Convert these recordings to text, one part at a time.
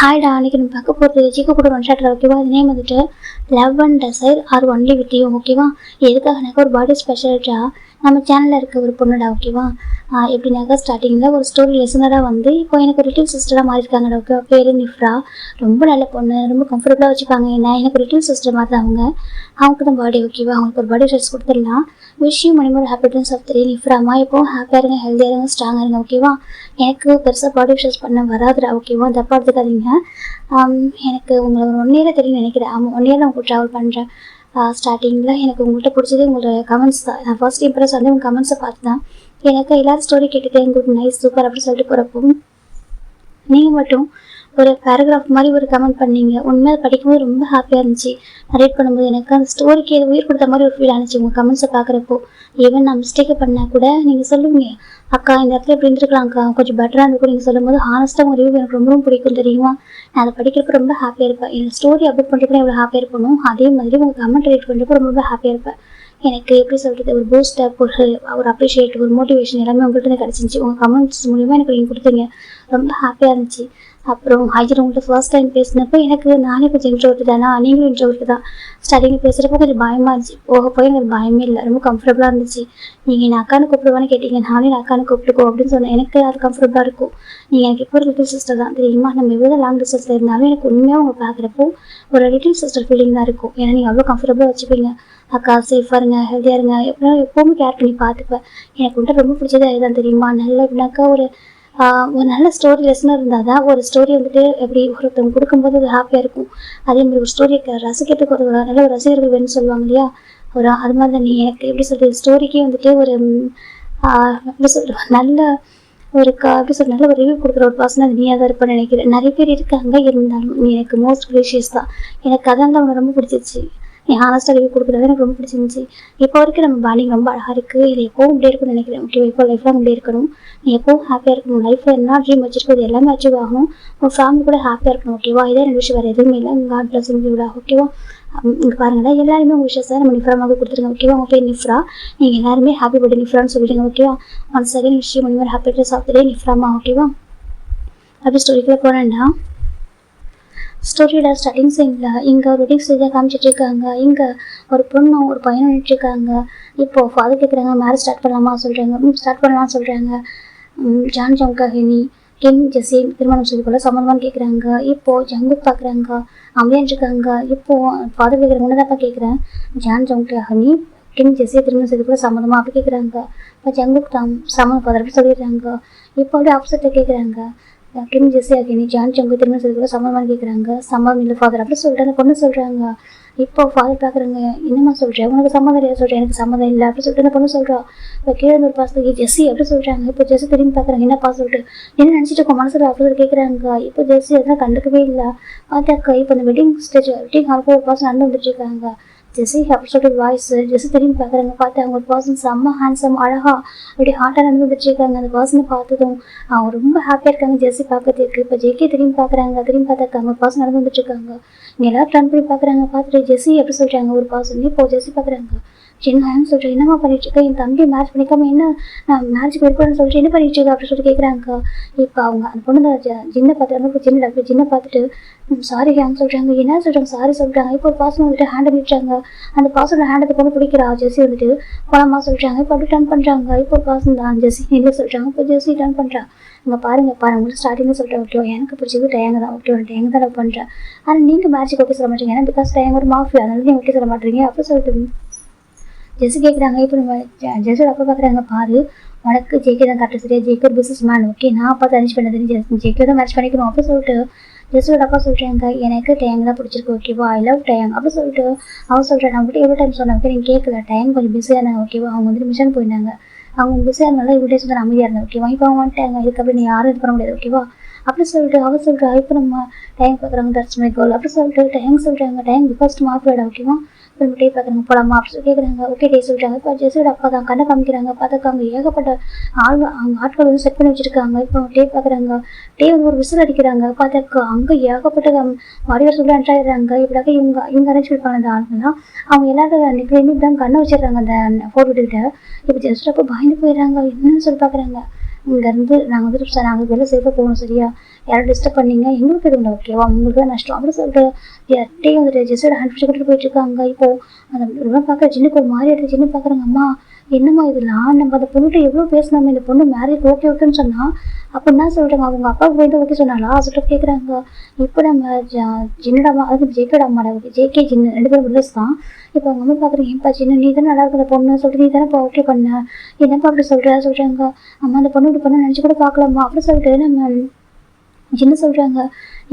ஹாய்டா, அன்றைக்கி நம்ம பார்க்க போகிறது ஜிக்கு கூட ஒன் ஷாட்டில் ஓகேவா. அது நேம் வந்துட்டு love and desire are only with you ஓகேவா. எதுக்காகனாக்கா ஒரு பாடி ஸ்பெஷலிட்டா நம்ம சேனலில் இருக்க ஒரு பொண்ணுடா ஓகேவா. எப்படின்னாக்கா ஸ்டார்டிங்கில் ஒரு ஸ்டோரி லெசனராக வந்து இப்போ எனக்கு லிட்டில் சிஸ்டராக மாறியிருக்காங்கடா ஓகேவா. பேர் நிஃப்ரா. ரொம்ப நல்ல பொண்ணு, ரொம்ப கம்ஃபர்டபுளாக வச்சுப்பாங்க. என்ன எனக்கு லிட்டில் சிஸ்டர் மாதிரி தான் அவங்களுக்கு தான் பாடி ஓகேவா. அவங்களுக்கு ஒரு பாடி ட்ரெஸ் கொடுத்துடலாம். விஷயம் மணிமோட ஹாப்பினஸ் ஆஃப் த்ரீ நிஃப்ராமா. எப்போவும் ஹாப்பியாக இருங்க, ஹெல்த்தியாக இருங்க, ஸ்ட்ராங்காக இருங்க ஓகேவா. எனக்கு பெருசாக பாடி ட்ரெஸ் பண்ண வராதுடா ஓகேவா. தப்பாக எடுத்துக்காதீங்க. எனக்கு உங்களை ஒரு 1 இயராக தெரியும் நினைக்கிறேன். ஆமாம், 1 இயர் நான் உங்களுக்கு ட்ராவல் பண்ணுறேன். ஸ்டார்டிங்கில் எனக்கு உங்கள்கிட்ட பிடிச்சது உங்களோட கமெண்ட்ஸ் தான். நான் ஃபர்ஸ்ட் இம்ப்ரெஸ் வந்து உங்கள் கமெண்ட்ஸை பார்த்து தான். எனக்கு எல்லோரும் ஸ்டோரி கேட்டுக்கேன், குட் நைஸ் சூப்பர் அப்படின்னு சொல்லிட்டு போகிறப்போ நீங்கள் மட்டும் ஒரு பேராகிராஃப் மாதிரி ஒரு கமெண்ட் பண்ணீங்க. உண்மையாக படிக்கும்போது ரொம்ப ஹாப்பியாக இருந்துச்சு. நரேட் பண்ணும்போது எனக்கு அந்த ஸ்டோரிக்கு உயிர் கொடுத்த மாதிரி ஒரு ஃபீல் ஆனிச்சு உங்கள் கமெண்ட்ஸை பார்க்குறப்போ. ஈவன் நான் மிஸ்டேக்கை பண்ணால் கூட நீங்கள் சொல்லுவீங்க, அக்கா இந்த இடத்துல எப்படி இருந்திருக்கலாம்க்கா, கொஞ்சம் பெட்டராக இருந்திருக்கும். நீங்கள் சொல்லும்போது ஹானஸ்ட்டாக உங்கள் ரிவ்யூ எனக்கு ரொம்ப பிடிக்கும் தெரியுமா. நான் அதை படிக்கிறப்ப ரொம்ப ஹாப்பியாக இருப்பேன். என் ஸ்டோரி அப்லோட் பண்ணுறப்ப எவ்வளோ ஹாப்பியாக இருக்கணும், அதே மாதிரி உங்கள் கமெண்ட் ரேட் பண்ணுறப்ப ரொம்ப ஹாப்பியாக இருப்பேன். எனக்கு எப்படி சொல்கிறது, ஒரு பூஸ்ட் அப், ஒரு அப்ரிஷியேட், ஒரு மோட்டிவேஷன் எல்லாமே உங்கள்கிட்ட தான் கிடச்சிச்சு. உங்கள் கமெண்ட்ஸ் மூலிமா எனக்கு நீங்கள் கொடுத்தீங்க, ரொம்ப ஹாப்பியாக இருந்துச்சு. அப்புறம் ஹைஜர் உங்கள்கிட்ட ஃபர்ஸ்ட் டைம் பேசினப்போ எனக்கு நானே கொஞ்சம் இன்ட்ரோவர்ட் தானா, நீங்களும் இன்ட்ரோவர்ட் தான். ஸ்டார்டிங்கில் பேசுகிறப்போ கொஞ்சம் பயமாக இருந்துச்சு. போக போய் எனக்கு பயமே இல்லை, ரொம்ப கம்ஃபர்டபுளாக இருந்துச்சு. நீங்கள் என்ன அக்கானு கூப்பிடுவான்னு கேட்டீங்க, நானே என்ன அக்கானு கூப்பிட்டுக்கோ அப்படின்னு சொன்னேன். எனக்கு அது கம்ஃபர்டபுளாக இருக்கும். நீங்கள் எனக்கு இப்போ ஒரு லிட்டில் சிஸ்டர் தான் தெரியுமா. நம்ம எவ்வளோ லாங் டிஸ்டன்ஸில் இருந்தாலும் எனக்கு உண்மையாக உங்களை பார்க்குறப்போ ஒரு லிட்டில் சிஸ்டர் ஃபீலிங் தான் இருக்கும். ஏன்னா நீங்கள் அவ்வளோ கம்ஃபர்டபுளாக வச்சுப்பீங்க. அக்கா சேஃபாக இருங்க, ஹெல்த்தியாக இருங்க, எப்போவுமே கேர் பண்ணி பார்த்துப்பேன். எனக்கு வந்துட்டு ரொம்ப பிடிச்சது அதுதான் தெரியுமா. நல்ல எப்படின்னாக்கா ஒரு நல்ல ஸ்டோரி லெசனாக இருந்தால் தான் ஒரு ஸ்டோரி வந்துட்டு எப்படி ஒருத்தவங்க கொடுக்கும்போது அது ஹாப்பியாக இருக்கும். அதே மாதிரி ஒரு ஸ்டோரியை ரசிக்கிறதுக்கு ஒரு நல்ல ஒரு ரசிகர்கள் வேணும்னு சொல்லுவாங்க இல்லையா. அது மாதிரி தான் நீ எனக்கு எப்படி சொல்கிறது, ஸ்டோரிக்கே வந்துட்டு ஒரு எப்படி சொல்கிறது, நல்ல ஒரு எப்படி சொல்ற நல்ல ஒரு ரிவ்யூ கொடுக்குற ஒரு பர்சன் அது நீயாக தான் இருப்பேன்னு நினைக்கிறேன். நிறைய பேர் இருக்காங்க, இருந்தாலும் நீ எனக்கு மோஸ்ட் ப்ரீஷியஸ் தான். எனக்கு அதான் தான் உனக்கு ரொம்ப பிடிச்சிருச்சு. நீ ஹானஸ்டாக ரிவ்யூ கொடுக்குறது எனக்கு ரொம்ப பிடிச்சிருந்துச்சி. இப்போ வரைக்கும் நம்ம பாண்டிங் ரொம்ப அழகாக இருக்குது. இது எப்போவும் இப்படி இருக்குன்னு நினைக்கிறேன். ஓகே, இப்போ லைஃப்லாம் இப்படி இருக்கணும். நீ எப்போவும் ஹாப்பியாக இருக்கணும். லைஃப்பில் என்ன ட்ரீம் வச்சுருக்கோம் எல்லாமே அச்சீவ் ஆகணும். உங்கள் ஃபேமிலி கூட ஹாப்பியாக இருக்கணும் ஓகேவா. இதே ரெண்டு விஷயம் வேறு எதுவுமே இல்லை. காட் பிளஸ் விடா ஓகேவா. இங்கே பாருங்களா, எல்லாருமே உங்கள் விஷயத்தை நம்ம நிஃப்ராமாக கொடுத்துருங்க ஓகேவா. உங்கள் பேர் நிஃப்ரா. நீங்கள் எல்லாருமே ஹாப்பி பர்த்டே நிஃப்ரான்னு சொல்லிடுங்க ஓகேவா. ஒன் செகண்ட் விஷயம் மணி ஹாப்பி பர்த்டே சாப்பிட்டே நிஃப்ராமா ஓகேவா. அப்படி ஸ்டோரிக்குள்ளே போகிறேன்டா. ஸ்டோரியோட ஸ்டார்டிங் சைனில் இங்கே ஒரு வெட்டிங் ஸ்டேஜாக காமிச்சிட்ருக்காங்க. இங்கே ஒரு பொண்ணும் ஒரு பையனும் நின்றுருக்காங்க. இப்போது ஃபாதர் கேட்குறாங்க, மேரேஜ் ஸ்டார்ட் பண்ணலாமா சொல்கிறாங்க. ஸ்டார்ட் பண்ணலாம்னு சொல்கிறாங்க. ஜான் ஜங்கஹினி கிம் ஜெஸி திருமணம் செய்து கொள்ள சம்மந்தமானு கேட்குறாங்க. இப்போது ஜங்குக் பார்க்குறாங்க, அமையான் இருக்காங்க. இப்போது ஃபாதர் கேட்குறாங்க, முன்னதாப்பா கேட்குறேன், ஜான் ஜங்கஹினி கிம் ஜெஸியை திருமணம் செய்து கொள்ள சம்மந்தமாக அப்படி கேட்குறாங்க. இப்போ ஜங்குக் தான் சம்மந்தம் ஃபாதர் அப்படி சொல்லிடுறாங்க. இப்போ அப்படியே ஆப்போசிட்டில் கேட்குறாங்க, கிம் ஜெஸி அகினி ஜான் ஜங்கு திருமணம் செய்து கூட சம்மதமானு கேட்குறாங்க. சம்மதம் இல்லை ஃபாதர் அப்படி சொல்லிட்டு பொண்ணு சொல்கிறாங்க. இப்போ ஃபாதர் பார்க்குறாங்க, என்னம்மா சொல்கிறேன், உனக்கு சம்மதம் இல்லையா சொல்கிறேன், எனக்கு சம்மதம் இல்லை அப்படி சொல்லிட்டு அந்த பொண்ணு சொல்கிறா. இப்போ கீழே ஒரு பாசத்துக்கு ஜெஸி அப்படி சொல்கிறாங்க. இப்போ ஜெஸி திரும்பி பார்க்குறாங்க, என்னப்பா சொல்லிட்டு என்ன நினச்சிட்டு இருக்கோம் மனசில் அப்படி சொல்லி கேட்குறாங்க. இப்போ ஜெஸி அதெல்லாம் கண்டுக்கவே இல்லை. பார்த்தாக்கா இப்போ அந்த வெட்டிங் ஹாலுக்கு ஒரு பாசம் நடந்து வந்துட்டு இருக்காங்க. ஜெஸி அப்படி சொல்லிட்டு வாய்ஸ் ஜெஸி திரும்பி பார்க்குறாங்க. பார்த்து அவங்க ஒரு பர்சன் செம்ம ஹேண்ட்ஸம் அழகா அப்படி ஹார்ட்டாக நடந்து வந்துட்டு இருக்காங்க. அந்த பர்சனை பார்த்ததும் அவங்க ரொம்ப ஹாப்பியாக இருக்காங்க ஜெஸி பார்க்கறதுக்கு. இப்போ ஜெகே திரும்பி பார்க்குறாங்க. திரும்பி பார்த்தாக்க அவங்க பர்சன் நடந்து வந்துட்டு இருக்காங்க. இங்கே எல்லாரும் டர்ன் பண்ணி பார்க்குறாங்க. பார்த்துட்டு ஜெஸி எப்படி சொல்கிறாங்க ஒரு பர்சன். இப்போ ஜெஸி பார்க்குறாங்க, சின்ன சொல்கிறேன், என்னம்மா பண்ணிட்டு இருக்கேன், என் தம்பி மேரேஜ் பண்ணிக்காம என்ன நான் மேரேஜ் போயிருக்கேன்னு சொல்லிட்டு என்ன பண்ணிட்டு இருக்கேன் அப்படின்னு சொல்லிட்டு கேட்குறாங்க. இப்போ அவங்க அந்த பொண்ணு ஜின்னை பார்த்துறாங்க. இப்போ ஜின்னை பார்த்துட்டு சாரி ஹேண்ட் சொல்கிறாங்க. என்ன சொல்கிறாங்க, சாரி சொல்கிறாங்க. இப்போ ஒரு பாசம் வந்துட்டு ஹேண்டை நிட்டுறாங்க. அந்த பாசோட ஹேண்டை பொண்ணு பிடிக்கிறா. ஜெஸி வந்துட்டு போலாமா சொல்கிறாங்க. இப்போ அப்படி டர்ன் பண்ணுறாங்க. இப்போ பாசம் தான் ஜெஸி இல்லை சொல்கிறாங்க. இப்போ ஜெஸி டர்ன் பண்ணுறா. இங்கே பாருங்க உங்களுக்கு ஸ்டார்டிங்கில் சொல்கிறேன் ஓகே, எனக்கு பிடிச்சது டேங்க தான் ஓகே, டேங்க தான் லவ் பண்ணுறேன். ஆனால் நீங்கள் மேரேஜுக்கு ஓகே சொல்ல மாட்டீங்க, ஏன்னா பிகாஸ் டேங்க ஒரு மாஃபியா, அதனால நீங்கள் ஓகே சொல்ல மாட்டீங்க அப்படி சொல்லிட்டு ஜெஸி கேட்குறாங்க. இப்போ நம்ம ஜெஸோட அப்பா பார்க்குறாங்க, பாரு உனக்கு ஜேகே தான் கரெக்டாக சரியா, ஜேகே ஒரு பிஸ்னஸ் மேன் ஓகே, நான் பார்த்து அரேஞ்ச் பண்ணது ஜேகே தான் மேரேஜ் பண்ணிக்கணும் அப்படி சொல்லிட்டு ஜெஸோட அப்பா சொல்கிறாங்க, எனக்கு டேங் தான் பிடிச்சிருக்கு ஓகேவா, ஐ லவ் டேங் அப்படி சொல்லிட்டு அவன் சொல்கிறேன். நான் வந்துட்டு எவ்வளோ டைம் சொன்னேன் ஓகே, நீங்கள் கேட்கல, டேங் கொஞ்சம் பிஸியாக இருந்தாங்க ஓகேவா, அவங்க வந்துட்டு மிஷன் போயிருந்தாங்க. அவங்க பிஸியாக இருந்தாலும் இவ்வளோ டேஸ் வந்து அமைதியாக இருந்தாங்க ஓகேவா. இப்போ அவங்க வந்துட்டாங்க, இதுக்கப்புறம் நீ யாரும் இது பண்ண முடியாது ஓகேவா அப்படி சொல்லிட்டு அவள் சொல்கிறா. இப்போ நம்ம டேங் பார்க்குறாங்க, தட்ஸ் மை கோல் அப்படி சொல்லிட்டு டேங் சொல்கிறாங்க. டேங் ஃபர்ஸ்ட் மாஃபியோட ஓகேவா. இப்போ டே பார்க்குறாங்க, போலாமா அப்படி சொல்லி கேட்குறாங்க. ஓகே டே சொல்கிறாங்க. இப்போ ஜெஸியோட அப்பா தான் கண்ணை காமிக்கிறாங்க. பார்த்துக்காங்க ஏகப்பட்ட அவங்க ஆட்கள் வந்து செட் பண்ணி வச்சுருக்காங்க. இப்போ டே பார்க்குறாங்க. டே வந்து ஒரு விசில் அடிக்கிறாங்க. பார்த்தாக்கா அங்கே ஏகப்பட்ட வாரியர்ஸ் உள்ள என்ட்ரு ஆகிடுறாங்க. இப்படியாக இவங்க அரேஞ்ச் பண்ணிருப்பாங்க அந்த ஆளுங்கெல்லாம். அவங்க எல்லாரும் நிற்கிறேன் தான் கண்ணை வச்சிடுறாங்க அந்த ஃபோர் விட்டுக்கிட்ட. இப்போ ஜெஸ்ட் அப்போ பயந்து போயிடுறாங்க. என்னன்னு சொல்லி பார்க்குறாங்க, இங்கேருந்து நாங்கள் வந்துட்டு சார் நாங்கள் வெளில சேஃபாக போகணும் சரியா, யாரும் டிஸ்டர்ப் பண்ணீங்க எங்களுக்கு எதுவும் இல்லை ஓகேவா, உங்களுக்கு தான் நஷ்டம் அப்படின்னு சொல்லிட்டு யார்கிட்டே வந்துட்டு ஜெஸ்ஸோட ஹேண்ட் பிடிச்சிக்கிட்டு போயிட்டு இருக்காங்க. இப்போ அந்த இதெல்லாம் பார்க்குற ஜின்னுக்கு ஒரு மாதிரி எடுத்து ஜின்னு பார்க்குறாங்க, அம்மா என்னம்மா இதெல்லாம் நம்ம அந்த பொண்ணுகிட்ட எவ்வளோ பேசினோம், இந்த பொண்ணு மேரேஜ் ஓகே ஓகேன்னு சொன்னால் அப்படின்னா சொல்லிட்டாங்க, அவங்க அப்பாவுக்கு போயிட்டு ஓகே சொன்னாலா சொல்லிட்டு கேட்குறாங்க. இப்போ நம்ம ஜின்னோட அம்மா அதாவது ஜேகேட அம்மாடா ஜேகே ஜின்னு 2 பேரும் பிரதர்ஸ் தான். இப்போ அவங்க அம்மா பார்க்குறீங்க, ஏன்ப்பா ஜின்னு நீ தானே நல்லா இருக்கிற பொண்ணு சொல்லிட்டு நீ தானே இப்போ ஓகே பண்ண, என்னப்பா அப்படி சொல்கிறாங்க. அம்மா அந்த பொண்ணு இப்படி பண்ண நினச்சி கூட பார்க்கலாமா அப்படின்னு சொல்லிட்டு நம்ம ஜின்னு சொல்கிறாங்க.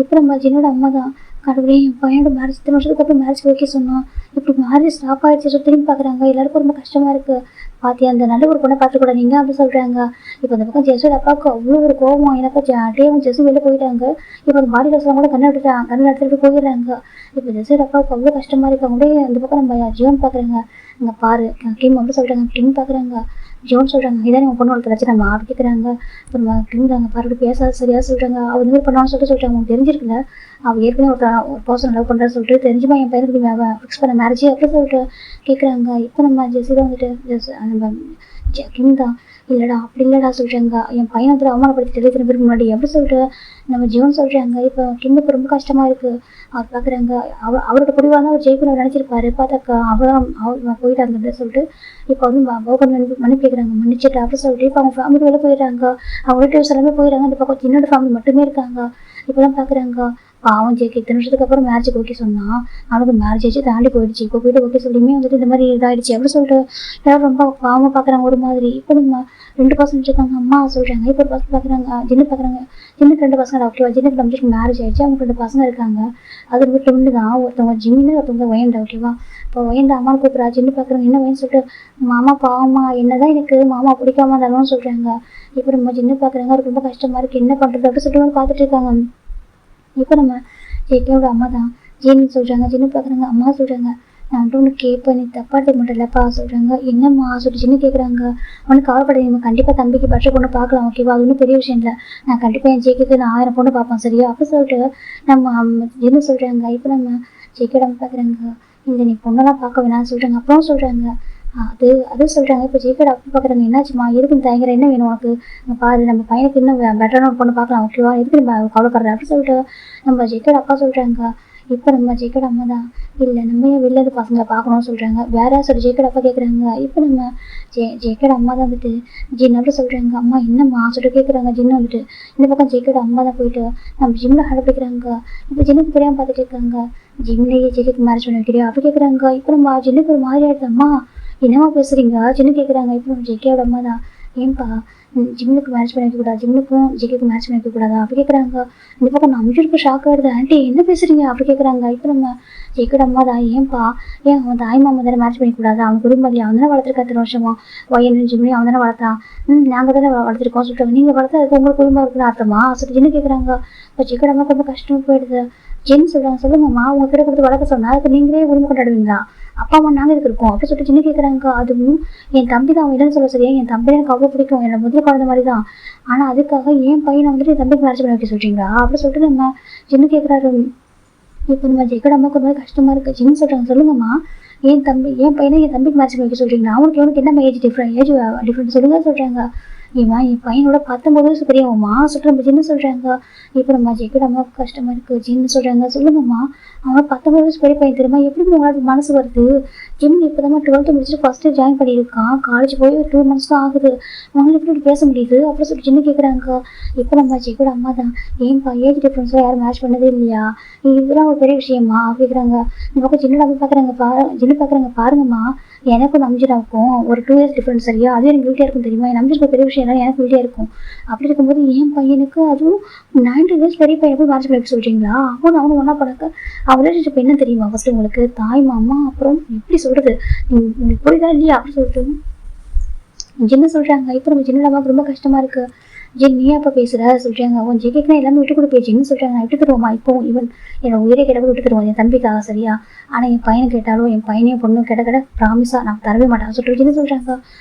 இப்போ நம்ம ஜின்னோட அம்மா தான், கடவுளே என் பையனோட மேரேஜ் 3 வருஷத்துக்கு அப்புறம் மேரேஜ் ஓகே சொன்னோம், இப்படி மேரேஜ் ஸ்டாப் ஆகிடுச்சு சொல்லி திரும்பி பார்க்குறாங்க. எல்லாருக்கும் ரொம்ப கஷ்டமாக இருக்குது, பாத்தியா அந்த நல்ல ஒரு பொண்ணை பார்த்துக்கூட நீங்கள் அப்படி சொல்கிறாங்க. இப்போ அந்த பக்கம் ஜெஸ்ஸோட அப்பாவுக்கு அவ்வளோ ஒரு கோபம், எனக்கு டே ஜெஸ்ஸு வெளில போயிட்டாங்க. இப்போ அந்த பாடி ட்ரெஸ்லாம் கூட கண்ணை எடுத்துகிட்டு போயிடுறாங்க. இப்போ ஜெஸ்ஸோட அப்பாவுக்கு அவ்வளோ கஷ்டமாக இருக்குது. அவங்களே அந்த பக்கம் நம்ம ஜீவன் பார்க்குறாங்க, இங்கே பாரு கிம் அப்படி சொல்கிறாங்க. கிம் பார்க்குறாங்க, ஜோன் சொல்கிறாங்க, இதான் நம்ம பொண்ணு வளர்த்து நம்ம அப்படி கேட்குறாங்க. அப்புறம் கிம்தாங்க பாரு பேசாத சரியா சொல்கிறாங்க. அவள் இந்த மாதிரி பண்ணான்னு சொல்லிட்டு அவங்க தெரிஞ்சிருக்குல்ல, அவள் ஏற்கனவே ஒரு பர்சன் லவ் பண்ணுறான்னு சொல்லிட்டு தெரிஞ்சுமா என் பையனுக்கு ஃபிக்ஸ் பண்ண மேரேஜ் அப்படின்னு சொல்லிட்டு கேட்குறாங்க. இப்போ நம்ம ஜெஸ்ஸி தான் வந்துட்டு நம்ம கிம் தான், இல்லைடா அப்படி இல்லைடா சொல்கிறாங்க, என் பையனை வந்துட்டு அவமானப்படுத்திட்டு இத்தனை பேருக்கு முன்னாடி அப்படி சொல்லிட்டு நம்ம ஜீவன் சொல்கிறாங்க. இப்போ கிம்முக்கு ரொம்ப கஷ்டமாக இருக்குது. அவர் பார்க்குறாங்க, அவரோட முடிவாக தான் அவர் ஜெயிக்கணும் நினச்சிருப்பாரு, பார்த்தாக்கா அவள் போயிட்டாங்க சொல்லிட்டு இப்போ வந்து மன்னிப்பு கேட்குறாங்க. மன்னிச்சுட்டு அப்படி சொல்லிட்டு இப்போ அவங்க ஃபேமிலி வெளில போயிடுறாங்க, அவங்க ரிலேட்டிவ்ஸ் எல்லாமே போயிடுறாங்க. இந்த பக்கம் சின்னோட ஃபேமிலி மட்டுமே இருக்காங்க. இப்போலாம் பார்க்குறாங்க, பாவம் ஜெயிக்க 2 வருஷத்துக்கு அப்புறம் மேரேஜுக்கு ஓகே சொன்னால் அவனுக்கு மேரேஜ் ஆச்சு தாண்டி போயிடுச்சு, இப்போ போயிட்டு ஓகே சொல்லியுமே வந்துட்டு இந்த மாதிரி இதாகிடுச்சு அப்படி சொல்லிட்டு எல்லாரும் ரொம்ப பாவமாக பார்க்குறாங்க ஒரு மாதிரி. இப்போ நம்ம 2 பசங்க இருக்காங்க, அம்மா சொல்கிறாங்க. இப்போ ஒரு பசங்க பார்க்குறாங்க, ஜின்னு பார்க்குறாங்க, ஜின்னுக்கு 2 பசங்க ஓகேவா, ஜின்னுக்கு நம்மளுக்கு மேரேஜ் ஆகிடுச்சு, அவங்க 2 பசங்க இருக்காங்க. அது வந்து 2 தான், ஒருத்தவங்க ஜின்னு ஒருத்தவங்க வயண்டா ஓகேவா. இப்போ வயண்டா அம்மா கூப்பிட்றா, ஜின்னு பார்க்குறாங்க, என்ன வயன்னு சொல்லிட்டு மாமா பாவமா என்னதான் எனக்கு மாமா பிடிக்காம இருந்தாலும் சொல்கிறாங்க. இப்போ நம்ம ஜின்னு பார்க்குறாங்க, அவருக்கு ரொம்ப கஷ்டமாக இருக்குது, என்ன பண்ணுறது அப்படின்னு சொல்லிட்டு பார்த்துட்டு இருக்காங்க. இப்போ நம்ம ஜேகேவோட அம்மா தான் ஜின்னு சொல்கிறாங்க. ஜின்னு பார்க்குறாங்க, அம்மா சொல்கிறாங்க, நான் வந்துட்டு ஒன்று கேட்பேன், நீ தப்பா எடுக்க மாட்டேன்லப்பா சொல்கிறாங்க. என்னம்மா சொல்லி ஜின்னு கேட்குறாங்க. அவனுக்கு கவலைப்படாது, நம்ம கண்டிப்பாக தம்பிக்கு பட்ச பொண்ணு பார்க்கலாம் ஓகேவா, அது ஒன்றும் பெரிய விஷயம் இல்லை, நான் கண்டிப்பாக என் ஜேகேக்கு நான் 1000 பொண்ணு பார்ப்பேன் சரியா அப்படி சொல்லிட்டு நம்ம ஜின்னு சொல்கிறாங்க. இப்போ நம்ம ஜேகேட அம்மா பார்க்குறாங்க, இந்த நீ பொண்ணெல்லாம் பார்க்க வேணாம்னு சொல்கிறாங்க. அப்புறம் சொல்கிறாங்க அது சொல்கிறாங்க. இப்போ ஜேகேட அப்பா பார்க்குறாங்க, என்னாச்சுமா எதுக்கு தயங்குற, என்ன வேணும் உனக்கு, பாரு நம்ம பையனுக்கு இன்னும் பெட்டரான ஒரு பொண்ணு பார்க்கலாம் ஓகேவா, எதுக்கு நம்ம கவலைப்படுற அப்படின்னு சொல்லிட்டு நம்ம ஜேகேட அப்பா சொல்கிறாங்க. இப்போ நம்ம ஜேகேட அம்மா தான், இல்லை நம்ம ஏன் வெளில பசங்களை பார்க்கணும்னு சொல்கிறாங்க, வேற சொல்லி ஜேகேட அப்பா கேட்குறாங்க. இப்போ நம்ம ஜேகேட அம்மா தான் வந்துட்டு ஜின்னு அப்படி சொல்கிறாங்க. அம்மா என்னம்மா சொல்லிட்டு கேட்குறாங்க. ஜின்னு வந்துட்டு இந்த பக்கம் ஜேகேட அம்மா தான் போயிட்டு நம்ம ஜிம்மில் ஆரம்பிக்கிறாங்க. இப்போ ஜின்னுக்கு தெரியாமல் பார்த்துட்டு இருக்காங்க, ஜிம்லேயே ஜேகேக்கு மேரேஜ் பண்ண வைக்கிறியா அப்படி கேட்குறாங்க. இப்போ நம்ம ஜின்னுக்கு ஒரு மாதிரி ஆகிடுது, அம்மா என்னம்மா பேசுகிறீங்க ஜின்னு கேட்குறாங்க. இப்போ நம்ம ஜேகேயோட அம்மா தான், ஏன்பா ஜிம்னுக்கு மேரேஜ் பண்ணி வைக்கக்கூடாது, ஜிம்னுக்கும் ஜேகேக்கு மேரேஜ் பண்ணி வைக்கக்கூடாதா அப்படி கேட்குறாங்க. இந்த பக்கம் நம்ம அம்ஜூருக்கு ஷாக் ஆகிடுது, ஆண்டி என்ன பேசுகிறீங்க அப்படி கேட்குறாங்க. இப்போ நம்ம ஜேகேட அம்மா தான், ஏன்பா ஏன் அவன் தாய் மாமா தானே மேரேஜ் பண்ணிக்கூடாது, அவன் குடும்பம் அவன் தானே வளர்த்துருக்கா 3 வருஷமா, ஒயன் ஜிம்லையும் அவன் தானே வளர்த்தான், நாங்கள் தானே வளர்த்துருக்கோம் சொல்லிட்டு நீங்கள் வளர்த்தா உங்களுக்கு குடும்பம் இருக்குன்னு அர்த்தமா சொல்லிட்டு ஜின்னு கேட்குறாங்க. இப்போ ஜேகேட அம்மா ரொம்ப கஷ்டமாக போயிடுது. ஜின்னு சொல்கிறாங்க, சொல்லுங்கம்மா உங்கள் கிட்ட கொடுத்து வளர்க்க சொன்னால் அதுக்கு நீங்களே உரிமை கொண்டாடுவீங்களா, அப்பா அம்மா நாங்கள் இதுக்கு இருக்கோம் அப்படி சொல்லிட்டு ஜின்னு கேட்குறாங்க. அதுவும் என் தம்பி தான், அவன் இல்லைன்னு சொல்ல சரியா, என் தம்பி எனக்கு அவ்வளோ பிடிக்கும், என்னோட முதல் குழந்தை மாதிரி தான், ஆனால் அதுக்காக என் பையனை வந்துட்டு என் தம்பிக்கு மேரேஜ் பண்ணி வைக்க சொல்கிறீங்களா அப்படி சொல்லிட்டு நம்ம ஜின்னு கேட்குறாரு. இப்போ நம்ம ஜேகேட அம்மாவுக்கு ஒரு மாதிரி கஷ்டமாக இருக்குது. ஜின்னு சொல்கிறாங்க, சொல்லுங்கம்மா என் பையனை என் தம்பிக்கு மேரேஜ் பண்ணி வைக்க சொல்கிறீங்களா, அவனுக்கு என்ன ஏஜ் டிஃப்ரெண்ட் சொல்லுங்க சொல்கிறாங்க. ஏமா என் பையனோட 19 வயசு பெரியவம்மா சொல்லிட்டு நம்ம ஜின்னு சொல்கிறாங்க. இப்போ நம்ம ஜேகேட அம்மாவுக்கு கஷ்டமாக இருக்குது. ஜின்னு சொல்கிறாங்க, சொல்லுங்கம்மா அவன் 19 வயசு பெரிய பையன் தெரியுமா, எப்படி உங்களுக்கு மனசு வருது, ஜிம் இப்போ தான் 12th முடிச்சுட்டு ஃபஸ்ட்டு ஜாயின் பண்ணியிருக்கான், காலேஜ் போய் ஒரு 2 months தான் ஆகுது, அவங்களை எப்படி பேச முடியுது அப்படி சொல்லிட்டு ஜின்னு கேட்குறாங்க. இப்போ நம்ம ஜேகேட அம்மா தான், ஏன்பா ஏஜ் டிஃப்ரென்ஸில் யாரும் மேட்ச் பண்ணதே இல்லையா, இதெல்லாம் ஒரு பெரிய விஷயமா அப்படிங்கிறாங்க. இந்த பக்கம் ஜின்னு அப்படி பார்க்குறாங்க. ஜின்னு பார்க்குறாங்க, பாருங்கம்மா எனக்கும் நம்ஜிராவுக்கும் ஒரு 2 years டிஃப்ரென்ஸ் சரியா, அதுவும் எனக்கு வீட்டில் இருக்கும் தெரியுமா, என் நம்ஜிருக்கு பெரிய விஷயம் எல்லாம் எனக்கு வீட்டில் இருக்கும், அப்படி இருக்கும்போது என் பையனுக்கு அதுவும் 19 years பெரிய பையனை போய் மேரேஜ் பண்ணி சொல்கிறீங்களா, அவனும் ஒன்றா பழக்க அவன் ரிலேஷன்ஷிப் என்ன தெரியுமா, ஃபஸ்ட்டு உங்களுக்கு தாய் மாமா அப்புறம் எப்படி சொல்கிறது உங்களுக்கு புரியுதா இல்லையா அப்படி சொல்லிட்டு ஜின்னு சொல்கிறாங்க. இப்போ நம்ம ஜின்னோட அம்மாவுக்கு ரொம்ப கஷ்டமாக இருக்குது. ஜின் நீ அப்போ பேசுகிற சொல்கிறாங்க, உன் ஜேகேக்குனா எல்லாமே விட்டு கொடுப்பே ஜின்னு சொல்கிறாங்க. நான் விட்டு தருவோமா, இப்போ இவன் என்னோட உயிரை கேட்டப்போ விட்டு தருவோம் என் தம்பிக்காக சரியா, ஆனால் என் பையனை கேட்டாலும் என் பையனையும் பொண்ணும் கேட்ட ப்ராமிஸாக நான் தரவே மாட்டேன் சொல்லிட்டு ஜின்னு சொல்கிறாங்க.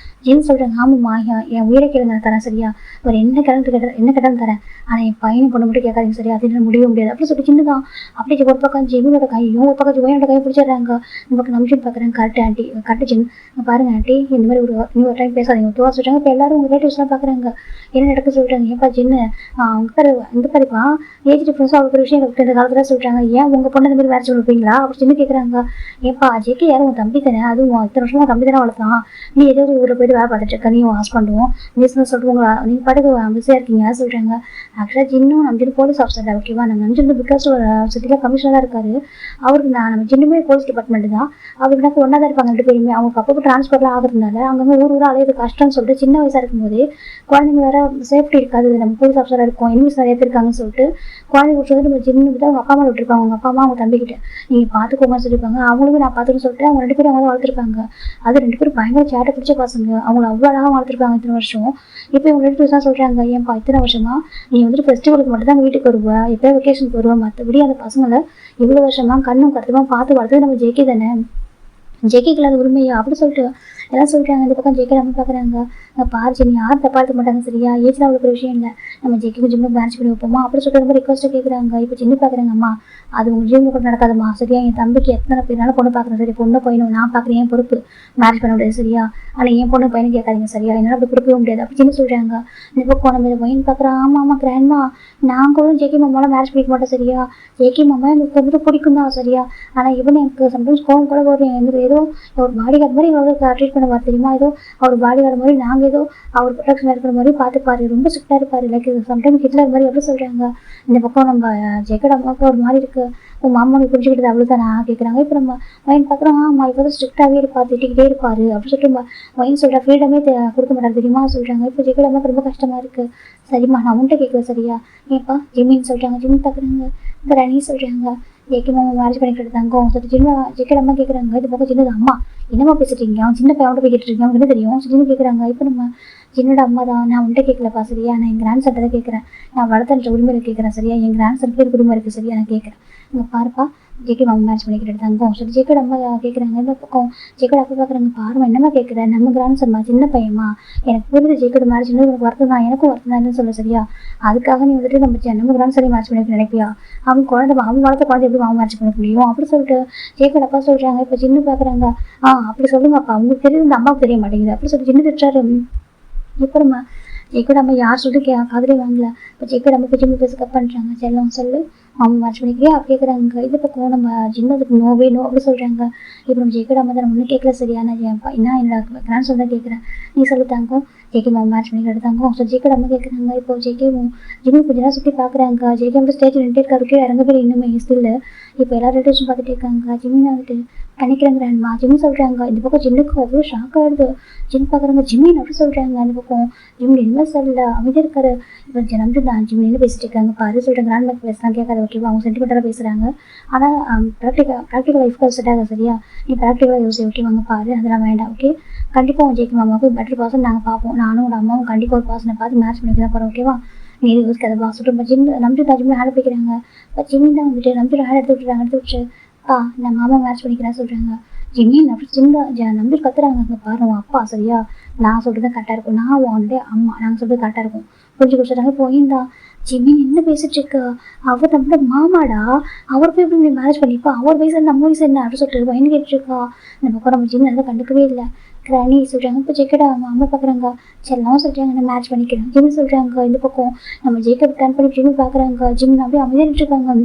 ஜின்னு சொல்கிறாங்க, ஆமாம்மா என் உயிரை கேளுங்க நான் தரேன் சரியா, ஒரு என்ன கேட்டாலும் தரேன், ஆனால் என் பையனை பொண்ணு மட்டும் கேட்காதீங்க சரியா, அது என்ன முடியவே முடியாது அப்படின்னு சொல்லிட்டு ஜின்னு தான் அப்படியே ஒரு பக்கம் ஜிமினோட கையும் ஒரு பக்கம் ஜோயனோட கையை பிடிச்சிடுறாங்க. நமக்கு நம்பிச்சு பார்க்குறேன், கரெக்ட் ஆண்டி கரெக்ட் ஜின், பாருங்க ஆண்டி இந்த மாதிரி ஒரு டைம் பேசாதீங்க துவா சொல்கிறாங்க. இப்போ எல்லாரும் உங்கள் ரிலேட்டிவ்ஸ்லாம் பார்க்குறாங்க, என்ன நடக்க சொல்லிட்டாங்க. ஏன்ப்பா ஜின்னு அவங்க பேர் இந்த பாருப்பா ஏஜ் டிஃப்ரென்ஸும் அவருக்கு விஷயம் இந்த காலத்தில் சொல்லிட்டாங்க, ஏன் உங்கள் பொண்ணு இந்த மாதிரி வேறு சொல்லிருப்பீங்களா அப்படி சின்ன கேட்குறாங்க. ஏன்ப்பா ஜேகே யாரும் உன் தம்பி தானே, அதுவும் இத்தனை வருஷமா தம்பி தானே வளர்த்தான், நீ ஏதோ ஒரு ஊரில் போயிட்டு வேலை பார்த்துட்டு இருக்க, நீ உன் ஹஸ்பண்டும் பிஸ்னஸ் சொல்லிட்டு உங்களை நீங்கள் பாட்டுக்கு பிஸியாக இருக்கீங்க சொல்கிறாங்க. ஆக்சுவலாக ஜின்னும் நம்ம போலீஸ் ஆஃபீஸர் ஓகேவா, நம்ம நம்பிச்சு பிகாஸ் ஒரு சிட்டியில் கமிஷனராக இருக்காரு அவருக்கு. நம்ம ஜின்னுமே போலீஸ் டிபார்ட்மெண்ட் தான், அவருக்கு எனக்கு ஒன்றா தான் இருப்பாங்க ரெண்டு பேருமே. அவங்களுக்கு அப்பப்போ ட்ரான்ஸ்ஃபர்லாம் ஆகுறதுனால அங்கங்கே ஊர் அலையிறது கஷ்டம்னு சொல்லிட்டு சின்ன வயசாக இருக்கும்போது குழந்தைங்க வேற சேஃப்டி இருக்காது, நம்ம போலீஸ் ஆஃபீஸராக இருக்கும், எனிமீஸ் நிறைய பேர் இருக்காங்கன்னு சொல்லிட்டு குழந்தைங்க விட்டு நம்ம ஜின்னு கிட்ட அவங்க அப்பா அம்மா விட்டுருப்பாங்க, அவங்க அப்பா அம்மா அவங்க தம்பிக்கிட்ட நீங்கள் பார்த்துக்கோங்கன்னு சொல்லியிருப்பாங்க. அவங்களுமே நான் பார்த்துக்கன்னு சொல்லிட்டு அவங்க ரெண்டு பேரும் அவங்க தான் வளர்த்துருப்பாங்க. அது ரெண்டு பேரும் பயங்கர சேட்டை பிடிச்ச பசங்க, அவங்கள அவ்வளோ அழகாக வளர்த்துருப்பாங்க இத்தனை வருஷம். இப்போ இவங்க ரெண்டு பேர் தான் சொல்கிறாங்க, ஏன்ப்பா இத்தனை வருஷமா நீ வந்துட்டு ஃபெஸ்டிவலுக்கு மட்டும் தான் வீட்டுக்கு வருவா, எப்போ வெக்கேஷனுக்கு வருவா, மற்றபடி அந்த பசங்களை இவ்வளோ வருஷமா கண்ணும் கருத்துமா பார்த்து வளர்த்தது நம்ம ஜேகே தானே, ஜேகேக்கு அது உரிமையா அப்படி சொல்லிட்டு எல்லாம் சொல்லிட்டாங்க. இந்த பக்கம் ஜேகே நம்ம பார்க்குறாங்க, பாரு ஜின்னு யாரும் தப்பா இருக்க மாட்டாங்க சரியா, ஏஜ்ல அவ்வளோ விஷயம் இல்லை, நம்ம ஜேகேக்கு ஜிம்முக்கு மேட்ச் பண்ணி வைப்போமா அப்படி சொல்லிட்டு ரொம்ப ரிக்வஸ்ட்டாக கேட்குறாங்க. இப்போ ஜின்னு பார்க்குறாங்க, அம்மா அது உங்கள் ஜிம்மு கூட நடக்காதுமா சரியா, என் தம்பிக்கு எத்தனை பேர்னாலும் பொண்ணு பார்க்குறேன் சரி, பொண்ணு பையனும் நான் பார்க்குறேன், என் பொறுப்பு மேரேஜ் பண்ண முடியாது சரியா, ஆனால் என் பொண்ணு பையனும் கேட்காதீங்க சரியா, என்னால் அப்படி கொடுக்கவே முடியாது அப்படி ஜின்னு சொல்கிறாங்க. இந்த பக்கம் நம்ம பையன் பார்க்குறேன், ஆமாம் ஆமாம் கிராண்ட்மா நான் கூட ஜேகே மாமாலாம் மேரேஜ் பண்ணிக்க மாட்டேன் சரியா, ஜேகே மாமா எனக்கு வந்துட்டு பிடிக்கும் தான் சரியா, ஆனால் இவன் எனக்கு சம்டைம்ஸ் கோவம் கூட வரும், எனக்கு ஏதோ ஒரு பாடி கார்டு மாதிரி எவ்வளோ ட்ரீட் பண்ண மாதிரி தெரியுமா, ஏதோ அவர் பாடி கார்டு மாதிரி நாங்கள் ஏதோ அவர் ப்ரொடக்ஷன் இருக்கிற மாதிரி பார்த்துப்பாரு, ரொம்ப ஸ்ட்ரிக்டாக இருப்பார், லைக் சம்டைம் ஹிட்லர் மாதிரி எப்படி சொல்கிறாங்க. இந்த பக்கம் நம்ம ஜெகட் அம்மாவுக்கு ஒரு மாதிரி இருக்குது, உங்கள் மாமா நீ புரிஞ்சுக்கிட்டது அவ்வளோ நான் கேட்குறாங்க. இப்போ நம்ம மைண்ட் பார்க்குறோம், ஆமாம் இப்போ தான் ஸ்ட்ரிக்டாகவே இருப்பார், திட்டிக்கிட்டே இருப்பார் அப்படி சொல்லிட்டு மைண்ட் சொல்கிற ஃப்ரீடமே கொடுக்க மாட்டார் தெரியுமா சொல்கிறாங்க. இப்போ ஜெகட் அம்மாவுக்கு ரொம்ப கஷ்டமாக இருக்குது. சரிம்மா நான் உன்ட்ட கேட்குறேன் சரியா, ஏன்ப்பா ஜிம்மின்னு சொல்கிறாங்க. ஜிம்மி பார்க்குறாங்க, இந்த ரணி சொல்கிறாங்க, ஜேகே மாமா மேரேஜ் பண்ணிக்கிட்டு தங்கம் சொல்லிட்டு ஜின்ன ஜெகட் அம்மா கேட்குறாங்க. இது பக்கம் சின்னது அம்மா என்னம்மா பேசிட்டீங்க, அவன் சின்ன பையன் போய் கேட்டுருக்கீங்க, அவனுக்கு என்ன தெரியும் சின்ன கேட்குறாங்க. இப்போ நம்ம என்னோட அம்மா தான், நான் உன்ட்ட கேட்கலப்பா சரியா, நான் என் கிராண்ட் சன்ட்ட தான் கேட்குறேன், நான் வளர்த்தன்ற உரிமையில் கேட்குறேன் சரியா, என் கிராண்ட் சன் பேர் உரிமை இருக்குது சரியா, நான் கேட்குறேன். இங்கே பாருப்பா ஜேகே மாமா மேரேஜ் பண்ணிக்கிட்டு தங்கம் சொல்லி ஜேகட் அம்மா கேட்குறாங்க. இந்த பக்கம் ஜேகட் அப்பா பார்க்குறாங்க, பாருமா என்னம்மா கேட்குறேன், நம்ம கிராண்ட் சன்மா சின்ன பையன்மா, எனக்கு புரியுது ஜேகட் மேரேஜ் எனக்கு வருத்தம் தான், எனக்கும் வருத்தம் தான் சொல்ல சரியா, அதுக்காக நீ வந்துட்டு நம்ம கிராண்ட் சரி மேரேஜ் பண்ணிக்க நினைப்பியா, அவன் குழந்தை அவன் வளர்த்த குழந்தை எப்படி அவன் மேரேஜ் பண்ணிக்க முடியும் அப்படி சொல்லிட்டு ஜேகட் அப்பா சொல்கிறாங்க. இப்போ சின்ன பார்க்குறாங்க, அப்படி சொல்லுங்கப்பா உங்களுக்கு தெரியுது இந்த அம்மாவுக்கு தெரிய மாட்டேங்குது அப்படி சொல்லி சின்ன திட்டாரு. இப்போ நம்ம ஜேகட் அம்மா யார் சொல்லிட்டு காதலே வாங்கல. இப்போ ஜேகட் அம்மா ஜிம்மி பேச கப் பண்ணுறாங்க, செல்லம் சொல்லு அவங்க மேட்ச் பண்ணிக்கிறியா அப்படி கேட்குறாங்க. இது பக்கம் நம்ம ஜின்னதுக்கு நோவே நோ அப்படி சொல்கிறாங்க. இப்போ நம்ம ஜேகட் அம்மா தான் ஒன்றும் கேட்கல சரியான என்ன என்னோட கிராண்ட் சொல் தான் கேட்குறேன், நீ சொல்லி தாங்க ஜேகே மாமா மேட்ச் பண்ணிக்கிட்டு தாங்க ஸோ ஜேகட் அம்மா கேட்குறாங்க. இப்போ ஜேகேவும் ஜிம்மி கொஞ்ச நேரம் சுற்றி பார்க்குறாங்க. ஜேகே வந்து ஸ்டேஜ் நின்று இருக்காரு, கீழே இறங்க பேர் இன்னுமே ஸ்டில். இப்போ எல்லா ரிலேட்டிவ்ஸும் பார்த்துட்டு இருக்காங்க. ஜிம்மி வந்துட்டு பண்ணிக்கிறேன் கிராண்ட்மா ஜிம்மி சொல்கிறாங்க. இந்த பக்கம் ஜின்னுக்கு அவ்வளோ ஷாக் ஆகிடுது. ஜிம் பார்க்குறாங்க, ஜிம்மின்னு அப்படி சொல்கிறாங்க. அந்த பக்கம் ஜிம்மி என்ன சொல்லல அமைதியாக இருக்காரு. இப்போ ஜனந்து தான் ஜிம்மின்னு பேசிட்டு இருக்காங்க. பாரு சொல்கிறேன் கிராண்ட் மேக் பேசலாம் கேட்காது ஓகேவா, அவங்க சென்டிமெண்ட்டாக பேசுகிறாங்க. ஆனால் ப்ராக்டிக்கல் லைஃப்க்கு செட் ஆகாது சரியா, நீ ப்ராக்டிக்கலாக யோசி ஓகேவாங்க பாரு அதெல்லாம் வேண்டாம் ஓகே, கண்டிப்பாக உன் ஜேகே மாமாவுக்கு பெட்டர் பர்சன் நாங்கள் பார்ப்போம், நானும் ஒரு அம்மாவும் கண்டிப்பாக ஒரு பர்சனை பார்த்து மேட்ச் பண்ணிக்க தான் போகிறோம் ஓகேவா, நீ இது யோசிக்காத பாஸ் சொல்லிட்டு ஜிம் நம்பி தான் ஜிம்மி ஹேண்ட் பிடிக்கிறாங்க. இப்போ ஜிம்மி தான் வந்துட்டு நம்பி ஹேண்ட் எடுத்து விட்டு நான் மாமா மேட்ச் பண்ணிக்கிறேன் சொல்கிறாங்க. ஜிம்மி அப்படி சின்ன நம்பி கத்துறாங்க. அங்கே பாரு உன் அப்பா சரியா, நான் சொல்கிறது கரெக்டாக இருக்கும், நான் உன்னுடைய அம்மா நாங்கள் சொல்கிறது கரெக்டாக இருக்கும் புரிஞ்சு கொடுத்துட்டாங்க. போயிருந்தா ஜிம்மி என்ன பேசிட்டு இருக்கா, அவர் நம்மளோட மாமாடா, அவர் போய் எப்படி மேரேஜ் பண்ணிப்பா, அவர் வயசு நம்ம வயசு என்ன அப்படி சொல்லிட்டு பையன் கேட்டுருக்கா. இந்த பக்கம் நம்ம ஜிம்மி அதை கண்டுக்கவே இல்லை. கிராணி சொல்கிறாங்க. இப்போ ஜேக்கடா அவங்க அம்மா பார்க்குறாங்க, செல்லாம் சொல்கிறாங்க நான் மேரேஜ் பண்ணிக்கிறேன் ஜிம்மி சொல்கிறாங்க. இந்த பக்கம் நம்ம ஜேக்கப் டர்ன் பண்ணி ஜிம்மி பார்க்குறாங்க. ஜிம்மி அப்படியே அமைதியாக இருக்காங்க.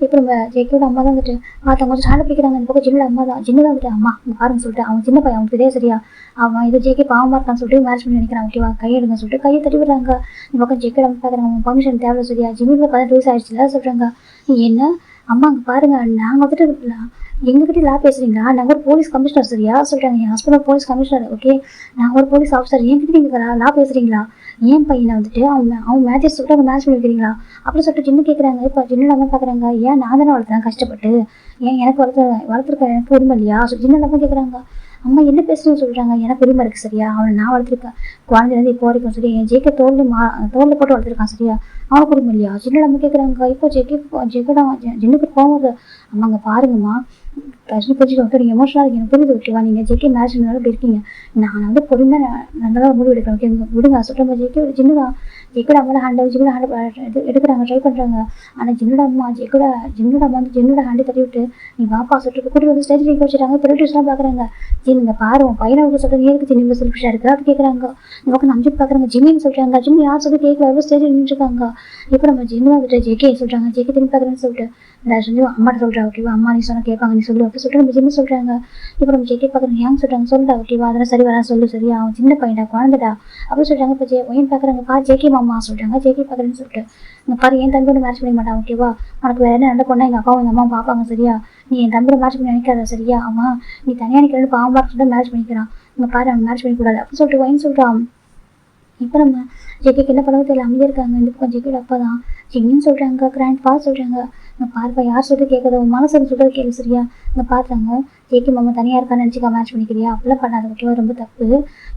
இப்போ நம்ம ஜேக்கோட அம்மா தான் வந்துட்டு அவங்க கொஞ்சம் சாலை பிடிக்கிறாங்க. இந்த பக்கம் ஜின்னோட அம்மா தான் ஜின்னு தான் வந்துட்டு அம்மா பாருங்க சொல்லிட்டு அவன் சின்ன பையன் அவனுக்கு தெரியாது சரியா, அவன் இது ஜேக்கே பாவமாக இருக்கான்னு சொல்லிட்டு மேரேஜ் பண்ணி நினைக்கிறான் ஓகேவா, கையெடுங்க சொல்லிட்டு கையை தட்டி விடுறாங்க. இந்த பக்கம் ஜேக்கோட அம்மா பார்க்குறாங்க, அவன் பர்மிஷன் தேவை சரியா, ஜிம்மிக்கு 18 வயசு ஆயிடுச்சுல சொல்கிறாங்க. என்ன அம்மா அங்கே பாருங்க நாங்கள் வந்துட்டு எங்ககிட்ட லா பேசுறீங்களா, நாங்கள் ஒரு போலீஸ் கமிஷனர் சரியா சொல்கிறாங்க. என் ஹஸ்பண்ட் ஒரு போலீஸ் கமிஷனர் ஓகே, நாங்கள் ஒரு போலீஸ் ஆஃபீஸர், என்கிட்ட நீங்கள் லா பேசுகிறீங்களா, ஏன் பையனை வந்துட்டு அவன் மேட்சஸ் சொல்லிட்டு அவங்க மேட்ச் பண்ணி வைக்கிறீங்களா அப்படின்னு சொல்லிட்டு ஜின்னு கேட்குறாங்க. இப்போ ஜின்னு அம்மா பார்க்குறாங்க, ஏன் நான் தானே வளர்த்தேன் கஷ்டப்பட்டு, ஏன் எனக்கு வளர்த்துருக்க எனக்கு உரிமை இல்லையா ஜின்னு அம்மா கேட்குறாங்க. அம்மா என்ன பேசுன்னு சொல்கிறாங்க, எனக்கு உரிமை இருக்குது சரியா, அவனை நான் வளர்த்துருக்கேன் குழந்தைலேருந்து இப்போ வரைக்கும் சரி, என் ஜேக்கை தோலில் போட்டு வளர்த்துருக்கான் சரியா, அவனுக்கு உரிமை இல்லையா ஜின்னு அம்மா கேட்குறாங்க. இப்போ ஜின்னுக்கு போகும்போது அம்மா அங்கே பாருங்கம்மா பிரச்சனை போச்சுட்டு ஓகே நீங்கள் எமோஷனலாக இருக்கு எனக்கு புரியுது ஓகேவா நீங்கள் ஜேகே மேரேஜ் இப்படி இருக்கீங்க நான் வந்து பொறுமையாக நல்லா முடிவு எடுக்கிறேன் ஓகே விடுங்க சொல்கிறேன் ஜேகே ஜின்னுதான் ஜெக்கோட அம்மாவோட ஜின்னோட ஹேண்ட் எடுக்கிறாங்க ட்ரை பண்ணுறாங்க ஆனால் ஜின்னோட அம்மா ஜெக்கோட அம்மா வந்து ஜின்னோட ஹேண்டை தட்டி விட்டு நீ வாப்பா சொல்லிட்டு கூட்டி வந்து ஸ்டேஜ் நிற்க வச்சுட்டாங்க ரிலேட்டிவ்ஸ்லாம் பார்க்குறாங்க ஜின்னுங்க பாரு உன் பையனை வந்து சொல்கிறது ஏருக்கு ஜிம்மி இவ்வளோ செல்ஃபிஷாக இருக்குது அப்படி கேட்குறாங்க நமக்கு நம்பிட்டு பார்க்குறாங்க ஜிம்மின்னு சொல்கிறாங்க ஜிம்மி யார் சொல்லி கேட்கல எவ்வளோ ஸ்டேஜ் நின்றுருக்காங்க இப்போ நம்ம ஜின்னு வந்துட்டு ஜேகே சொல்கிறாங்க ஜேகே திரும்பி பார்க்குறேன்னு சொல்லிட்டு நான் சொல்லி அம்மாட்ட சொல்கிறேன் ஓகேவா அம்மா நீ சொன்னால் கேட்பாங்க நீ சொல்லு அப்படி சொல்லிட்டு நம்ம ஜிம்மி சொல்கிறாங்க இப்போ நம்ம ஜேகே பார்க்குறேன் ஏன் சொல்கிறாங்க சொல்லுடா ஓகேவா அதெல்லாம் சரி வரா சொல்லு சரியா அவன் சின்ன பையன்டா குழந்தைடா அப்படி சொல்கிறாங்க இப்போ ஒயின் பார்க்குறாங்க பா ஜேகே மாமா சொல்கிறாங்க ஜேகே பார்க்குறேன்னு சொல்லிட்டு இங்கே பாரு என் தம்பி மேட்ச் பண்ண மாட்டான் ஓகேவா உனக்கு வேறு என்ன நல்ல பொண்ணா எங்கள் அப்பாவும் எங்கள் அம்மா பார்ப்பாங்க சரியா நீ என் தம்பியை மேட்ச் பண்ணி நினைக்காத சரியா அவன் நீ தனியாக நிற்கிறது பாவம் பார்த்துட்டு மேட்ச் பண்ணிக்கிறான் இங்கே பாரு அவன் மேட்ச் பண்ணிக்கூடாது அப்படி சொல்லிட்டு ஒயின் சொல்கிறான் இப்போ நம்ம ஜெகேக்கு என்ன பண்ணவும் தெரியல அமைதியாக இருக்காங்க இந்த பக்கம் ஜெகேட அப்பா தான் ஜிம்மின்னு சொல்கிறாங்க கிராண்ட் பா சொல்கிறாங்க இங்கே பார்ப்பா யார் சொல்லிட்டு கேட்குறது உன் மனசு சொல்கிறது கேள்வி சரியா இங்கே பார்த்தாங்க ஜேகே மாமா தனியாக இருக்கான்னு நினச்சிக்கா மேட்ச் பண்ணிக்கிறியா அப்படிலாம் பண்ணாது ஓகேவா ரொம்ப தப்பு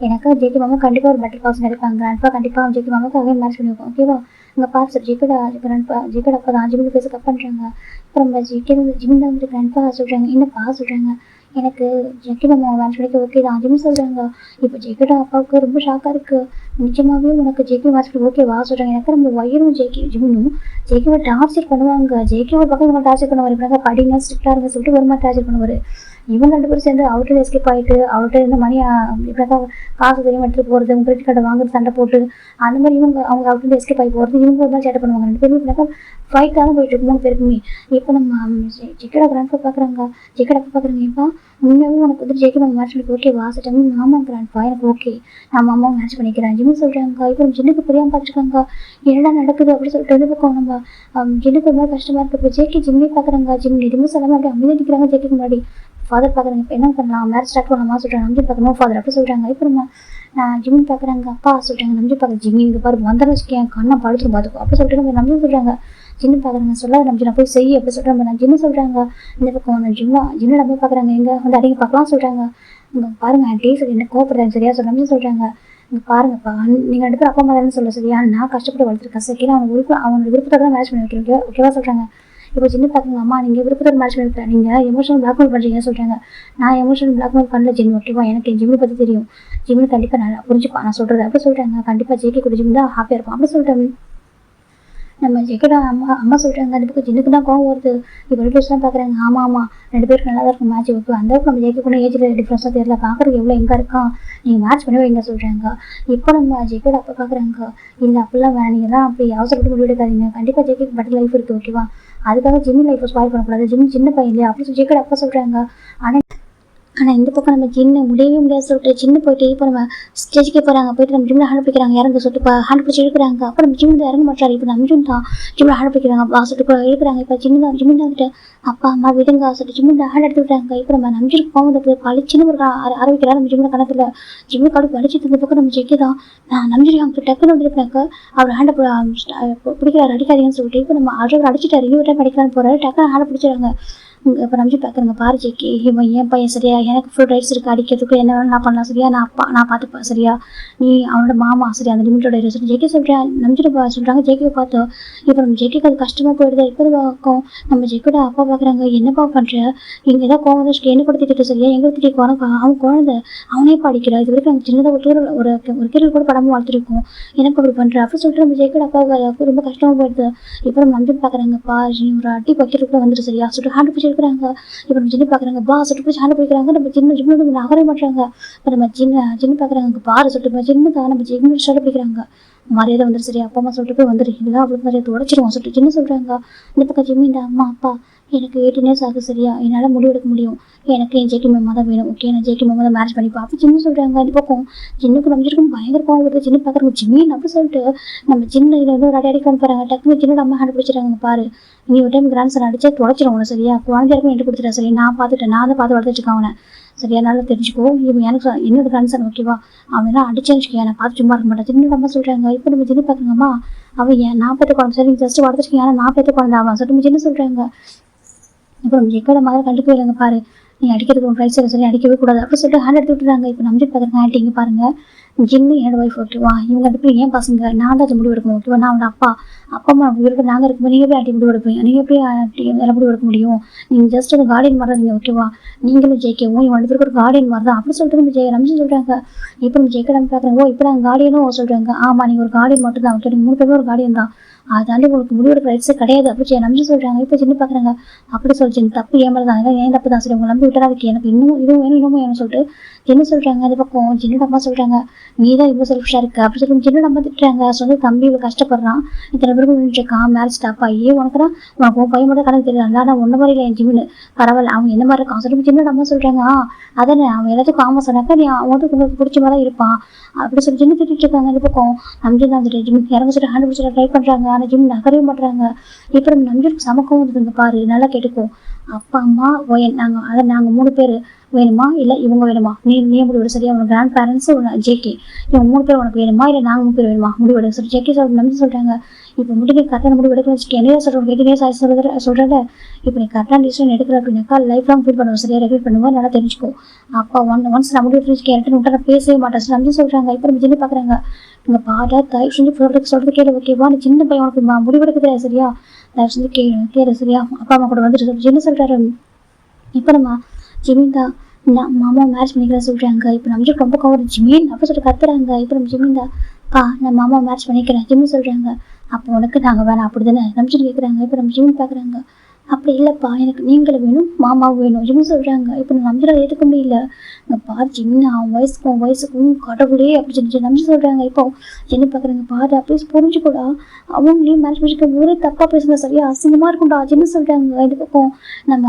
எனக்கு ஜேகே மாமா கண்டிப்பாக ஒரு பெட்டர் பாஸ் எடுப்பாங்க கிராண்ட்பா கண்டிப்பாக ஜேகே மாமாவுக்காகவே மேட்ச் பண்ணியிருக்கோம் ஓகேவா இங்கே பார்த்து சார் ஜேகேட அப்பா தான் ஜிம்மிக்கு பேச கப் பண்ணுறாங்க அப்புறம் ஜிம்மி தான் வந்து கிராண்ட்பா சொல்கிறாங்க என்னப்பா சொல்கிறாங்க எனக்கு ஜெக்கி மாமா மேட்ச் பண்ணிக்க ஓகே தான் ஜிம்மி சொல்கிறாங்க இப்போ ஜெக்கோட அப்பாவுக்கு ரொம்ப ஷாக்காக இருக்குது நிஜமாகவே உனக்கு ஜேகே மேட்ச் பண்ணி ஓகேவா சொல்கிறாங்க எனக்கு நம்ம வயிறும் ஜிம்மும் ஜேகேவை டார்ச்சர் பண்ணுவாங்க ஜேகே ஒரு பக்கம் இவங்க டார்ச்சர் பண்ணுவார் இப்படிங்க படிங்க ஸ்ட்ரிக்டாக இருங்க சொல்லிட்டு ஒரு மாதிரி டார்ச்சர் பண்ணுவார் இவங்க 2 பேரும் சேர்ந்து அவர்கிட்ட எஸ்கேப் ஆகிட்டு அவர்கிட்ட இருந்து மணி இப்படிக்கா காசு தெரியும் எடுத்துகிட்டு போகிறது கிரெடிட் கார்டை வாங்குறது சண்டை போட்டு அந்த மாதிரி அவங்க அவர்கிட்ட எஸ்கேப் ஆகி போகிறது இவங்க ஒரு மாதிரி சேட்டை பண்ணுவாங்க 2 பேருமே இப்படிக்கா ஃபைட் தான் போயிட்டு இருக்கு 3 பேருக்குமே இப்போ நம்ம ஜெக்கோட கிராண்ட்பா பார்க்குறாங்க ஜெக்கோட அப்பா பார்க்குறாங்க இப்போ உண்மையாகவும் உனக்கு வந்து ஜெகே மாமா மேட்ச் பண்ணிக்க ஓகே வாசிட்டாங்க மாமா கிராண்ட்பா எனக்கு ஓகே நான் மாமா மேட்ச் பண்ணிக்கிறேன் ஜிம்மி சொல்கிறாங்க இப்போ ஜின்னுக்கு புரியாமல் பார்த்துருக்காங்க என்னடா நடக்குது அப்படின்னு சொல்லிட்டு வந்து பக்கம் நம்ம ஜின்னுக்கு ஒரு மாதிரி கஷ்டமாக இருக்குது இப்போ ஜேகே ஜிம்மி பார்க்குறாங்க ஜிம்மி எதுவுமே சொல்லாமல் அப்படியே அமைதியாக நிற்கிறாங்க ஜேகேக்கு முன்னாடி ஃபாதர் பார்க்குறாங்க இப்போ என்ன பண்ணலாம் மேரேஜ் ஸ்டார்ட் பண்ணலாமா சொல்கிறாங்க நம்பி பார்க்கணும் ஃபாதர் அப்படி சொல்கிறாங்க இப்போ நம்ம நான் ஜிம்மி பார்க்குறாங்க அப்பா சொல்கிறாங்க நம்பி பார்க்குறேன் ஜிம்மி இங்கே பாரு வந்தேன்னு வச்சுக்கேன் கண்ணை படுத்துரும் பார்த்துக்கோ அப்படி சொல்லிட்டு நம்ம நம்பி சொல்கிறாங்க ஜின்னு பார்க்குறாங்க சொல்லாத நம்பி நான் போய் செய்ய அப்படி சொல்கிறேன் நான் ஜின்னு சொல்கிறாங்க இந்த பக்கம் ஜின்னு நம்பி பார்க்குறாங்க எங்கே வந்து அடிக்க பார்க்கலாம் சொல்கிறாங்க இங்கே பாருங்க ஆண்டி சரி என்ன கோவப்படுறாங்க சரியா சொல்ல நம்பி சொல்கிறாங்க இங்கே பாருங்கப்பா நீங்கள் 2 பேரும் அப்பா அம்மா தானே சொல்ல சரியா நான் கஷ்டப்பட்டு வளர்த்துருக்கேன் சரி அவனோட விருப்பத்தை தான் மேட்ச் பண்ணி வைக்கிறேன் ஓகேவா சொல்கிறாங்க இப்போ ஜின்னு பார்க்குங்க அம்மா நீங்கள் விருப்பத்தோட மேட்ச் பண்ணி வைக்கிறேன் நீங்கள் எமோஷனல் பிளாக்மெயில் பண்ணுறீங்க சொல்கிறாங்க நான் எமோஷனல் பிளாக்மெயில் பண்ணல ஜின்னு ஓகேவா எனக்கு ஜிம்மி பற்றி தெரியும் ஜிம்மி கண்டிப்பாக நல்லா புரிஞ்சுப்பா நான் சொல்கிறது அப்படி சொல்கிறாங்க கண்டிப்பாக ஜேகே கூட ஜிம்மி தான் ஹாப்பியாக இருப்பான் அப்படி சொல்கிறேன் நம்ம ஜெக்கோட அம்மா சொல்கிறாங்க அந்த பக்கம் ஜின்னுக்கு தான் கோவம் வருது இப்போ ரிலேட்டிவ்ஸ்லாம் பார்க்குறாங்க ஆமாம் 2 பேருக்கு நல்லா தான் இருக்கும் மேட்ச் ஓகே அந்தளவுக்கு நம்ம ஜெக்கோ கூட ஏஜில் டிஃப்ரென்ஸாக தெரியல பார்க்குறதுக்கு எவ்வளோ எங்கே இருக்கான் நீங்கள் மேட்ச் பண்ணி வைங்க சொல்கிறாங்க இப்போ நம்ம ஜெக்கோட அப்பா பார்க்குறாங்க இல்லை அப்படிலாம் வேணாம் நீங்கள் தான் அப்படி அவசரப்பட்டு முடிவு எடுக்காதீங்க கண்டிப்பாக ஜெக்கோக்கு பெட்டர் லைஃப் இருக்குது ஓகேவா அதுக்காக ஜிம்மி லைஃப்பை ஸ்பாயில் பண்ணக்கூடாது ஜிம்மி சின்ன பையன் இல்லையா அப்படி சொல்லி ஜெக்கோட அப்பா சொல்கிறாங்க ஆனால் இந்த பக்கம் நம்ம ஜின்னு முடியவே முடியாது சொல்லிட்டு ஜின்னு போயிட்டு இப்போ நம்ம ஸ்டேஜுக்கே போகிறாங்க போயிட்டு நம்ம ஜிம்மில் ஹேண்ட் பிடிக்கிறாங்க இறங்க சொல்லிட்டு இப்போ ஹேண்ட் பிடிச்சி இழுக்கிறாங்க அப்புறம் ஜிம்மி இறங்க மாட்டாரு இப்போ நம்ம ஜிம் தான் ஜிம்மில் ஹேண்ட் பிடிக்கிறாங்க சொல்லிட்டு இழுக்கிறாங்க இப்போ ஜிம்மி தான் வந்துட்டு அப்பா அம்மா விடுங்க சொல்லிட்டு ஜிம்மி தான் ஹேண்ட் எடுத்து விட்டாங்க இப்போ நம்ம நம்பிச்சுட்டு போகும்போது பழிச்சுன்னு ஒரு ஆரம்பிக்கிறாரு நம்ம ஜிம்மில் கணத்தில் ஜிம்மி காடு பழிச்சிட்டு இந்த பக்கம் நம்ம ஜெக்கி தான் நான் நம்பிச்சுட்டு அவங்க டக்குன்னு வந்துருப்பாங்க அவர் ஹேண்டை பிடிக்கிறாரு அடிக்காதீங்கன்னு சொல்லிட்டு இப்போ நம்ம அடிச்சுட்டாரு இன்னொரு டைம் அடிக்கலான்னு போகிறாரு டக்குன்னு ஹேண்டை பிடிச்சிடுறாங்க இப்போ நம்பி பார்க்குறேங்க பாரு ஜெக்கி இவன் என் பையன் சரியா எனக்கு ஃபுல் ரைட்ஸ் இருக்குது அடிக்கிறதுக்கு என்ன வேணும் நான் பண்ணலாம் சரியா நான் பார்த்துப்பேன் சரியா நீ அவனோட மாமா சரியா அந்த லிமிட்டோட சொல்லி ஜெக்கி சொல்கிறேன் நம்பிச்சுட்டு சொல்கிறாங்க ஜெக்கியை பார்த்தோம் இப்போ நம்ம ஜெக்கிக்கு அது கஷ்டமாக போயிடுது இப்போ பார்க்கும் நம்ம ஜெக்கியோட அப்பா பார்க்குறாங்க என்னப்பா பண்ணுற இங்கே ஏதாவது கோவம் வந்துச்சு என்ன கூட திட்டு சரியா எங்களை திட்டி அவன் குழந்தை அவனே படிக்கிறான் இது வரைக்கும் எனக்கு சின்னதாக ஒரு கீரல் கூட படமும் வளர்த்துருக்கோம் எனக்கு அப்படி பண்ணுறேன் அப்படி சொல்லிட்டு நம்ம ஜெக்கியோட அப்பாவுக்கு ரொம்ப கஷ்டமாக போயிடுது இப்போ நம்ம நம்பி பார்க்குறாங்கப்பா ஒரு அடி பக்கெட்டுக்குள்ளே வந்துட்டு சரியா சொல்லிட்டு ஹேண்ட் பிடிச்சி இருக்கிறாங்க இப்போ நம்ம ஜின்னு பார்க்குறாங்க பா சொல்லிட்டு போய் ஹேண்ட் பிடிக்கிறாங்க நம்ம ஜின்னு நகர மாட்டாங்க இப்போ நம்ம ஜின்னு பார்க்குறாங்க பாரு சொல்லிட்டு ஜின்னு தான் நம்ம ஜின்னு ஷர்ட் பிடிக்கிறாங்க மரியாதை வந்துரு சரி அப்பா அம்மா சொல்லிட்டு போய் வந்துரு இல்லை அவ்வளோ மரியாதை உடச்சிருவோம் சொல்லிட்டு ஜின்னு சொல்கிறாங்க இந்த பக்கம் ஜிம்மி இந்த அம்மா அப்பா எனக்கு 18 years ஆகுது சரியா என்னால் முடிவு எடுக்க முடியும் எனக்கு என் ஜேகே மாமா தான் வேணும் ஓகே நான் ஜேகே மாமா தான் மேரேஜ் பண்ணிப்போம் அப்போ ஜின்னு சொல்கிறாங்க இந்த பக்கம் ஜின்னுக்கு நம்பிச்சிருக்கும் பயங்கர கோவம் வருது ஜின்னு பார்க்குறாங்க ஜிம்மின்னு அப்படி சொல்லிட்டு நம்ம ஜின்னு இதில் வந்து ஒரு அடிக்க போகிறாங்க டக்குனு ஜின்னோட அம்மா ஹேண்ட் பிடிச்சிட்டாங்க பாரு நீ ஒரு டைம் கிராண்ட் சன் அடிச்சா தொலைச்சிடும் உன சரியா குழந்தையாருக்கும் எட்டு கொடுத்துட்டேன் சரி நான் பார்த்துட்டேன் நான் தான் பார்த்து வளர்த்துருக்கேன் அவனை சரியா நல்லா தெரிஞ்சுக்கோ இவன் எனக்கு என்னோட கிராண்ட் சன் ஓகேவா அவன் எல்லாம் அடிச்சேன்னு வச்சுக்கேன் நான் பார்த்து சும்மா இருக்க மாட்டேன் ஜின்னோட அம்மா சொல்கிறாங்க இப்போ நம்ம ஜின்னு பார்க்குறாங்கம்மா அவன் ஏன் நான் பார்த்து குழந்தை சரி ஜஸ்ட் வளர்த்துருக்கேன் ஆனால் நான் பார்த்து குழந்தை அவன் சொல்லிட்டு ஜின்னு சொல்கிறாங்க இப்போ நம்ம ஜெக்கோட மாதிரி கண்டுக்கவே இல்லைங்க பாரு நீ அடிக்கிறதுக்கு உன் ரைட்ஸ் சரி அடிக்கவே கூடாது அப்படி சொல்லிட்டு ஹேண்ட் எடுத்து விட்டுறாங்க இப்போ நம்பி பார்க்குறாங்க ஆண்டி இங்கே பாருங்கள் ஜின்னு என்னோட ஒய்ஃப் ஓகேவா, இவங்க 2 பேரும் ஏன் பசங்க, நான் தான் அது முடிவு எடுக்கணும் ஓகேவா, நான் அவனோட அப்பா அப்பா அம்மா இருக்கு நாங்கள் இருக்கும்போது நீங்கள் எப்படி ஆட்டி முடிவு எடுப்பீங்க, நீங்கள் எப்படி ஆட்டி எல்லாம் முடிவு எடுக்க முடியும், நீங்கள் ஜஸ்ட் ஒரு கார்டியன் மாதிரி தான் நீங்கள் ஓகேவா, நீங்களும் ஜெயிக்கவும் இவங்க 2 பேருக்கு ஒரு கார்டியன் மாதிரி தான் அப்படி சொல்லிட்டு நம்ம ரம்ஜன் சொல்கிறாங்க. இப்போ நம்ம ஜெயிக்க நம்ம பார்க்குறாங்க, ஓ இப்போ நாங்கள் கார்டியனும் சொல்கிறாங்க, ஆமாம் நீங்கள் ஒரு கார்டியன் மட்டும் தான் ஓகே, நீங்கள் 3 பேருமே ஒரு கார்டியன் தான், அதாண்டி உங்களுக்கு முடிவெடுக்க ரைட்ஸே கிடையாது அப்படி நம்பி சொல்கிறாங்க. இப்போ சின்ன பார்க்குறாங்க அப்படி சொல்லிச்சு தப்பு ஏமாறு தான் ஏன் தப்பு தான் சரி உங்களை நம்பி விட்டால் அதுக்கு எனக்கு இன்னும் இதுவும் வேணும் இன்னமும் வேணும்னு சொல்லிட்டு என்ன சொல்கிறாங்க. அது பக்கம் சின்ன அம்மா சொல்கிறாங்க நீ தான் இவ்வளோ செல்ஃபிஷாக இருக்குது அப்படி சொல்லி சின்ன அம்மா திட்டுறாங்க. சொந்த தம்பி இவ்வளோ கஷ்டப்படுறான், இத்தனை பேருக்கு நின்றுருக்கான், மேரேஜ் ஸ்டாப் ஆகி உனக்கு தான் உனக்கு உன் பையன் மட்டும் கணக்கு தெரியல, நான் ஒன்றை மாதிரி இல்லை என் ஜிம்னு பரவாயில்ல அவன் என்ன மாதிரி இருக்கான் சொல்லி சின்ன அம்மா சொல்கிறாங்க. அதானே அவன் எல்லாத்துக்கும் ஆமாம் சொன்னாக்கா நீ அவன் வந்து உங்களுக்கு பிடிச்ச மாதிரி தான் இருப்பான் அப்படி சொல்லி சின்ன திட்டிட்டு இருக்காங்க. இந்த பக்கம் நம்பி தான் வந்துட்டு ஜிம் இறங்க சொல்லி ஹேண்ட் பிடிச்சிட்டு ட்ரை பண்ணுறாங்க. ஆனால் ஜிம் நகரவே மாட்டுறாங்க. இப்போ நம்ம நம்பிக்கு சமக்கம் வந்துருங்க பாரு, நல்லா கேட்டுக்கும் அப்பா அம்மா ஒயன் நாங்கள் அதை நாங்கள் 3 பேர் வேணுமா இல்லை இவங்க வேணுமா, நீ முடிவு சரியா, உனக்கு கிராண்ட் பேரண்ட்ஸு ஜேகே இவங்க 3 பேர் உனக்கு வேணுமா இல்லை நாங்கள் 3 பேர் வேணுமா முடிவு சொல்லி ஜேகே நம்பி சொல்கிறாங்க. இப்போ முடிவு கரெக்டான முடிவு எடுக்கணும்னு வச்சுக்க என்ன சொல்கிறோம் கேட்குறேன் சார் சொல்கிறேன். இப்போ நீ கரெக்டான டிசிஷன் எடுக்கிற அப்படின்னாக்கா லைஃப் லாங் ஃபீல் பண்ணுவோம் சரியா, ரெகுலேட் பண்ணுவோம் நல்லா தெரிஞ்சுக்கோ. அப்பா ஒன்ஸ் நான் முடிவு தெரிஞ்சுக்க என்கிட்ட விட்டா நான் பேசவே மாட்டேன் நம்பி சொல்கிறாங்க. இப்போ நம்ம ஜின்னு பார்க்குறாங்க இங்கே பாட்டா தயவு செஞ்சு சொல்கிறது கேளு ஓகேவா, நீ சின்ன பையன் உனக்கு முடிவெடுக்க தெரியாது சரியா, தயவு செஞ்சு கேளு சரியா, அப்பா அம்மா கூட வந்துட்டு என்ன சொல்கிறாரு. இப்போ நம்ம ஜிமின் தான் மாமா மேரேஜ் பண்ணிக்கிறேன் சொல்கிறாங்க. இப்போ நம்ம ரொம்ப கவர் ஜிமின் அப்படி சொல்லிட்டு கத்துறாங்க. இப்போ நம்ம ஜிமின் தான் நான் மாமா மேரேஜ் பண்ணிக்கிறேன் ஜிமின் சொல்கிறாங்க. அப்போ உனக்கு நாங்கள் வேணாம் அப்படி தானே நம்பிச்சுட்டு கேட்குறாங்க. இப்போ நம்ம ஜிமின் பார்க்குறாங்க அப்படி இல்லைப்பா எனக்கு நீங்களும் வேணும் மாமாவும் வேணும் ஜிமின் சொல்கிறாங்க. இப்போ நான் நம்பிச்சால் ஏற்றுக்க முடியல இங்கே பாரு ஜிமின் அவன் வயசுக்கும் கடவுளே அப்படி சொல்லி நம்பி சொல்கிறாங்க. இப்போ என்ன பார்க்குறாங்க பாரு அப்படி புரிஞ்சுக்கூடா அவங்களையும் மேரேஜ் பண்ணிக்க ஒரே தப்பாக பேசுங்க சரியா அசிங்கமாக இருக்கும்டா ஜின்னு சொல்கிறாங்க. இந்த பக்கம் நம்ம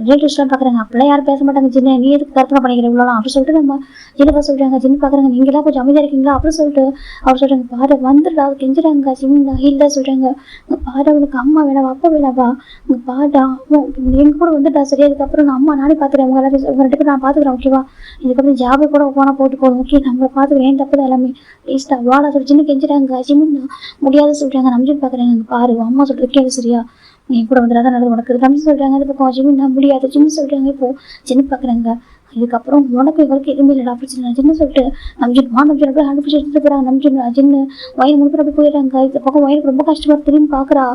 ரிலேட்டிவ்ஸ்லாம் பார்க்குறாங்க அப்படிலாம் யாரும் பேச மாட்டாங்க ஜின்னு நீ எதுக்கு கற்பனை பண்ணிக்கிற இவ்வளோலாம் அப்படி சொல்லிட்டு நம்ம ஜின்னப்பா சொல்கிறாங்க. ஜின்னு பார்க்குறாங்க நீங்களாம் கொஞ்சம் அமைதியாக இருக்கீங்களா அப்படி சொல்லிட்டு அவர் சொல்கிறாங்க பாரு வந்துடா கெஞ்சுறாங்க ஜிமின் இல்லை சொல்கிறாங்க. இங்கே பாரு அவனுக்கு அம்மா வேணாவா அப்பா வேணாவா இங்கே பாடா எங்க கூட வந்துட்டா சரி, அதுக்கப்புறம் நான் அம்மா நானே பார்த்துக்கிறேன் உங்க எல்லாரும் 2 பேரும் நான் பார்த்துக்கிறேன் ஓகேவா, இதுக்கப்புறம் ஜாபே கூட போனால் போட்டு போதும் ஓகே நம்மளை பார்த்துக்கிறேன் ஏன் தப்பு தான் எல்லாமே ப்ளீஸ்டா வாடா சொல்லி சின்ன கெஞ்சுறாங்க. ஜிமின் முடியாத சொல்கிறாங்க. நம்பி பார்க்குறேன் பாரு அம்மா சொல்கிறது கேளு சரியா, நீ கூட வந்துடா தான் நல்லது உனக்கு நம்பி சொல்கிறாங்க. அது பக்கம் ஜிமின் நான் முடியாது ஜிமின் சொல்கிறாங்க. இப்போ சின்ன பார்க்குறாங்க இதுக்கப்புறம் உனக்கு இவருக்கு எதுவுமே இல்லைடா அப்படி சொல்லி ஜின்னு சொல்லிட்டு நம்பி அப்படியே ஹேண்ட் பிடிச்சி எடுத்துட்டு போகிறாங்க. நம்பி ஜின்னு வயல் முழுக்க அப்படி போயிடுறாங்க. இந்த பக்கம் வயலுக்கு ரொம்ப கஷ்டமாக திரும்பி பார்க்குறா,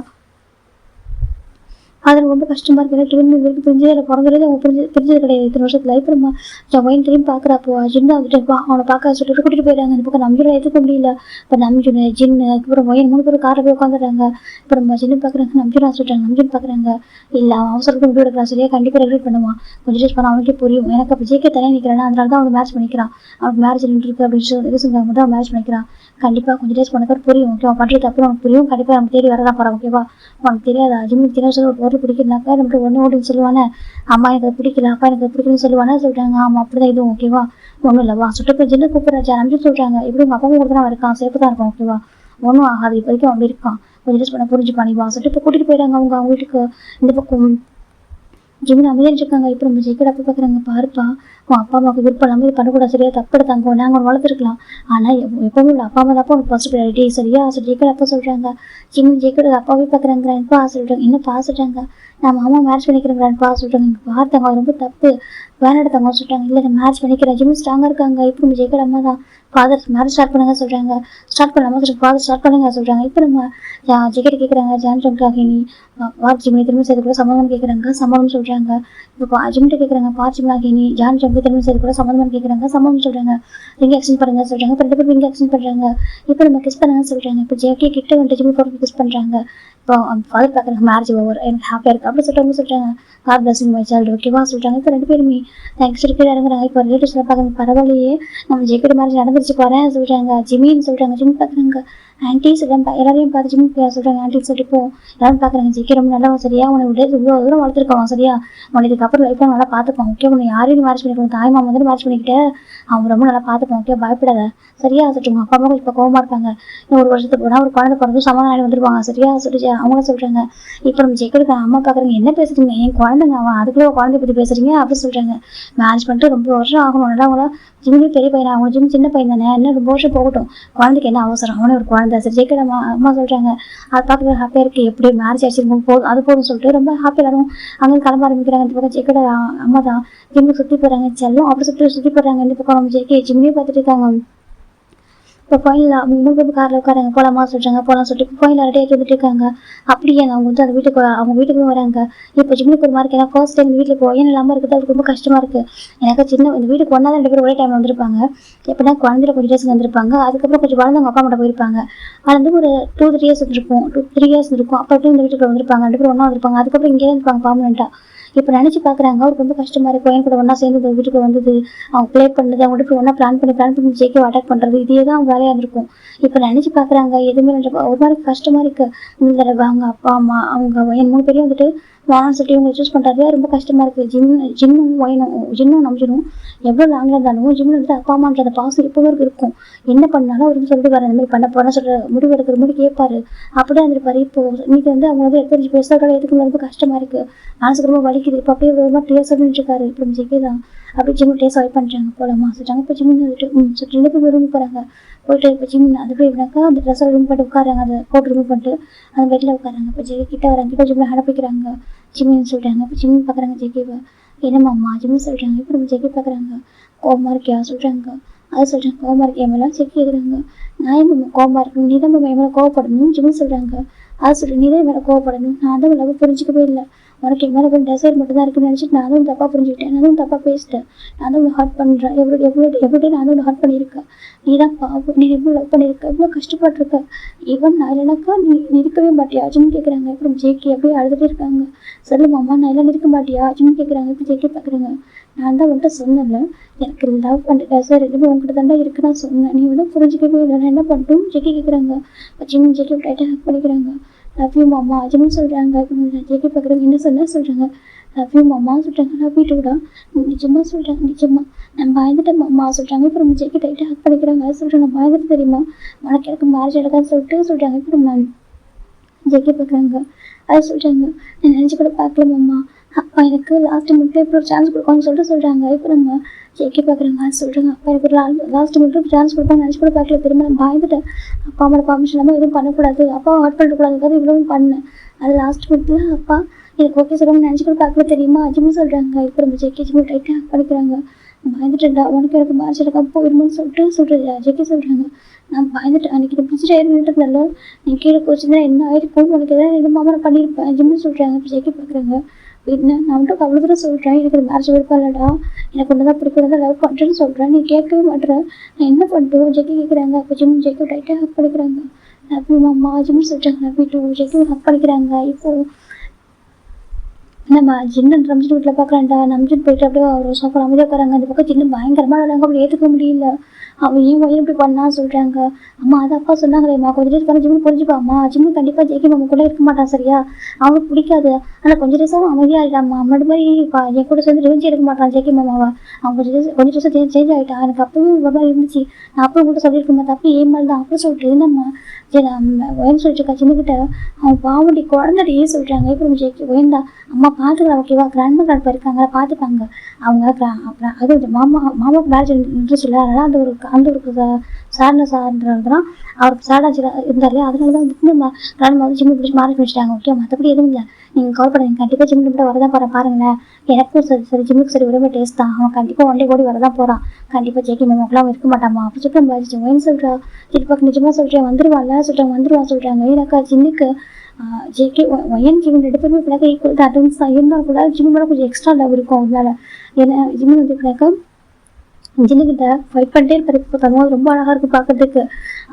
அதில் ரொம்ப கஷ்டமாக இருக்குது. ட்வின் இது வரைக்கும் பிரிஞ்சது இல்லை பிறந்தது அவங்க பிரிஞ்சது கிடையாது இத்தனை வருஷத்தில். இப்போ நம்ம வயல் திரும்பி பார்க்குறப்போ ஜின்னு வந்துட்டு அவனை பார்க்க சொல்லிட்டு கூட்டிகிட்டு போயிடுறாங்க. இந்த பக்கம் நம்பியோட ஏற்றுக்க முடியல. இப்போ நம்பிஜுன்னு ஜின்னு அதுக்கப்புறம் வயல் 3 பேர் காரில் போய் உட்காந்துடுறாங்க. இப்போ நம்ம ஜின்னு பார்க்குறாங்க நம்பிஜுனா சொல்லிட்டாங்க. நம்பிஜுன்னு பார்க்குறாங்க இல்லை அவன் அவசரத்துக்கு முடிவு எடுக்கலாம் சரியா கண்டிப்பாக ரெகுலேட் பண்ணுவான் கொஞ்சம் டேஸ் பண்ணால் அவனுக்கே புரியும் எனக்கு அப்போ ஜேகே தனியாக நிற்கிறானா அதனால தான் அவனுக்கு மேரேஜ் பண்ணிக்கிறான் அவனுக்கு மேரேஜ் இருக்குது அப்படின்னு சொல்லி சொல்லுவாங்க தான் மேரேஜ் பண்ணிக்கிறான் கண்டிப்பாக கொஞ்சம் டேஸ் பண்ணக்க புரியும் ஓகே அவன் பண்ணுறது அப்புறம் உனக்கு புரியும் கண்டிப்பாக நம்ம தேடி வரதான் போகிறான் ஓகேவா உனக்கு தெரியாதா ஜிம்முக்கு தெரியாது சொல்லி ஒரு பொருள் பிடிக்கலனாக்கா நமக்கு ஓடுன்னு சொல்லுவானே அம்மா எனக்கு அது பிடிக்கல அப்பா எனக்கு அது பிடிக்கலன்னு சொல்லுவானே சொல்லிட்டாங்க. ஆமாம் அப்படிதான் இதுவும் ஓகேவா ஒன்றும் இல்லைவா சுட்டு ஜின்னு கூப்பிட்றாச்சா நம்பி சொல்கிறாங்க எப்படி உங்கள் அப்பா கூட தான் இருக்கான் சேஃபாக தான் இருக்கும் ஓகேவா ஒன்றும் ஆகாது இப்போ வரைக்கும் அப்படி இருக்கான் கொஞ்சம் டேஸ் பண்ண புரிஞ்சு பண்ணிவா சொல்லிட்டு இப்போ கூட்டிகிட்டு போயிடுறாங்க அவங்க வீட்டுக்கு. இந்த பக்கம் ஜிமின் அமைதியாக இருக்காங்க. இப்போ நம்ம ஜெயிக்கடா போய் பார்க்குறாங்க பாருப்பா உன் அப்பா அம்மாவுக்கு விருப்பம் இல்லாமல் இது பண்ணக்கூடாது சரியா தப்பு எடுத்தாங்க நாங்கள் ஒரு வளர்த்துருக்கலாம் ஆனால் எப்பவுமே இல்லை அப்பா அம்மா தான் உனக்கு ஃபர்ஸ்ட் ப்ரையாரிட்டி சரியா சொல்லி ஜெயிக்கடா அப்பா சொல்கிறாங்க. ஜிமின் ஜெயிக்கடா அப்பாவே பார்க்குறாங்கிறான்ப்பா சொல்கிறாங்க என்னப்பா சொல்கிறாங்க நான் மாமா மேரேஜ் பண்ணிக்கிறேங்கிறான்ப்பா சொல்கிறாங்க இங்கே பார்த்தாங்க ரொம்ப தப்பு வேலை எடுத்தாங்க சொல்லிட்டாங்க இல்லை நான் மேரேஜ் பண்ணிக்கிறேன் ஜிமின் ஸ்ட்ராங்காக இருக்காங்க. இப்போ நம்ம ஜெயிக்கடா அம்மா தான் ஃபாதர் மேரேஜ் ஸ்டார்ட் பண்ணுங்க சொல்கிறாங்க ஸ்டார்ட் பண்ணலாமா சொல்லி ஃபாதர் ஸ்டார்ட் பண்ணுங்க சொல்கிறாங்க. இப்போ நம்ம ஜெயிக்கடா கேட்குறாங்க ஜான்சோன்காக நீ ஜிமினி திரும்ப சேர்த்து சம்மதம் கேட்குறாங்க சம்மதம் சொல்கிறாங்க. இப்போ ஜிமிட்ட கேட்குறாங்க ஜிமினாகி நீ ஜான்சோனுக்கு திரும்ப சேர்த்து கூட சம்மதம் கேட்குறாங்க சம்மதம் சொல்கிறாங்க. ரிங் எக்ஸ்சேஞ்ச் பண்ணுங்க சொல்கிறாங்க. இப்போ 2 பேரும் ரிங் எக்ஸ்சேஞ்ச் பண்ணுறாங்க. இப்போ நம்ம கிஸ் பண்ணுங்கன்னு சொல்கிறாங்க. இப்போ ஜேகே கிட்ட வந்துட்டு ஜிமி போட்டு கிஸ் பண்ணுறாங்க. இப்போ ஃபாதர் பார்க்குறாங்க மேரேஜ் ஓவர் எனக்கு ஹாப்பியாக இருக்குது அப்படி சொல்கிறாங்க கார் பிளஸிங் மை சைல்டு ஓகேவா சொல்கிறாங்க. இப்போ 2 பேருமே தேங்க்ஸ் சொல்லி இறங்குறாங்க. இப்போ ரிலேட்டிவ்ஸ்லாம் பார்க்குறாங்க பரவாயில்லையே நம்ம ஜெயிக்கட மேரேஜ் நடந்துருச்சு போகிறேன் சொல்கிறாங்க. ஜிமின்னு சொல்கிறாங்க ஜிமி பார்க்குறாங்க ஆன்டிஸ் எல்லாரையும் பார்த்து ஜிமி சொல்கிறாங்க ஆன்டிஸ் சொல்லிட்டு எல்லாரும் பார்க்குறாங்க ஜெயிக்க ரொம்ப நல்லா சரியா உன்னை விட இவ்வளோ தூரம் வளர்த்துருக்கான் சரியா உன்னை இதுக்கப்புறம் லைஃப் நல்லா பார்த்துப்பான் ஓகே உன்னை யாரையும் மேரேஜ் பண்ணிக்கணும் தாய் மாமா வந்து மேரேஜ் பண்ணிக்கிட்டு அவங்க ரொம்ப நல்லா பார்த்துப்பான் ஓகே பயப்படாத சரியா சொல்லிட்டு அப்பா அம்மா இப்போ கோவமாக இருப்பாங்க இன்னும் 1 வருஷத்துக்கு போனால் ஒரு குழந்தை பிறந்து சமாதானம் வந்துருவாங்க சரியா சொல்லிட்டு அவங்களும் சொல்கிறாங்க. இப்போ நம்ம ஜெயிக்கிறதுக்கு அம்மா பார்க்குறாங்க என்ன பேசுறீங்க என் குழந்தைங்க அவன் அதுக்குள்ளே குழந்தைய பற்றி பேசுறீங்க அப்படி சொல்கிறாங்க. மேரேஜ் பண்ணிட்டு ரொம்ப வருஷம் ஆகணும் நல்லா அவங்கள ஜிம்மியும் பெரிய பையன் அவங்க ஜிம் சின்ன பையன் தானே இன்னும் ரொம்ப வருஷம் போகட்டும் குழந்தைக்கு என்ன அவசரம் அவனே ஒரு குழந்தை சரி ஜெயிக்கிற அம்மா சொல்கிறாங்க. அது பார்க்குறது ஹாப்பியாக இருக்குது எப்படி மேரேஜ் ஆகிடுச்சிருக்கும் போதும் அது போதும் சொல்லிட்டு ரொம்ப ஹாப்பியாக எல்லாரும் அங்கே கிளம்ப ஆரம்பிக்கிறாங்க. இந்த பக்கம் ஜெயிக்கிற அம்மா தான் ஜிம்முக்கு சுற்றி போகிறாங்க செல்லும் அப்படி சுற்றி போகிறாங்க. இந்த பக்கம் நம்ம ஜெயிக்க ஜிம்மியே பார்த்துட்டு இருக்காங்க. இப்போ கோயிலில் அவங்க 3 பேர் காரில் உட்காராங்க, போகலாமா சொல்கிறாங்க, போகலாம் சொல்லிட்டு இப்போ கோயிலில் ரெடியாக வந்துட்டு இருக்காங்க. அப்படியே அவங்க வந்து அந்த வீட்டுக்கு அவங்க வீட்டுக்கும் வராங்க. இப்போ ஜிம்முக்கு ஒரு மாதிரி ஏன்னா ஃபர்ஸ்ட் டைம் வீட்டில் பையன் இல்லாமல் இருக்குது, அவருக்கு ரொம்ப கஷ்டமாக இருக்குது. எனக்கு இந்த வீட்டுக்கு ஒன்றா தான் 2 பேரும் ஒரே டைமில் வந்திருப்பாங்க. எப்படின்னா குழந்தையில கொஞ்சம் டேஸ் வந்திருப்பாங்க, அதுக்கப்புறம் கொஞ்சம் வளர்ந்தவங்க அப்பா மட்டும் போயிருப்பாங்க. அது வந்து ஒரு 2-3 இயர்ஸ் இருக்கும், 2-3 இயர்ஸ் இருக்கும். அப்போ இந்த வீட்டுக்கு வந்திருப்பாங்க, 2 பேரும் ஒன்றா வந்திருப்பாங்க. அதுக்கப்புறம் இங்கே தான் இருப்பாங்க பர்மனெண்ட்டாக. இப்போ நினச்சி பார்க்குறாங்க, அவருக்கு ரொம்ப கஷ்டமாக இருக்குது. பையன் கூட ஒன்றா சேர்ந்து வீட்டுக்கு வந்தது, அவங்க ப்ளே பண்ணது, அவங்க வீட்டுக்கு ஒன்றா பிளான் பண்ணி ஜேகே அட்டாக் பண்ணுறது, இதே தான் அவங்க வேலையாக இருந்திருக்கும். இப்போ நினச்சி பார்க்குறாங்க, எதுவுமே ஒரு மாதிரி கஷ்டமாக இருக்குது. இந்த தடவை அவங்க அப்பா அம்மா அவங்க பையன் 3 பேரையும் வந்துட்டு வேணாம்னு சொல்லிட்டு இவங்களை சூஸ் பண்ணுறது ரொம்ப கஷ்டமாக இருக்குது. ஜின்னும் நம்பிச்சிடும். எவ்வளோ லாங்கில் இருந்தாலும் ஜிம்மில் வந்துட்டு அப்பா அம்மான்ற பாசம் எப்போவும் இருக்கும். என்ன பண்ணாலும் அவருக்கு சொல்லிட்டு வர இந்த மாதிரி பண்ண போகிறேன்னு சொல்கிற முடிவு எடுக்கிற மாதிரி கேட்பாரு. அப்படியே இருந்திருப்பாரு. இப்போ இன்னைக்கு வந்து அவங்க வந்து எடுத்து பேசுறதுக்காக எதுக்கு ரொம்ப கஷ்டமாக இருக்குது, மனசுக்கு ரொம்ப வலிக்குது. இப்போ அப்படியே ரொம்ப டேஸ்ட் அப்படின்னு இருக்காரு. இப்போ ஜெகே தான் அப்படி ஜிம்மு டேஸ்ட் அவாய்ட் பண்ணுறாங்க. போகலாமா சொல்லிட்டாங்க. இப்போ ஜிம்மு வந்துட்டு சொல்லிட்டு 2 பேர் ரூம் போகிறாங்க. போயிட்டு இப்போ ஜிம்மு அது போய் எப்படின்னாக்கா அந்த ட்ரெஸ்ஸை ரிமூவ் பண்ணிட்டு உட்காராங்க, அதை போட்டு ரிமூவ் பண்ணிட்டு அந்த பெட்டில் உட்காராங்க. இப்போ ஜெகே கிட்ட வராங்க. இப்போ ஜிம்மில் அனுப்பிக்கிறாங்க. ஜிம்மின்னு சொல்லிட்டாங்க. இப்போ ஜிம்மு பார்க்குறாங்க ஜெகேவை. என்னம்மா ஜிம்மு சொல்கிறாங்க. இப்போ நம்ம ஜெகே பார்க்குறாங்க. கோபமாக இருக்கியா சொல்கிறாங்க. அது சொல்கிறாங்க கோபமாக இருக்கியா மேலே செக் கேட்குறாங்க. நான் ஏன் கோபமாக இருக்கணும், நீ தான் என் மேலே கோவப்படணும் ஜிம்மு சொல்கிறாங்க. அது சொல்லி நீ தான் என் மேலே கோவப்படணும், நான் தான் உள்ள புரிஞ்சிக்கவே இல்லை. உனக்கு என் மேலே கொஞ்சம் டெசைர் மட்டும் தான் இருக்குன்னு நினச்சிட்டு நான் தான் தப்பாக புரிஞ்சுக்கிட்டேன், நான் தான் தப்பாக பேசிட்டேன், நான் தான் உன்னை ஹர்ட் பண்ணுறேன். எவ்வளோ நான் தான் உன்னை ஹர்ட் பண்ணியிருக்கேன். நீ தான் பாவம், நீ எவ்வளோ லவ் பண்ணியிருக்க, எவ்வளோ கஷ்டப்பட்டுருக்க. ஈவன் நான் இல்லைனாக்கா நீ இருக்கவே மாட்டியா ஜிம் கேட்குறாங்க. அப்புறம் ஜேகே அப்படியே அழுதுகிட்டே இருக்காங்க. சொல்லுமாம்மா நான் எல்லாம் இருக்க மாட்டியா ஜிம் கேட்குறாங்க. இப்போ ஜேகே பார்க்குறாங்க. நான் தான் உன்கிட்ட சொன்னேன்ல, எனக்கு லவ் பண்ணிட்டேன் சார், ரெண்டுமே உங்ககிட்ட தாண்டா இருக்குன்னு நான் சொன்னேன், நீ வந்து புரிஞ்சிக்கவே இல்லை, நான் என்ன பண்ணட்டும் ஜெகே கேட்குறாங்க. ஜிம் ஜெகே டைட்டாக ஹக் பண்ணிக்கிறாங்க. லவ் யூ மாமா ஜிம் சொல்கிறாங்க. ஜெகே பார்க்குறாங்க. என்ன சொன்னால் சொல்கிறாங்க. லவ் யூ மாமா சொல்கிறாங்க. லவ் யூ டூடா நிஜமா சொல்கிறாங்க. நிஜமா நான் பயந்துட்டேன் மாமா சொல்கிறாங்க. இப்போ நம்ம ஜெகே டைட்டாக ஹக் பண்ணிக்கிறாங்க. சொல்கிறாங்க நான் பயந்துட்டு தெரியுமா, உனக்கு எனக்கு மேரேஜ் எடுக்கான்னு சொல்கிறாங்க. இப்போ நம்ம ஜெகே பார்க்குறாங்க. அது சொல்கிறாங்க நான் நினச்சி கூட பார்க்கல மாமா, அப்பா எனக்கு லாஸ்ட் மினிட்ல இப்போ ஒரு சான்ஸ் கொடுப்பான்னு சொல்கிறாங்க. இப்போ நம்ம ஜெகே பார்க்குறாங்க. அது சொல்கிறாங்க அப்பா எனக்கு ஒரு லாஸ்ட் மினிட்ல சான்ஸ் கொடுப்பான்னு நினச்சி கூட பார்க்கல, திரும்ப நான் பயந்துட்டேன். அப்பா அம்மாவோட பர்மிஷன் இல்லாமல் எதுவும் பண்ணக்கூடாது, அப்பாவை ஹர்ட் பண்ணிடக்கூடாதுக்காக இவ்வளவும் பண்ணேன். அது லாஸ்ட் மினிட்ல அப்பா எனக்கு ஓகே சொல்லுவாங்க நினச்சி கூட பார்க்கல தெரியுமா ஜிம்மு சொல்கிறாங்க. இப்போ நம்ம ஜெகே ஜிம்மு டைட்டாக படிக்கிறாங்க. பயந்துட்டேன்டா, உனக்கு எனக்கு மேட்ச் எடுக்க போயிடுமோன்னு சொல்லிட்டு ஜெகே சொல்கிறாங்க. நான் பயந்துட்டேன், அன்றைக்கி நீ பிடிச்சிட்டு ஏறிட்டுருந்தால நீ கீழே போச்சுன்னா என்ன ஆயிருக்கும், உனக்கு எதாவது இது மாமா நான் பண்ணியிருப்பேன் ஜிம்மு சொல்கிறாங்க. இப்போ ஜெகே பார்க்குறாங்க. என்ன நான் மட்டும் அவ்வளோ தூரம் சொல்கிறேன், எனக்கு இது மேரேஜ் விருப்பம் இல்லைடா, எனக்கு ஒன்று தான் பிடிக்கூடாது, லவ் பண்ணுறேன்னு சொல்கிறேன், நீ கேட்கவே மாட்டேற, நான் என்ன பண்ணிட்டோம் ஜெகே கேட்குறாங்க. அப்போ ஜிம் ஜெகே டைட்டாக ஹக் பண்ணிக்கிறாங்க. லவ் யூ மாமா ஜிம் சொல்கிறாங்க. Love you too JK hug பண்ணிக்கிறாங்க. இப்போது நம்ம ஜின்னு ரம்ஜின் வீட்டில் பார்க்குறான்டா, நம்ஜின் போயிட்டு அப்படியே ஒரு சோஃபா அமைதியாக உட்காராங்க. அந்த பக்கம் ஜின்னு பயங்கரமாக விளாடுறாங்க. அப்படி ஏற்றுக்க முடியல, அவன் ஏன் ஒய்யன் இப்படி பண்ணான்னு சொல்கிறாங்க. அம்மா அது அப்பா சொன்னாங்களேம்மா கொஞ்சம் டேஸ் பண்ண ஜிம்மு புரிஞ்சுப்பாம்மா, ஜிம்மு கண்டிப்பாக ஜெகே மாமா கூட இருக்க மாட்டான் சரியா, அவனுக்கு பிடிக்காது, ஆனால் கொஞ்சம் டேஸாகவும் அமைதியாக ஆகிட்டாம்மா, முன்னாடி மாதிரி என் கூட சேர்ந்து ரிவெஞ்சி எடுக்க மாட்டான் ஜெகே மாமாவை, அவன் கொஞ்சம் டேஸாக சேஞ்ச் ஆகிட்டான், எனக்கு அப்பவும் ஒரு மாதிரி இருந்துச்சு, நான் அப்போ உங்கள்கிட்ட சொல்லியிருக்கேன் தப்பு ஏன் மேலே தான் அப்படி சொல்லிட்டு இருந்தம்மா ஒயன் சொல்லிட்டுருக்கா சின்னக்கிட்ட, அவன் பாவண்டி குழந்தையே சொல்கிறாங்க. இப்போ நம்ம ஜெகே ஒயன்டா அம்மா பார்த்துக்கலாம் ஓகேவா, கிராண்ட்மா கிராண்ட்பா இருக்காங்க பார்த்துப்பாங்க அவங்க, அது மாமாவுக்கு மேரேஜ் இன்ட்ரெஸ்ட் இல்லை, அதனால் அந்த ஒரு சார்ன்றது தான் அவருக்கு சேடாச்சு இருந்தாலே, அதனால தான் வந்து நம்ம கிராண்ட்மா வந்து ஜிம்மு பிடிச்சி மேரேஜ் பண்ணிச்சிட்டாங்க ஓகே, மற்றபடி எதுவும் இல்லை, நீங்கள் கவலைப்படாதீங்க, கண்டிப்பாக ஜிம்மு கூட வரதான் போகிறேன் பாருங்களேன், எனக்கும் சரி ஜிம்முக்கு சரி ஒரே டேஸ்ட் தான், அவன் கண்டிப்பாக ஒன் டே ஓடி வரதான் போகிறான், கண்டிப்பாக ஜெகே மேமாக்கெல்லாம் இருக்க மாட்டாமா அப்படி சொல்லிட்டு நம்ம ஒயின் சொல்கிறா. சிரிப்பாக்கு நிஜமாக சொல்கிறேன் வந்துருவான்ல சொல்கிறாங்க. ஏன்னாக்கா ஜிம்முக்கு ஜேகே ஒயன் ஜிம் 2 பேருமே இப்படினாக்கா ஈக்குவல் தான் அட்டன்ஸ் தான், இருந்தாலும் கூட ஜிம்மு மேலே கொஞ்சம் எக்ஸ்ட்ரா லவ் இருக்கும் அதனால. ஏன்னா ஜிம்மு வந்து இப்படினாக்கா ஜின்னுக்கிட்ட ஃபைட் பண்ணிட்டே இருப்பாரு. இப்போ தரும்போது ரொம்ப அழகாக இருக்கும் பார்க்கறதுக்கு.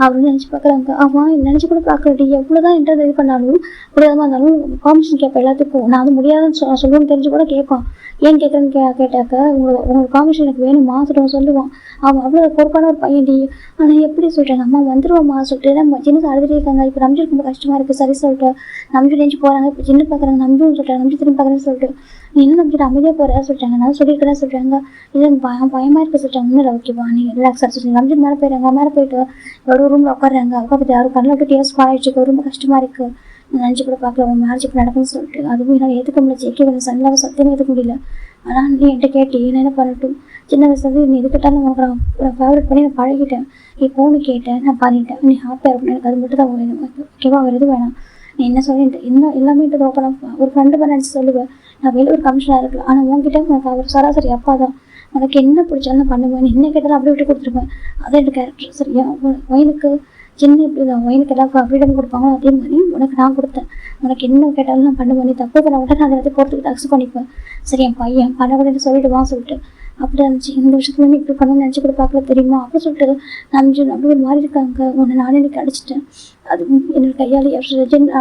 அவர் வந்து நினச்சி பார்க்குறாங்க. அவன் நினச்சி கூட பார்க்கறடி எவ்வளோதான் என்கிட்ட இது பண்ணாலும் முடியாதமாக இருந்தாலும் பர்மிஷன் கேட்பேன் எல்லாத்துக்கும், நான் வந்து முடியாதுன்னு சொல்லுவேன்னு தெரிஞ்சு கூட கேட்பான். ஏன் கேட்குறேன்னு கேட்டாக்க உங்களுக்கு பர்மிஷன் எனக்கு வேணுமா சொல்லுவான். அவன் அவ்வளோ பொறுப்பான ஒரு பையன்டி, ஆனால் எப்படி சொல்கிறாங்க அம்மா வந்துருவாம்மா சொல்லிட்டு நம்ம ஜின்னு அழுதுகிட்டே இருக்காங்க. இப்போ நம்பிச்சு ரொம்ப கஷ்டமாக இருக்குது சரி சொல்லிட்டு நம்பிச்சு நினச்சி போகிறாங்க. இப்போ ஜின்னு பார்க்குறாங்க நம்பியும் சொல்கிறாங்க, நம்பி திரும்பி பார்க்குறேன்னு சொல்லிட்டு நீ என்ன நம்பிட்டு அமைதியாக போகிறா சொல்லிட்டாங்க. நான் சொல்லியிருக்கிறேன் சொல்கிறாங்க. இது பயமாக இருக்க சொல்லிட்டாங்க. ஒன்றும் இல்லை ஓகேவா நீ ரிலாக்ஸாக சொல்லுங்க. நம்பி மேலே போயிட்டு எவ்வளோ ரூமில் உட்காடுறாங்க. உட்காந்து யாரும் கண்ணில் விட்டு டேஸ்ட் ஆகிடுச்சு, ரொம்ப கஷ்டமாக இருக்குது, நினச்சி கூட பார்க்கல உன் மேரேஜ் இப்போ நடக்குன்னு சொல்லிட்டு. அதுவும் என்னால் ஏற்றுக்க முடியல ஜெகே வந்து சன்லாவை சத்தியமாக ஏற்றுக்க முடியல. ஆனால் நீ என்கிட்ட கேட்டு நான் என்ன பண்ணட்டும், சின்ன வயசுலேருந்து நீ எது கேட்டாலும் உனக்கு நான் ஃபேவரட் பண்ணி நான் பழகிட்டேன், நீ ஃபோனு கேட்டேன் நான் பண்ணிட்டேன், நீ ஹாப்பியாக இருக்கணும், எனக்கு அது மட்டும் தான் வேணும் ஓகேவா, வேறு எதுவும் வேணாம், நீ என்ன சொல்லிட்டு இன்னும் எல்லாமே இது ஓப்பனாக ஒரு ஃப்ரெண்டு பண்ண நினச்சி சொல்லுவேன், நான் வெளியே ஒரு கமிஷனாக இருக்கலாம், ஆனால் உங்ககிட்ட உனக்கு அவர் சராசரி அப்பா தான், உனக்கு என்ன பிடிச்சாலும் நான் பண்ணுவேன், என்ன கேட்டாலும் அப்படி விட்டு கொடுத்துருவேன். அதான் எனக்கு கேரக்டர் சரியா. ஒயினுக்கு சின்ன இப்படி தான் ஒயினுக்கு எல்லாம் ஃப்ரீடம் கொடுப்பாங்களோ அதே மாதிரி உனக்கு நான் கொடுத்தேன். உனக்கு என்ன கேட்டாலும் நான் பண்ணுவேன், நீ தப்பு பண்ண விட நான் அதை எல்லாத்தையும் போகிறதுக்கு அக்செப்ட் பண்ணிப்பேன். சரி என் பையன் பண்ணக்கூடாது சொல்லிடுவான் சொல்லிட்டு அப்படி இருந்துச்சு. இந்த வருஷத்துல நீ இப்படி பண்ணணும்னு நினச்சி கூட பார்க்கல தெரியுமா அப்படி சொல்லிட்டு நம்ஜூன் அப்படி ஒரு மாதிரி இருக்காங்க. உன்னை நானே இன்னைக்கு அடிச்சிட்டேன், அது என்னோட கையால்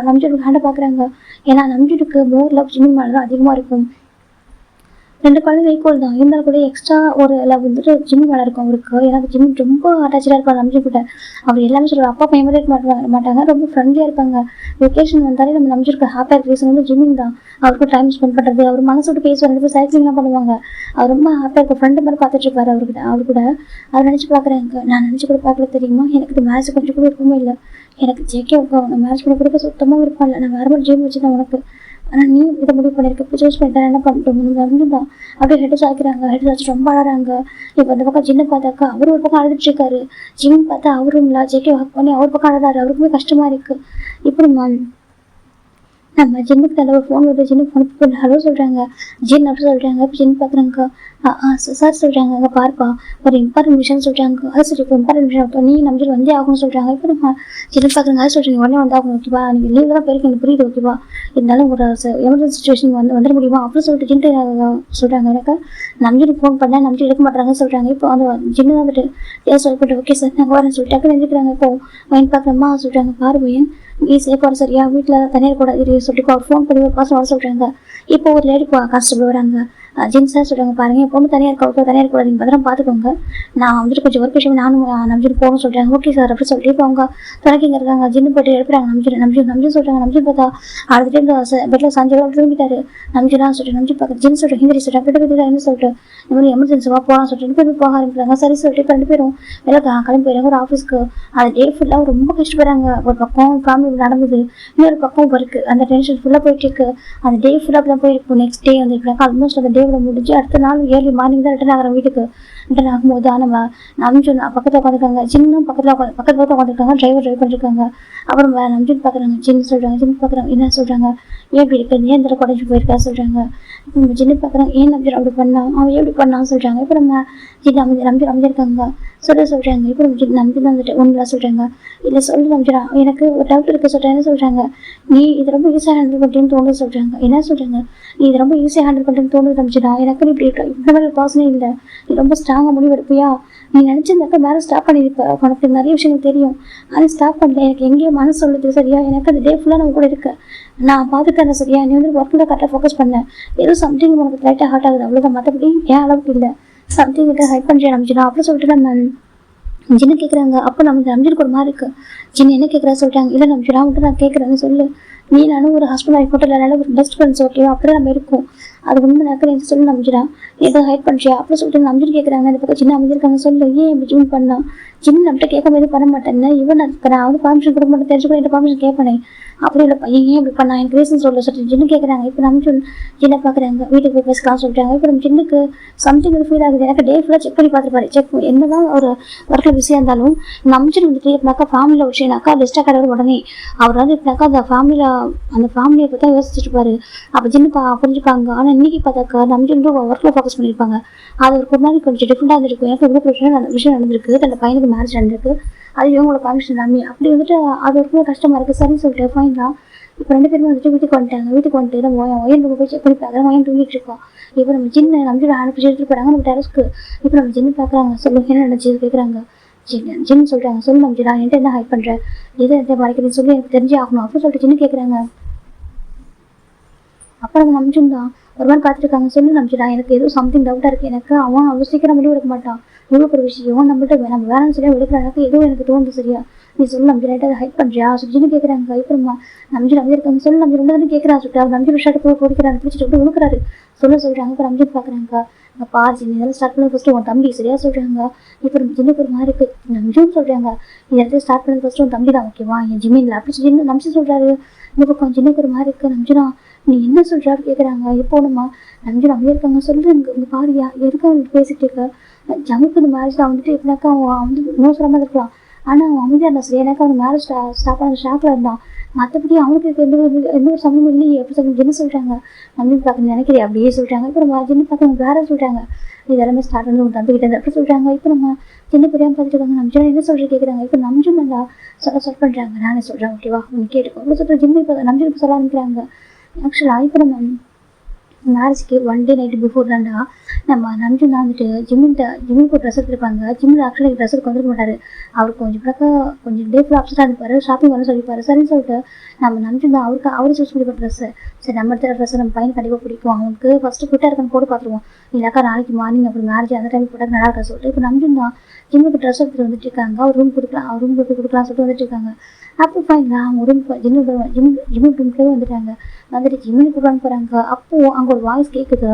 நம்ஜூனுக்கு ஹேண்டை பார்க்குறாங்க. ஏன்னா நம்ஜூனுக்கு மோர் லவ் ஜிமின் மேலே தான் அதிகமாக இருக்கும். 2 குழந்தைங்க ஈக்குவல் தான், இருந்தாலும் கூட எக்ஸ்ட்ரா ஒரு லவ் வந்துட்டு ஜிம்மி மேலே இருக்கும் அவருக்கு. எனக்கு ஜிம்மி ரொம்ப அட்டாச்சாக இருப்பாங்க நம்ஜூன் கிட்ட. அவர் எல்லாமே சொல்லுவார், அப்பா பையன் மாதிரி இருக்க மாட்டாங்க, ரொம்ப ஃப்ரெண்ட்லியாக இருப்பாங்க. வெக்கேஷன் வந்தாலே நம்ம நம்ஜூனுக்கு ஹாப்பியாக ரீசன் வந்து ஜிம்மின் தான். அவருக்கு டைம் ஸ்பெண்ட் பண்ணுறது, அவர் மனசு விட்டு பேசுவார், 2 பேர் சைக்கிளிங்லாம் பண்ணுவாங்க. அவர் ரொம்ப ஹாப்பியாக இருக்கும், ஃப்ரெண்டு மாதிரி பார்த்துட்டு இருப்பாரு அவர் கூட. அவர் நினச்சி பார்க்குறாங்க, நான் நினச்சி கூட பார்க்கல தெரியுமா, எனக்கு இது மேரேஜ் கொஞ்சம் கூட விருப்பமே இல்லை. எனக்கு ஜேகே மேரேஜ் பண்ணி கொடுக்க சுத்தமாக விருப்பம் இல்லை. நான் வேறு மாதிரி ஜிம் வச்சு தான் உனக்கு, ஆனால் நீ இதை முடிவு பண்ணியிருக்க, இப்போ சூஸ் பண்ணிட்டா என்ன பண்ணிட்டோம் தான். அப்படியே ஹெட் சாய்க்கிறாங்க. ஹெட் சாய்ச்சி ரொம்ப அழறாங்க. இப்போ அந்த பக்கம் ஜின்னை பார்த்தாக்கா அவர் ஒரு பக்கம் அழுதுட்டு இருக்காரு. ஜிம் பார்த்தா அவரும் இல்லை, ஜேகே ஒர்க் பண்ணி அவர் பக்கம் அழுதாரு. அவருக்குமே கஷ்டமா இருக்கு. இப்போ நம்ம ஜின்னுக்கு தலை ஒரு ஃபோன் வருது. ஜின்னு ஃபோன் பண்ணி ஹலோ சொல்கிறாங்க. ஜின் அப்படி சொல்கிறாங்க. இப்போ ஜின் பார்க்குறாங்க. சார் சொல்கிறாங்க, அங்கே பார்ப்பா ஒரு இம்பார்ட்டன்ட் விஷயம் சொல்கிறாங்க. அது சரி இப்போ இம்பார்ட்டன்ட் விஷயம் நீ நம்ம வந்தே ஆகணும்னு சொல்கிறாங்க. இப்போ நம்ம ஜின்னு பார்க்குறாங்க. அது சொல்கிறீங்க உடனே வந்து ஆகணும் ஓகேவா, நீங்கள் லீவில் தான் போயிருக்கீங்க எனக்கு புரியுது ஓகேவா, இருந்தாலும் ஒரு எமர்ஜென்சி சுச்சுவேஷன் வந்துட முடியுமா அப்படின்னு சொல்லிட்டு ஜின்ட்டு சொல்கிறாங்க. எனக்கு நம்ஜூனுக்கு ஃபோன் பண்ணால் நம்ஜூன் எடுக்க மாட்டாங்கன்னு சொல்கிறாங்க. இப்போ அந்த ஜின்னு வந்துட்டு சொல்லிட்டு ஓகே சார் நாங்கள் வரேன் சொல்லிட்டு டக்குன்னு எழுதிக்கிறாங்க. இப்போ வாங்கி பார்க்குறம்மா சொல்கிறாங்க, பாரு பையன் நீ சேஃப் வர சரியா, வீட்டில் தனியார் கூட இது சொல்லிட்டு அவர் ஃபோன் பண்ணி ஒரு பாசம் வர சொல்கிறாங்க. இப்போ ஒரு லேடி கான்ஸ்டபிள் வராங்க. ஜென்ஸ் சார் சொல்கிறாங்க, பாருங்கள் எப்போ தனியாக இருக்க தனியாக இருக்கக்கூடாது, நீங்கள் பத்திரம் பார்த்துக்கோங்க, நான் வந்துட்டு கொஞ்சம் ஒர்க் விஷயம் நானும் நம்ஜூன் போகணும்னு சொல்கிறாங்க. ஓகே சார் அப்படி சொல்லிட்டு இப்போ அவங்க துணைக்கிங்க இருக்காங்க. ஜின்னு போய்ட்டு எடுப்புறாங்க. நம்ஜூன் சொல்கிறாங்க. நம்ஜூன் பார்த்தா அடுத்த டைம் பெட்டில் சாஞ்சு திரும்பிட்டாரு. நம்ஜூனா சொல்லிட்டு நம்ஜூன் பார்க்க ஜின் சொல்லிட்டு ஹிந்தி சொல்லிட்டு அப்படி என்ன சொல்லிட்டு இந்த மாதிரி எமர்ஜென்சிவாக போகலாம்னு சொல்லிட்டு 2 பேரும் போக ஆரம்பிக்கிறாங்க. சரி சொல்லிட்டு இப்போ 2 பேரும் வெளில கிளம்பி போயிடுறாங்க ஒரு ஆஃபீஸ்க்கு. அந்த டே ஃபுல்லாக ரொம்ப கஷ்டப்படுறாங்க. ஒரு பக்கம் ஃபேமிலி நடந்தது, இன்னொரு பக்கம் ஒர்க்கு, அந்த டென்ஷன் ஃபுல்லாக போயிட்டு இருக்கு. அந்த டே ஃபுல்லாக அப்படி தான் போயிருக்கும். நெக்ஸ்ட் டே வந்து இப்படினாக்கா ஆல்மோஸ்ட் அந்த டேவில் முடிஞ்சு அடுத்த நாள் ஏர்லி மார்னிங் தான் ரிட்டர்ன் ஆகிற வீட்டுக்கு. ரிட்டர்ன் ஆகும்போது நம்ம நம்ஜூன் பக்கத்தில் உட்காந்துருக்காங்க. ஜின்னும் பக்கத்தில் உட்காந்துருக்காங்க. டிரைவர் ட்ரைவ் பண்ணிருக்காங்க. அப்புறம் நம்ஜூன் பார்க்குறாங்க. ஜின் சொல்கிறாங்க. ஜின் பார்க்குறாங்க. என்ன சொல்கிறாங்க, ஏன் இப்படி இருக்கு, ஏன் இந்த குறைஞ்சி போயிருக்கா சொல்கிறாங்க. இப்போ ஜின்னு பார்க்குறாங்க, ஏன் நம்ஜூன் அப்படி பண்ணான், அவன் எப்படி பண்ணான்னு சொல்கிறாங்க. இப்போ நம்ம ஜின் நம்ஜூன் அமைஞ்சிருக்காங்க சொல்கிறாங்க. இப்போ நம்ம ஜின் நம்ஜூன் வந்துட்டு ஒன்றுலாம் சொல்கிறாங்க. இல்லை சொல்லு நம்ஜூனா எனக்கு ஒரு டவுட் இருக்குது சொல்கிறேன். என்ன சொல்கிறாங்க, நீ இது ரொம்ப ஈஸியாக ஹேண்டில் பண்ணுறேன்னு தோணுது சொல்கிறாங்க. என்ன சொல்கிறாங்க, நீ இது ரொம்ப ஈஸியாக ஹேண்டில் பண்ணுறேன்னு தோணுது நம்ஜூனா, எனக்கு இப்படி இந்த மாதிரி பாசனே இல்லை, நீ ரொம்ப ஸ்ட்ராங்காக முடிவு எடுப்பியா, நீ நினச்சிருந்தாக்கா வேறு ஸ்டாப் பண்ணியிருப்ப, உனக்கு நிறைய விஷயங்கள் தெரியும், ஆனால் ஸ்டாப் பண்ணல, எனக்கு எங்கேயோ மனசு சொல்லுது சரியா, எனக்கு அந்த டே ஃபுல்லாக நம்ம கூட இருக்கு, நான் பார்த்துக்கிறேன் சரியா, நீ வந்து ஒர்க்கில் கரெக்டாக ஃபோக்கஸ் பண்ணேன், ஏதோ சம்திங் உனக்கு லைட்டாக ஹார்ட் ஆகுது அவ்வளோதான், மற்றபடி ஏன் அளவுக்கு இல்லை, சம்திங் கிட்ட ஹைட் பண்ணுறேன் நம்ஜூனா அப்படி சொல்லிட்டு நம்ம ஜின்னு கேட்குறாங்க. அப்போ நம்ம நம்ஜூனுக்கு ஒரு மாதிரி இருக்கு. ஜின்னு என்ன கேட்குறா சொல்லிட்டாங்க. இல்லை நம்ஜூனா மட்டும் நான் கேட்குறேன்னு சொல்லு, நீ நானும் ஒரு ஹஸ்பண்ட் ஒய்ஃப் மட்டும் இல்லை, ஒரு பெஸ்ட் ஃப்ரெண்ட்ஸ் ஓகேவா, அப்படியே நம்ம இருக்கும், அது உண்மை நடக்கிறேன் சொல்லி நம்ஜூனா ஏதோ ஹைட் பண்ணுறியா அப்படி சொல்லிட்டு நம்ஜூன் கேட்குறாங்க. இந்த பக்கம் சின்ன அமைதிருக்காங்க. சொல்லு ஏன் இப்படி ஜிம் பண்ணா, ஜிம் நம்மகிட்ட கேட்காம எதுவும் பண்ண மாட்டேன்னு இவன் நான் வந்து பர்மிஷன் கொடுக்க மாட்டேன், தெரிஞ்சு கூட என்கிட்ட பர்மிஷன் கேட்பேனே, அப்படி இல்லை பையன் ஏன் இப்படி பண்ணா எனக்கு ரீசன் சொல்ல சொல்லிட்டு ஜின்னு கேட்குறாங்க. இப்போ நம்ஜூன் ஜின்னை பார்க்குறாங்க. வீட்டுக்கு போய் பேசலாம் சொல்லிட்டாங்க. இப்போ நம்ம ஜின்னுக்கு சம்திங் ஃபீல் ஆகுது. எனக்கு டே ஃபுல்லாக செக் பண்ணி பார்த்துருப்பாரு. செக் என்னதான் ஒரு ஒர்க்கில் பிஸியாக இருந்தாலும் நம்ஜூன் வந்துட்டு இப்பனாக்கா ஃபேமிலியில் விஷயம்னாக்கா பெஸ்ட்டாக கிடையாது. உடனே அவர் வந்து இப்பனாக்கா அந்த ஃபேமிலியை பற்றி தான் யோசிச்சுட்டு இருப்பாரு. அப்போ ஜின்னு புரிஞ்சுப்பாங்க. ஆனால் இன்னைக்கு பார்த்தாக்கா நம்ஜூன் ஒர்க்கில் ஃபோக்கஸ் பண்ணியிருப்பாங்க. அது ஒரு நாளைக்கு கொஞ்சம் டிஃப்ரெண்டாக இருந்திருக்கும். எனக்கு இவ்வளோ விஷயம் நடந்திருக்கு, தன் பையனுக்கு மேரேஜ் நடந்திருக்கு, அது இவங்களோட பர்மிஷன் எல்லாமே அப்படி வந்துட்டு அது ஒரு கஷ்டமாக இருக்குது. சரின்னு சொல்லிட்டு ஃபைன் தான். இப்போ 2 பேருமே வந்துட்டு வீட்டுக்கு வந்துட்டாங்க. வீட்டுக்கு வந்துட்டு நம்ம ஒயன் போய் செக் பண்ணி பார்க்குறாங்க. ஒயன் தூங்கிட்டு இருக்கோம். இப்போ நம்ம ஜின்னு நம்ஜூன் அனுப்பி எடுத்துட்டு போகிறாங்க நம்ம டெரஸ்க்கு. இப்போ நம்ம ஜின்னு பார்க்குறாங்க. சொல்லுங்க என்ன நினச்சி கேட்குறாங்க. ஜின்னு சொல்கிறாங்க, சொல்லு நம்ஜூனா என்கிட்ட என்ன ஹைட் பண்ணுறேன், எதை எந்த மறைக்கிறதுன்னு சொல்லி எனக்கு தெரிஞ்சே ஆகணும் அப்படின்னு சொல்லிட்டு ஜின்னு கேட்குறாங்க. அப்புறம் நம்ம நம்ஜூன் தான் ஒரு மாதிரி பார்த்துருக்காங்க. சொல்லு நம்ஜூனா எனக்கு ஏதோ சம்திங் டவுட்டாக இருக்குது, எனக்கு அவன் அவ்வளோ சீக்கிரம் முடிவு எடுக்க மாட்டான், இவ்வளோ ஒரு விஷயம் நம்மள்ட்ட நம்ம வேலைன்னு சரியாக எடுக்கிற எனக்கு எதுவும் எனக்கு தோணுது சரியா, நீ சொல்லு நம்ஜூன் அதை ஹைட் பண்ணுறியா சொல்லிட்டு கேட்குறாங்க. இப்போ நம்ஜூன் அப்படி இருக்காங்க. சொல்லு நம்ஜூன் தானே கேட்குறா சொல்லிட்டு அவர் நம்ஜூன் ஷர்ட் போய் பிடிக்கிறாங்க. பிடிச்சிட்டு அப்படி விழுக்கிறாரு. சொல்கிறாங்க. இப்போ நம்ஜூன் பார்க்குறாங்க. இங்கே பாரு ஜின்னு இதெல்லாம் ஸ்டார்ட் பண்ணி ஃபஸ்ட்டு உன் தம்பி சரியா சொல்கிறாங்க. இப்போ ஜின்னுக்கு ஒரு மாதிரி இருக்குது. நம்ஜூன் சொல்கிறாங்க, இந்த இடத்துல ஸ்டார்ட் பண்ணி ஃபஸ்ட்டு உன் தம்பி தான் ஓகேவா என் ஜிம்மின்ல அப்படி ஜின்னு நம்ஜூன் சொல்கிறாரு. இந்த பக்கம் ஜின்னுக்கு ஒரு மாதிரி இருக்குது. நம்ஜூனா நீ என்ன சொல்கிறாரு கேட்குறாங்க. இப்போ நம்ம நம்ஜூன் அப்படியே இருக்காங்க. சொல்லுங்க இங்கே பாரியா எதுக்கு அவங்களுக்கு பேசிகிட்டு இருக்க, ஜமுக்கு இந்த மேரேஜ் தான் வந்துட்டு எப்படினாக்கா அவன் வந்து நோ சொல்லாமல் இருக்கலாம், ஆனால் அவன் அமைதியாக இருந்தான் சரி. எனக்கு அவன் மேரேஜ் ஸ்டாப் ஆன ஷாக்கில் இருந்தான். மற்றபடி அவனுக்கு எந்த ஒரு சமயம் இல்லையே. எப்படி சொல்லுங்க என்ன சொல்கிறாங்க அப்படின்னு பார்க்க நினைக்கிறேன் அப்படியே சொல்கிறாங்க. இப்போ நம்ம ஜின்னு பார்க்க வேற சொல்கிறாங்க. இது எல்லாமே ஸ்டார்ட் வந்து உன் தம்பிக்கிட்ட இருந்து அப்படி சொல்கிறாங்க. இப்போ நம்ம சின்ன பெரியாம பார்த்துட்டு இருக்காங்க. நம்ம என்ன சொல்கிறது கேட்குறாங்க. இப்போ நம்ஜும் நல்லா சொல்ல பண்ணுறாங்க. நானே சொல்கிறேன் ஓகேவா உனக்கு கேட்டுக்கோ அப்படி சொல்கிற ஜிம்மு இப்போ நம்ஜுக்கு சொல்ல ஆரம்பிக்கிறாங்க. ஆக்சுவலாக இப்போ நம்ம மேரேஜ்க்கு 1 டே நைட்டு பிஃபோர் தான்டா நம்ம நம்ஜுன் தான் வந்துட்டு ஜிம்முக்கு ட்ரெஸ் எடுத்துருப்பாங்க. ஜிம்மில் ஆக்சுவலாக ட்ரெஸ் எடுக்க வந்துருக்க மாட்டார். அவருக்கு கொஞ்சம் டே ஃபுல்லாக அப்செட்டாக இருப்பார். ஷாப்பிங் வர சொல்லிப்பார். சரின்னு சொல்லிட்டு நம்ம நம்ஜுன் தான் அவரே சூஸ் பண்ணி ட்ரெஸ்ஸு சரி நம்ம எடுத்த ட்ரெஸ்ஸை நம்ம பையன் கண்டிப்பாக பிடிக்கும். அவனுக்கு ஃபஸ்ட்டு ஃபிட்டாக இருக்கான்னு போட்டு பார்த்துருவோம். இல்லைக்கா நாளைக்கு மார்னிங் அப்புறம் மேரேஜ் அந்த டைம் போட்டால் நல்லா இருக்கா சொல்லிட்டு இப்போ நம்ஜுன் தான் ஜிம்முக்கு ட்ரெஸ் எடுத்துகிட்டு வந்துட்டு இருக்காங்க. அவர் ரூம் கொடுக்கலாம் சொல்லிட்டு வந்துட்டு இருக்காங்க. அப்போ ஃபைன் அவங்க ரூம் ஜிம்மு ரூம்லேயே வந்துட்டாங்க. வந்துட்டு ஜிம்மில் கூப்பிடான்னு போகிறாங்க. அப்போது அங்கே ஒரு வாய்ஸ் கேட்குது.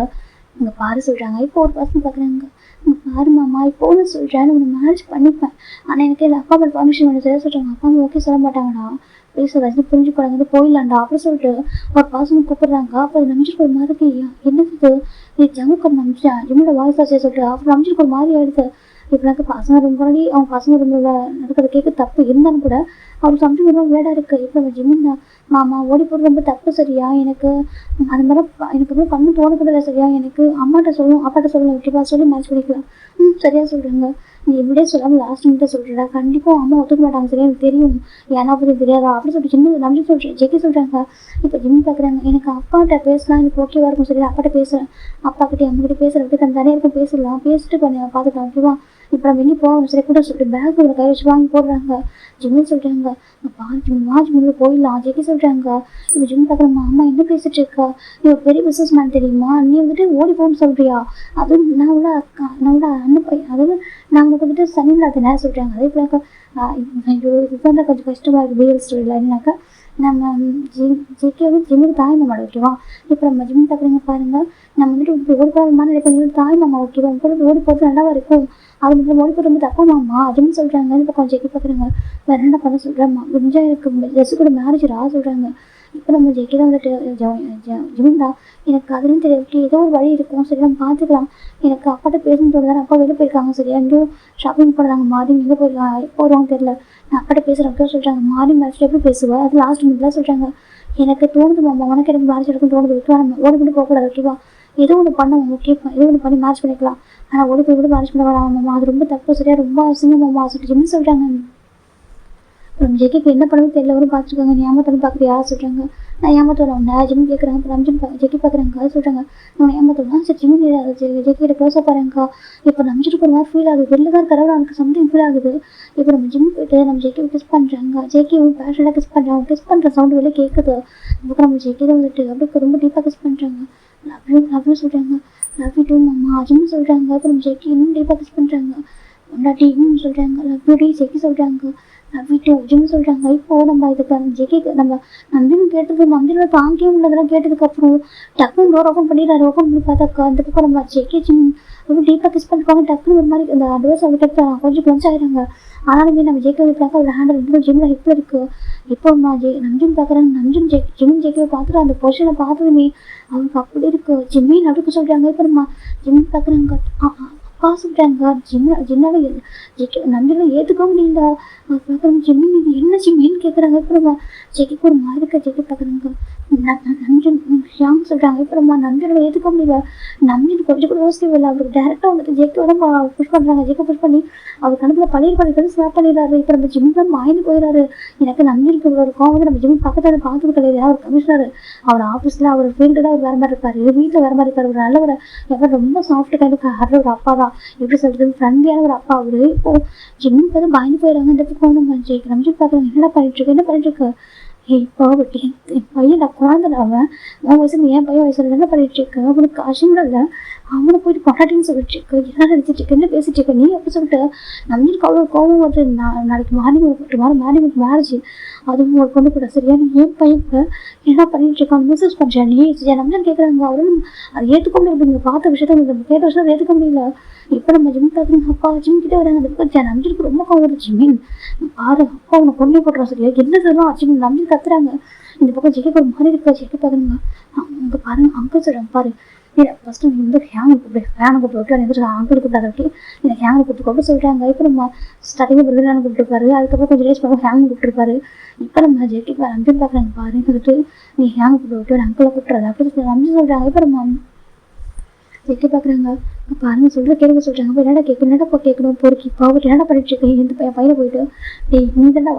இங்கே பாரு சொல்கிறாங்க. இப்போ ஒரு பர்சன் பார்க்குறாங்க. இங்கே பாரு மாமா இப்போ ஒன்று சொல்கிறேன் உன்னை மேரேஜ் பண்ணிப்பேன். ஆனால் எனக்கு இல்லை அப்பா அம்மா பர்மிஷன் பண்ணி சரியா சொல்கிறாங்க. அப்பா அம்மா ஓகே சொல்ல மாட்டாங்கடா ப்ளீஸ் அதை புரிஞ்சு போடாங்க போயிடலாண்டா அப்படி சொல்லிட்டு ஒரு பர்சன் கூப்பிடுறாங்க. அப்போ அது நம்பிச்சிட்டு ஒரு மாதிரி என்னது இது ஜம்முக்கு நம்பிச்சேன் ஜிம்மோட வாய்ஸ் ஆச்சே சொல்லிட்டு அப்புறம் நம்பிச்சிட்டு ஒரு மாதிரி ஆயிடுது. இப்போ எனக்கு பசங்க ரொம்ப நாளி அவங்க பசங்க ரொம்ப நடக்கிறத கேட்க தப்பு இருந்தாலும் கூட அவர் சம்திங் ரொம்ப வேடாக இருக்குது. இப்போ நம்ம ஜிம்மின் மாமா ஓடி போகிறது ரொம்ப தப்பு சரியா. எனக்கு அந்த மாதிரி எனக்கு ரொம்ப பண்ணு தோணக்கூடாது சரியா. எனக்கு அம்மாட்ட சொல்லணும் அப்பாட்ட சொல்லணும் ஓகேவா சொல்லி மேட்ச் பண்ணிக்கலாம். சரியா சொல்கிறாங்க. நீ எப்படியே சொல்லாமல் லாஸ்ட் மினிட்டை சொல்கிறா கண்டிப்பாக அம்மா ஒத்துக்க மாட்டாங்க சரியா எனக்கு தெரியும். ஏன்னா பற்றி தெரியாதா அப்படி சொல்லிட்டு ஜிம்மு நம்பி சொல்கிறேன் ஜெக்கி சொல்கிறாங்க. இப்போ ஜிம்மு பார்க்குறாங்க. எனக்கு அப்பாட்ட பேசலாம் எனக்கு ஓகேவா இருக்கும் சரியா. அப்பாட்ட பேசுகிறேன் அப்பாக்கிட்டே அம்மாக்கிட்ட பேசுகிறேன் அப்படி தனியாக இருக்கும் பேசலாம் பேசிட்டு பண்ணி பார்த்துக்கலாம் ஓகேவா. இப்போ நம்ம எங்கே போகணும் சரி கூட சொல்லிட்டு பேக் ஒரு கை வச்சு வாங்கி போடுறாங்க. ஜிம்மு சொல்கிறாங்க மார்ச் முன்னாடி போயிடலாம். ஜெக்கி சொல்கிறாங்க. இப்போ ஜிம்மு பார்க்குறம்மா அம்மா என்ன பேசிட்டு இருக்கா நீ ஒரு பெரிய பிஸ்னஸ் மேன் தெரியுமா நீ வந்துட்டு ஓடி போகணும்னு சொல்கிறியா. அதுவும் நான் அண்ணன் பையன் அதாவது நாங்கள் வந்துட்டு சனியில் நேரம் சொல்கிறாங்க. அதே போல இது வந்து கொஞ்சம் கஷ்டமாக இருக்குது ரியல் ஸ்டோரியில் என்னன்னாக்கா நம்ம ஜெக்கி வந்து ஜிம்முக்கு தாய் மாமா ஓகேவா. இப்போ நம்ம ஜிம்மு பார்க்குறீங்க பாருங்கள் நம்ம வந்துட்டு இப்படி ஒரு காலமான நினைக்கிறீங்க தாய் மாமா ஓகேவா உங்களுக்கு ஓடி போகிறது நல்லாவா இருக்கும். அது மட்டும் ஓடி போகிறது தப்பா மாமா அப்படின்னு சொல்கிறாங்க. இப்போ கொஞ்சம் ஜெக்கி பார்க்குறாங்க வேறு என்ன பண்ண சொல்கிறேம்மா முடிஞ்சா எனக்கு ஜெஸ்ஸு கூட மேரேஜ் சொல்கிறாங்க. இப்போ நம்ம ஜெக்கி தான் வந்துட்டு ஜிம்முண்டா எனக்கு அதுலேயும் தெரியாது ஏதோ ஒரு வழி இருக்கும் சரி நம்ம பார்த்துக்கலாம். எனக்கு அப்பாட்ட பேசணும்னு தோணுதான் அப்பா வெளியே போயிருக்காங்க சரியா எங்கேயும் ஷாப்பிங் பண்ணுறாங்க மார்னிங் எங்கே போயிருக்காங்க எப்போ வருவாங்க தெரியல. நான் அப்பாட்ட பேசுகிறேன் அப்படியே சொல்கிறாங்க. மார்னிங் மேரேஜ் எப்படி பேசுவேன் அது லாஸ்ட் மினிட்லாம் சொல்கிறாங்க. எனக்கு தோணுது மாமா உனக்கு எனக்கு மேரேஜ் எடுக்கும் தோணுது ஓகேவா நம்ம ஓடி மட்டும் போகக்கூடாது ஓகேவா. ஏதோ ஒன்று பண்ண ஓகே ஏதோ ஒன்று பண்ணி மேரேஜ் பண்ணிக்கலாம். ஆனால் ஓடி போய் கூட மேரேஜ் பண்ண வராங்க மாமா அது ரொம்ப தப்பு சரியா ரொம்ப அவசியம் மாமா சொல்லிட்டு ஜிம்மு சொல்கிறாங்க. ஜெக்கிக்கு என்ன பண்ணவும் தெரியல வரும் பார்த்துருக்காங்க. நீ ஏமாத்தணும் பார்க்குறியா சொல்கிறாங்க. நான் ஏமாத்தோம் உன்னை ஜிம்மு கேட்குறாங்க. இப்போ நம்ஜன் ஜெக்கி பார்க்குறாங்க சொல்கிறாங்க. நான் ஏமாத்தோம்னா சரி ஜிம்மு ஜெக்கிட்ட க்ளோஸாக பாருங்கக்கா. இப்போ நம்ஜனுக்கு ஒரு மாதிரி ஃபீல் ஆகுது வெளில தான் இருக்கிறவங்க அவனுக்கு சம்திங் ஃபீல் ஆகுது. இப்போ நம்ம ஜிம்மு போயிட்டு நம்ம ஜெக்கியை கிஸ் பண்ணுறாங்க. ஜெக்கியும் பேஷனாக கிஸ் பண்ணுறாங்க. கிஸ் பண்ணுற சவுண்டு வெளியே கேட்குது. இப்போ நம்ம ஜெக்கி தான் வந்துட்டு அப்படியே ரொம்ப டீப்பாக கிஸ் பண்ணுறாங்க. லவ் யூ சொல்கிறாங்க. லவ் யூ டூ மாமா ஜிம்மு சொல்கிறாங்க. அப்புறம் ஜெக்கி இன்னும் டீப்பாக கிஸ் பண்ணுறாங்க. பொண்டாட்டி இன்னும் சொல்கிறாங்க லவ் யூ டி ஜெக்கி சொல்கிறாங்க. லவ் யூ டூ ஜிம்மு சொல்கிறாங்க. இப்போது நம்ம இதுக்கு ஜெக்கிக்கு நம்ம நந்தினி கேட்டது நந்தினியோட தாங்கியும் உள்ளதெல்லாம் கேட்டதுக்கப்புறம் டக்குன்னு டோர் ஓப்பன் பண்ணிடுறாரு. ஓப்பன் பண்ணி பார்த்தாக்கா அந்த பக்கம் நம்ம ஜெக்கி ஜிம் ரொம்ப டீப்பாக கிஸ் பண்ணிருக்காங்க. டக்குன்னு ஒரு மாதிரி அந்த அட்வைஸ் அவங்க கொஞ்சம் கிளன்ஸ் ஆகிடுறாங்க. ஆனாலுமே நம்ம ஜெக்கி பார்க்க ஒரு ஹேண்டில் ரொம்ப ஜிம்மில் ஹிப்பில் இருக்குது. இப்போ நான் நம்ஜன் பார்க்குறாங்க. நம்ஜன் ஜிம்மு ஜெக்கியை பார்த்துட்டு அந்த பொசிஷனை பார்த்ததுமே அவனுக்கு அப்படி இருக்குது. ஜிம்மே நடுக்க சொல்கிறாங்க. இப்போ நம்ம ஜிம்மு பார்க்குறாங்க. அப்பா சொல்கிறாங்க ஜிம்னால ஜெக்கி நம்பிலாம் ஏற்றுக்க முடியல. பார்க்குறாங்க ஜிம்மி இது என்ன ஜிம்மின்னு கேட்குறாங்க. இப்போ நம்ம ஜெக்கிக்கு ஒரு மாதிரி இருக்க ஜெக்கி பார்க்குறாங்க. நம்ஜன் ஷியாங் சொல்கிறாங்க. இப்போ நம்ம நம்ஜனை ஏற்றுக்க முடியல. நம்ஜன் கொஞ்சம் கூட யோசிக்கவே இல்லை. அவருக்கு டேரெக்டாக வந்துட்டு ஜெக்கி வந்து புஷ் பண்ணுறாங்க. ஜெக்கை புஷ் பண்ணி அவர் கணக்கில் பண்ணிட்டு ஸ்னாப் பண்ணிடுறாரு. இப்போ நம்ம ஜிம்மில் மாய்ந்து போயிடுறாரு. எனக்கு நம்ஜனுக்கு ஒரு கோவம் வந்து நம்ம ஜிம் பக்கத்தில் பார்த்துட்டு கிடையாது. அவர் கமிஷனர் அவர் ஆஃபீஸில் அவர் ஃபீல்டில் அவர் வேறு மாதிரி இருப்பார். வீட்டில் வேறு மாதிரி இருப்பார். ஒரு நல்ல ஒரு எவ்வளோ ரொம்ப சாஃப்ட் கைண்டுக்கு ஹர்ற ஒரு அப்பா தான் எப்படி சொல்கிறது ஃப்ரெண்ட்லியான ஒரு அப்பா அவர். இப்போது ஜிம்முக்கு வந்து பயந்து போயிடுறாங்க. இந்த பக்கம் நம்ம ஜெயிக்க நம்ஜன் பார்க்குறாங்க. என்ன பண்ணிட்டுருக்கு இப்போ என் பையன் நான் குழந்தை அவன் உன் வயசு என் பையன் வயசுல என்ன பண்ணிட்டு இருக்க அவனுக்கு அசிங்கம் இல்லை. அவனை போயிட்டு பொண்டாட்டின்னு சொல்லிட்டு இருக்கு என்ன நினைச்சிட்டு இருக்கு என்ன பேசிட்டு இருக்க நீ அப்படி சொல்லிட்டு நம்ஜனுக்கு அவ்வளோ கோவம் வந்து நாளைக்கு மார்னிங் மேரேஜ் அதுவும் ஒரு பொண்ணு கூட சரியா நீ என் பையன் கூட என்ன பண்ணிட்டு இருக்கான் மெசேஜ் பண்ணுறேன் நீ நம்ஜன் கேட்குறாங்க. அவரும் அதை ஏற்றுக்க முடியாது. நீங்கள் பார்த்த விஷயத்த கேட்ட விஷயம் ஏற்றுக்க முடியல. இப்போ நம்ம ஜிம் பார்க்குறீங்க. அப்பா ஜிம் கிட்டே வராங்க. அந்த பக்கம் நம்ஜனுக்கு ரொம்ப கோவம் வருது. ஜிம்மின் பாரு அப்பா அவனை கொண்டு போட்டுறான் சரியா என்ன சொல்லலாம் ஜிம் நம்ஜன் கத்துறாங்க. இந்த பக்கம் ஜெக்கி ஒரு மாதிரி இருக்கா. ஜெக்கி பார்க்குறீங்க அங்கே பாருங்க அங்கே சொல்கிறாங்க பாரு இல்லை ஃபஸ்ட்டு நீ வந்து ஹேங்கை கூப்பிட்டு ஓகே வந்துட்டு அங்கிள் கூப்பிடாத ஓகே இந்த ஹேங்கை கூப்பிட்டு சொல்கிறாங்க. இப்போ நம்ம ஸ்டார்டிங்கில் பிரதரான கூப்பிட்டுருப்பாரு, அதுக்கப்புறம் கொஞ்சம் டேஸ் பார்க்க ஹேங் கூப்பிட்டுருப்பாரு. இப்போ நம்ம ஜெகி நம்பின்னு பார்க்குறாங்க பாரு வந்துட்டு நீ ஹேங்கை கூப்பிட்டு ஓகே அங்கிளை கூப்பிட்றது அப்படி நம்பி சொல்கிறாங்க. இப்போ நம்ம ஜெகி பார்க்குறாங்க பாருங்க சொல்கிற கேட்க சொல்கிறாங்க. இப்போ என்னடா கேட்கணும் என்னடா கேட்கணும் பொறுக்கி பாவட்டு என்னடா பண்ணிட்டு இருக்கேன் இந்த பையனை போயிட்டு டேய் நீ தானே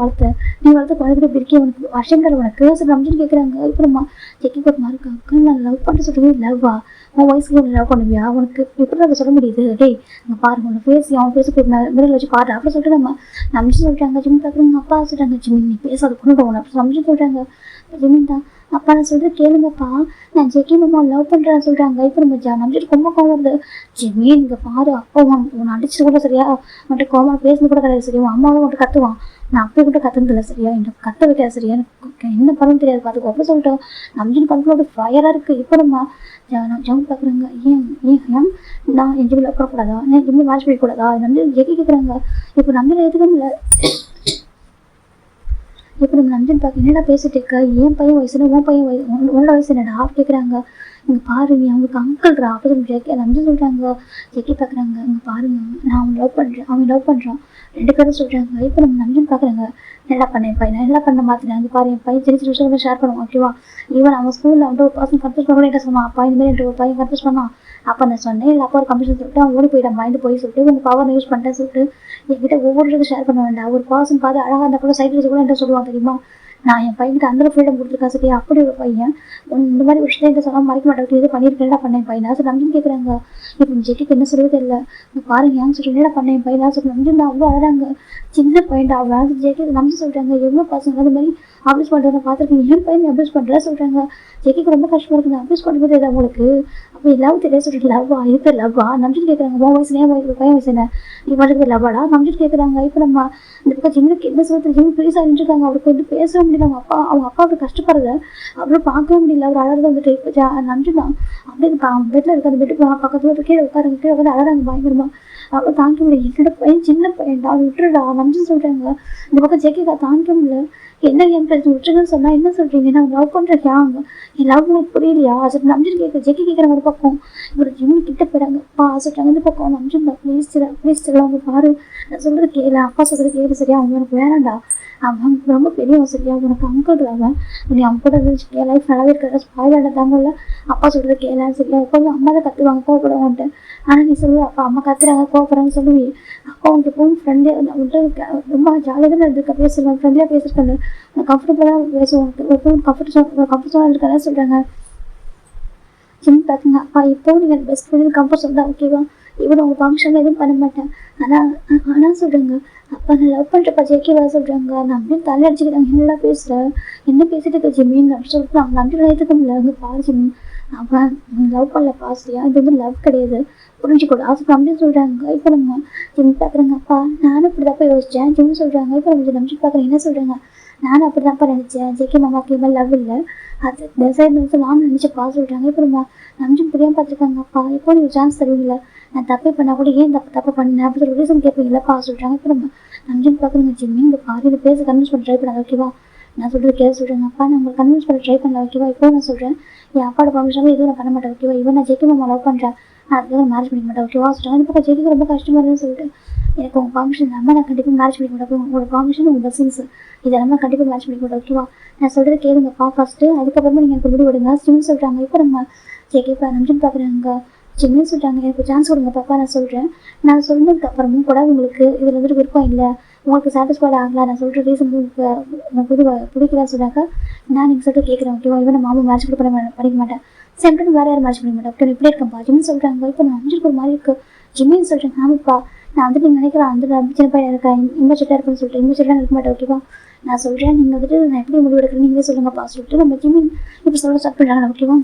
நீ வளர்த்த குழந்தை இப்படி இருக்கே உனக்கு வருஷங்கள் உனக்கு சரி நம்பின்னு கேட்குறாங்க. இப்போ நம்ம ஜெகி ஒரு மாதிரி இருக்காங்க நான் லவ் பண்ண சொல்கிறேன் லவ்வா உன் வயசுக்கு ஒன்று லவ் பண்ணுவியா உனக்கு எப்படி அதை சொல்ல முடியுது டேய் அங்கே பாருங்க உன்னை பேசி அவன் பேசி மிரல் வச்சு பாரு அப்படி சொல்லிட்டு நம்ம நம்பிச்சு சொல்கிறாங்க. ஜிம்மி பார்க்குறாங்க அப்பா சொல்கிறாங்க ஜிம்மி நீ பேசாத கொண்டு உன அப்படி நம்பிச்சு சொல்கிறாங்க. ஜிம்மின் தான் அப்பா நான் சொல்கிறேன் கேளுங்கப்பா நான் ஜெகி மாமா லவ் பண்ணுறேன்னு சொல்கிறாங்க. இப்போ நம்ம நம்பிட்டு ரொம்ப கோவம் வருது. ஜிம்மி நீங்கள் பாரு அப்பா உன்னை அடிச்சு கூட சரியா உன்கிட்ட கோவம் பேசுறது கூட கிடையாது சரியா அம்மாவும் உன்ட்டு கத்துவான் நான் அப்படி கூட கத்துனதில்லை சரியா எனக்கு கத்த வைக்காது சரியா எனக்கு என்ன பண்ணணும் தெரியாது பார்த்துக்கோ அப்படி சொல்லிட்டோம். நம்பின்னு கண்ட்ரோட ஃபயராக இருக்குது. இப்போ நம்ம ஜம் பார்க்குறாங்க ஏன் நான் என் ஜிம்மில் உட்காரக்கூடாதா நான் ஜிம்மில் மேட்ச் பண்ணிக்கூடாதா நம்பி ஜெகி கேட்குறாங்க. இப்போ நம்பியில் எதுவும் இல்லை. இப்போ நம்ம நம்பின்னு பார்க்க என்னடா பேசிட்டு இருக்க என் பையன் வயசுனா உன் பையன் உன்னோட வயசு என்னடா கேட்குறாங்க. இங்கே பாரு நீ அவங்களுக்கு அங்கிள்றா அப்படி சொல்லி நம்பி சொல்கிறாங்க. ஜெகி பார்க்குறாங்க இங்கே பாருங்க நான் அவன் லவ் பண்ணுறேன் அவன் லவ் பண்ணுறான் ரெண்டு பேரும் சொல்கிறாங்க. இப்போ நம்ம நம்பின்னு பார்க்குறாங்க நல்லா பண்ணேன் பையன் நான் என்ன பண்ண மாற்றினேன் அங்கே பாரு என் பையன் சின்ன சின்ன விஷயம் ஷேர் பண்ணுவான் ஓகேவா. ஈவன் அவன் ஸ்கூலில் வந்து ஒரு பர்சன் கன்ஃபியூஸ் பண்ண என்ன சொன்னான் அப்பா இந்த மாதிரி ஒரு பையன் கன்ஃபியூஸ் பண்ணான் அப்போ நான் சொன்னேன் இல்லை அப்போ ஒரு கம்ப்யூஷன் சொல்லிட்டு அவன் ஓடி போயிட்டான் மைண்டு போய் சொல்லிட்டு உங்கள் பவர் யூஸ் பண்ணிட்டேன்னு சொல்லிட்டு என்கிட்ட ஒவ்வொரு இதுக்கு ஷேர் பண்ண வேண்டாம். ஒரு பர்சன் பார்த்து அழகாக இருந்தால் கூட சைட் வச்சு கூட என்ன சொல்லுவாங்க தெரியுமா நான் என் பையனுக்கு அந்த ஃப்ரீடம் கொடுத்துருக்கேன் சரியா அப்படி ஒரு பையன் இந்த மாதிரி ஒரு விஷயத்தை சொன்னால் மறைக்க மாட்டேன் இது பண்ணியிருக்கேன் பண்ணேன் பையனா சரி நம்பின்னு கேட்குறாங்க. இப்போ ஜெட்டிக்கு என்ன சொல்லுவது இல்லை பாருங்க ஏன் சொல்லி என்ன பண்ணேன் பையனா சொல்லி நம்பிட்டு அவ்வளோ அழகாங்க சின்ன பையன் அவன் ஜெட்டி நம்பி சொல்கிறாங்க எவ்வளோ பசங்க அது மாதிரி அப்யூஸ் பண்ணுறத பார்த்துருக்கேன் என் பையன் அப்யூஸ் பண்ணுறேன் சொல்கிறாங்க. ஜெட்டிக்கு ரொம்ப கஷ்டமாக இருக்குது அப்யூஸ் பண்ணுறது எதாவது அவங்களுக்கு அப்போ லவ் தெரிய சொல்லிட்டு லவ்வா இது லவ்வா நம்பிட்டு கேட்குறாங்க உன் வயசு ஏன் பையன் வயசு என்ன நீ பண்ணுறது லவ்வாடா நம்பிட்டு கேட்குறாங்க. இப்போ நம்ம இந்த பக்கம் ஜிம்முக்கு என்ன சொல்கிறது ஜிம்மு ப்ளீஸாக இருந்துருக்காங்க அவருக்கு வந்து பேசவே முடியல அவங்க அப்பா அப்படி கஷ்டப்படுறத அப்புறம் பார்க்கவே முடியல அவர் அழகாக வந்துட்டு இப்போ நம்பிட்டுதான் அப்படியே பெட்டில் இருக்க அந்த பெட்டு பக்கத்தில் கீழே உட்காருங்க கீழே வந்து அழகாங்க பயங்கரமா அவ்வளோ தாங்க முடியல என்னோட பையன் சின்ன பையன்டா விட்டுருடா நம்பின்னு சொல்கிறாங்க. இந்த பக்கம் ஜெக்கிக்கா தாங்க முடியல என்ன என் பிரச்சனை விட்டுருங்கன்னு சொன்னால் என்ன சொல்கிறீங்க நான் லவ் பண்ணுறேன் யாங்க என் லவ் உங்களுக்கு புரியலையா சரி நம்பிட்டு கேட்க ஜெக்கி கேட்குறாங்க ஒரு பக்கம் இவர் ஜிம்மு கிட்ட போயிடாங்க அப்பா சொல்லிட்டாங்க இந்த பக்கம் நம்பிச்சுடா ப்ளீஸ் அவங்க பாரு நான் சொல்கிறது கேளு அப்பா சொல்கிறது கேளு சரியா அவங்க எனக்கு வேணாண்டா அவன் ரொம்ப பெரியவன் சரியா உனக்கு அங்கிள் அவன் நீ அவங்க கூட இருந்துச்சு லைஃப் நல்லாவே இருக்கிற ஸ்பாயில் தாங்கல்ல அப்பா சொல்கிறது கேளு சரியா எப்போதும் அம்மா தான் கற்றுவாங்க கோவப்படுவான்ட்டு ஆனால் நீ சொல்லுவ அப்பா அம்மா கத்துறாங்க கோவப்படுறாங்க சொல்லுவி அப்பா உன்ட்டு போகும் ஃப்ரெண்டே வந்துட்டு ரொம்ப ஜாலியாக தான் இருந்திருக்க பேசுவேன் ஃப்ரெண்ட்லியாக பேசியிருக்காங்க கம்ஃபர்டபுளாக பேசுவோம் எப்பவும் கம்ஃபர்ட் ஜோனாக இருக்கிறதா சொல்கிறாங்க. சின்ன பார்த்துங்க அப்பா இப்போவும் நீங்கள் பெஸ்ட் ஃப்ரெண்டு கம்ஃபர்ட் ஜோன் தான் ஓகேவா இவன் உங்கள் ஃபங்க்ஷனில் எதுவும் பண்ண மாட்டேன் ஆனால் சொல்கிறாங்க அப்பா நான் லவ் பண்ணுறப்பா ஜெயிக்கவா சொல்கிறாங்க நான் அப்படியே தலை அடிச்சுக்கிறாங்க என்னடா பேசுகிறேன் என்ன பேசிட்டு இருக்க ஜிம்மின்னு அப்படின்னு சொல்லிட்டு அவங்க நம்பி ஏற்றுக்க முடியல அங்கே பாரு ஜிம்மி அவன் லவ் பண்ணல பாசியா இது வந்து லவ் கிடையாது புரிஞ்சுக்கூட அது அப்படின்னு சொல்கிறாங்க. இப்போ நம்ம ஜிம்மி பார்க்குறாங்க அப்பா நானும் இப்படி தான்ப்பா யோசித்தேன் ஜிம்மி சொல்கிறாங்க. இப்போ நம்ம நம்பி பார்க்குறேன் என்ன சொல்கிறாங்க நானும் அப்படி தான்ப்பா நினச்சேன் ஜெக்கி மாமாக்கு இவன் லவ் இல்லை அது டிசைன் வந்து நானும் நினச்சப்பா சொல்கிறாங்க. இப்போ நம்ம நம்பி புரியாமல் பார்த்துருக்காங்க அப்பா இப்போ நீங்கள் சான்ஸ் தருவீங்களா நான் தப்பே பண்ணால் கூட ஏன் தப்பு பண்ணேன் அப்படி சொல்லி ரீசன் கேட்பீங்களப்பா சொல்கிறாங்க. இப்போ நம்ம நம்பி பார்க்குறேங்க ஜிம்மி இந்த பாரு இதை பேச கன்வின்ஸ் பண்ண ட்ரை பண்ண ஓகேவா நான் சொல்கிறது கேட்க சொல்கிறேங்க அப்பா நான் உங்களுக்கு கன்வின்ஸ் பண்ண ட்ரை பண்ணல ஓகேவா இப்போ நான் சொல்கிறேன் என் அப்பாவோட பர்மிஷனில் எதுவும் நான் பண்ண மாட்டேன் ஓகேவா இவன் நான் ஜெக்கி மாமா லவ் பண்ணுறேன் நான் அதுக்காக மேரேஜ் பண்ணிக்க மாட்டேன் ஓகேவா சொல்கிறாங்க. இப்போ ஜெக்கிக்கு ரொம்ப கஷ்டமாக இருக்குன்னு சொல்லிட்டு எனக்கு உங்கள் பர்மிஷன் இல்லாமல் நான் கண்டிப்பாக மேரேஜ் பண்ணிக்க மாட்டேன் உங்களோட பர்மிஷன் உங்கள் பிளஸிங்ஸ் இதெல்லாம் நான் கண்டிப்பாக மேரேஜ் பண்ணிக்க மாட்டேன் ஓகேவா நான் சொல்கிறது கேளுங்கப்பா ஃபஸ்ட்டு அதுக்கப்புறமா நீங்கள் எனக்கு முடிவு விடுங்க ஜிம்னு சொல்கிறாங்க. இப்போ நம்ம ஜெக்கிப்பா நம்பின்னு பார்க்குறாங்க ஜிம்னு சொல்கிறாங்க எனக்கு சான்ஸ் கொடுங்க பாப்பா நான் சொல்கிறேன் நான் சொன்னதுக்கப்புறமும் கூட உங்களுக்கு இதில் வந்துட்டு விருப்பம் இல்லை உங்களுக்கு சாட்டிஸ்ஃபைட் ஆகலாம் நான் சொல்கிற ரீசன் உங்களுக்கு பிடிக்கலான்னு சொன்னாக்கா நான் நீங்கள் சொல்லிட்டு கேட்குறேன் ஓகேவா இவன் மாமா மேரேஜ் கூட படிக்க மாட்டேன் செம்டன் வேறு யாரும் மேரேஜ் பண்ணிக்க மாட்டேன் ஓகே இப்படி இருக்கேன்ப்பா ஜிம்னு சொல்கிறாங்க. இப்போ நான் அஞ்சுக்கு ஒரு மாதிரி இருக்குது ஜிம்மின்னு சொல்கிறேன் ஆமாப்பா நான் வந்துட்டு நீங்கள் நினைக்கிறேன் அந்த சின்ன பையன் இருக்கேன் இம்மா சிட்டாக இருக்குன்னு சொல்லிட்டு இம்மா சிட்டாக இருக்க மாட்டேன் ஓகேவா நான் சொல்கிறேன் நீங்கள் வந்துட்டு நான் எப்படி முடிவு எடுக்கிறேன் நீங்களே சொல்லுங்கப்பா சொல்லிட்டு நம்ம ஜிம்மின் இப்போ சொல்ல ஸ்டார்ட் பண்ணுறாங்க ஓகேவா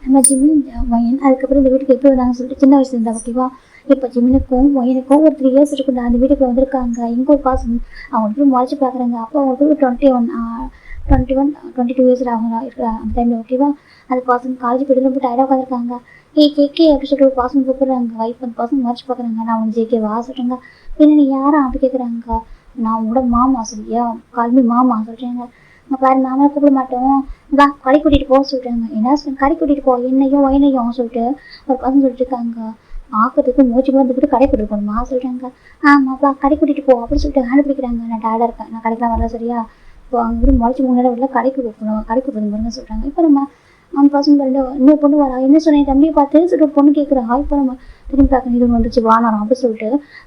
நம்ம ஜிம்மின் ஒயன் அதுக்கப்புறம் இந்த வீட்டுக்கு எப்படி வந்தாங்க சொல்லிட்டு சின்ன வயசுல இருந்தா ஓகேவா இப்போ ஜிம்மினுக்கும் ஒயனுக்கும் ஒரு 3 years இருக்குண்டா அந்த வீட்டுக்கு வந்திருக்காங்க எங்கே ஒரு பாசம் அவங்க போய் முறைச்சி பார்க்குறாங்க அப்போ அவங்களுக்கு 22 years அவங்க இருக்கிறாங்க அந்த டைமில் ஓகேவா அது பாசம் காலேஜ் போய்ட்டு ரொம்ப டயர்டாக உட்காந்துருக்காங்க கேக்கே அப்படி சொல்லிட்டு ஒரு பாசம் கூப்பிட்றாங்க வைஃப் அந்த பாசம் முறைச்சி பார்க்குறாங்க நான் உனக்கு ஜேகேவா சொல்கிறாங்க என்ன நீ யாரா அப்படி கேட்குறாங்க நான் உங்களோட மாமா சரியா கால்மி மாமா சொல்கிறேங்க அங்கே பாரு மாமா கூப்பிட மாட்டோம், வா கடை கூட்டிகிட்டு போக சொல்கிறாங்க. என்ன கடை கூட்டிகிட்டு போ, என்னையும் வயனையும் சொல்லிட்டு ஒரு பசங்க சொல்லிட்டு இருக்காங்க. பார்க்கறதுக்கு மூச்சு வந்துக்கிட்டு கடை கூட்டிட்டு போகணுமா சொல்கிறாங்க. ஆமாப்பா கடை கூட்டிகிட்டு போ அப்படின்னு சொல்லிட்டு ஹேண்ட் பிடிக்கிறாங்க. நான் டயர்டாக இருக்கேன், நான் கடைக்கெலாம் வரல சரியா, இப்போ அங்கே முளைச்சி 3 நேரம் வரல, கடைக்கு போகணும், கடைக்கு போகணுங்க சொல்கிறாங்க. இப்போ நம்ம அந்த பசங்க இன்னொரு பொண்ணு வரா, என்ன சொன்னேன் தம்பியை பார்த்து சொல்லிட்டு ஒரு பொண்ணு கேட்குறா. இப்போ நம்ம திரும்பி பார்க்க இது வந்துச்சு வானரம் அப்படின்னு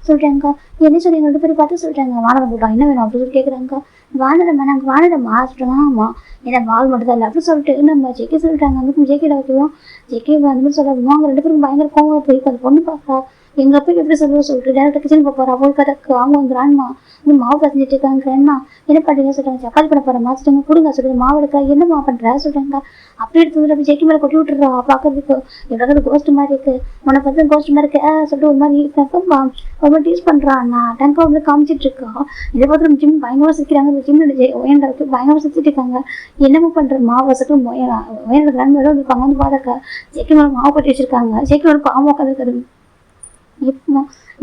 சொல்லிட்டாங்க. என்ன சொல்லி 2 பேரும் பார்த்து சொல்லிட்டாங்க, வானரம் போட்டா என்ன வேணும் அப்படின்னு சொல்லி கேட்குறாங்க. வானரம்மா நாங்கள் வானரம்மா சொல்கிறாங்க. ஆமாம் ஏன்னா வால் மட்டும் தான் இல்லை அப்படின்னு சொல்லிட்டு நம்ம ஜெக்கி சொல்லிட்டாங்க. அந்த ஜெக்கிட வைக்குவோம், ஜெக்கி அந்த மாதிரி சொல்லுவோம். அவங்க 2 பேரும் பயங்கர கோவம் போய் அந்த பொண்ணு பார்க்கா. எங்கள் அப்பா எப்படி சொல்லிட்டு டேரக்டாக கிச்சன் போகிறா. அவள் கதைக்கு அவங்க கிராண்ட்மா இந்த மாவு பசஞ்சிட்டு இருக்காங்க. கிராண்ட்மா என்ன பண்ணுறீங்க சொல்கிறாங்க. சப்பாத்தி பண்ண போகிறேம்மா சொல்லிட்டாங்க. கொடுங்க சொல்லிட்டு மாவு எடுக்க என்னம்மா பண்ணுற சொல்கிறாங்க. அப்படி எடுத்து ஜெக்கி மேலே கொட்டி விட்டுறா. பார்க்கறதுக்கு எவ்வளோ கோஸ்ட் மாதிரி இருக்கு, உன்னை பார்த்து கோஸ்ட் மாதிரி இருக்கு சொல்லிட்டு ஒரு மாதிரி ஒரு மாதிரி டீஸ் பண்ணுறான். நான் டங்கா வந்து காமிச்சிட்டு இருக்கா. இதை பார்த்து நம்ம ஜிம் பயங்கரமாக சிரிக்கிறாங்க. ஜிம்மில் ஒயண்டாவுக்கு பயங்கரமாக சிரிச்சிட்டு இருக்காங்க. என்னமோ பண்ணுற மாவு வசக்கும் ஒயனோட கிராண்ட் மேலே இருப்பாங்க. வந்து பார்த்தாக்கா ஜெக்கி மேலே மாவு கொட்டி வச்சிருக்காங்க. ஜெக்கி ஒரு பாவம் உட்காந்துருக்காரு.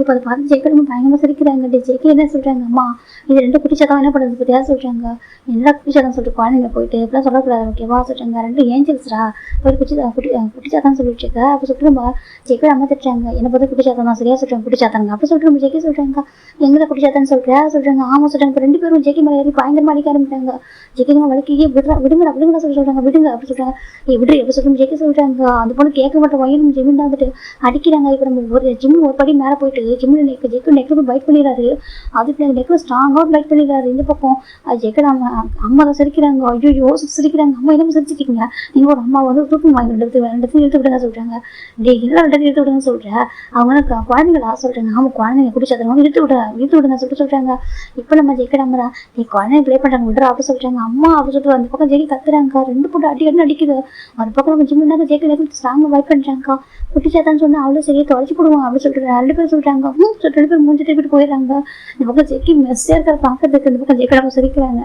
இப்போ அதை பார்த்து ஜெயிக்க பயங்கரமாக சிரிக்கிறாங்க. ஜெயிக்க என்ன சொல்கிறாங்க, அம்மா இது 2 குட்டிச்சாதான் என்ன பண்ணுறது பற்றியா சொல்கிறாங்க. என்னடா குட்டிச்சாதான் சொல்லிட்டு குழந்தைங்க போயிட்டு இப்படிலாம் சொல்லக்கூடாது ஓகேவா சொல்கிறாங்க. 2 ஏஞ்சல்ஸ்ரா ஒரு குட்டிச்சாதான் சொல்லிட்டு இருக்க அப்படி சொல்லிட்டு நம்ம ஜெயிக்க அம்மா திட்டுறாங்க. என்னை பார்த்து குட்டிச்சாத்தான் தான் சரியா சொல்கிறாங்க. குட்டிச்சாத்தாங்க அப்படி சொல்லிட்டு நம்ம ஜெயிக்க சொல்கிறாங்க. எங்களை குட்டிச்சாத்தான்னு சொல்கிறாங்க. ஆமாம் சொல்கிறாங்க. இப்போ 2 பேரும் ஜெயிக்க மேலே ஏறி பயங்கரமாக அடிக்க ஆரம்பிட்டாங்க. ஜெயிக்க வழக்கியே விடுங்க அப்படிங்களா சொல்கிறாங்க. விடுங்க அப்படி சொல்கிறாங்க. விடு எப்படி சொல்கிறோம் ஜெயிக்க சொல்கிறாங்க. அந்த பொண்ணு கேட்க மாட்டோம். வயலும் ஜிம்மின் தான் வந்துட்டு அடிக்கிறாங்க. இப்போ நம்ம ஒரு ஜிம் ஒரு படி மேலே போயிட்டு ஜிம்மில் ஜெக்கு பைட் பண்ணிடுறாரு. அதுக்கு நெக்கில் ஸ்ட்ராங்காக பைட் பண்ணிடுறாரு. இந்த பக்கம் ஜெக்க நம்ம அம்மா தான் சிரிக்கிறாங்க. ஐயோ சிரிக்கிறாங்க. அம்மா என்ன சிரிச்சிட்டீங்க, நீங்கள் ஒரு அம்மா வந்து தூக்கம் வாங்கி 2 இழுத்து விடுங்க சொல்கிறாங்க. எல்லாம் 2 இழுத்து விடுங்க சொல்கிறேன். அவங்க குழந்தைங்களா சொல்கிறாங்க. ஆமாம் குழந்தைங்க குடிச்சாதவங்க இழுத்து விடுங்க சொல்கிறாங்க. இப்போ நம்ம ஜெக்க நம்ம தான் நீ குழந்தைங்க ப்ளே பண்ணுறாங்க விடுறா அப்படி சொல்கிறாங்க. அம்மா அப்படி சொல்லிட்டு அந்த பக்கம் ஜெக்கி கத்துறாங்க. 2 போட்டு அடிக்குது. ஒரு பக்கம் நம்ம ஜிம்முனாக்க ஜெக்க ஸ்ட்ராங்காக பைட் பண்ணுறாங்க. குட்டிச்சாத்தான்னு சொன்னால் அவ்வளோ சரியாக தொலைச்சி போடுவாங்க அப்படி சொல்லிட்டு 2 பேர் சொல்கிறாங்க. 2 பேர் மூஞ்சி திருப்பிட்டு போயிடுறாங்க. இந்த பக்கம் ஜெக்கி மெஸ்ஸாக இருக்கிற பார்க்கறதுக்கு இந்த பக்கம் ஜெக்கடாம சிரிக்கிறாங்க.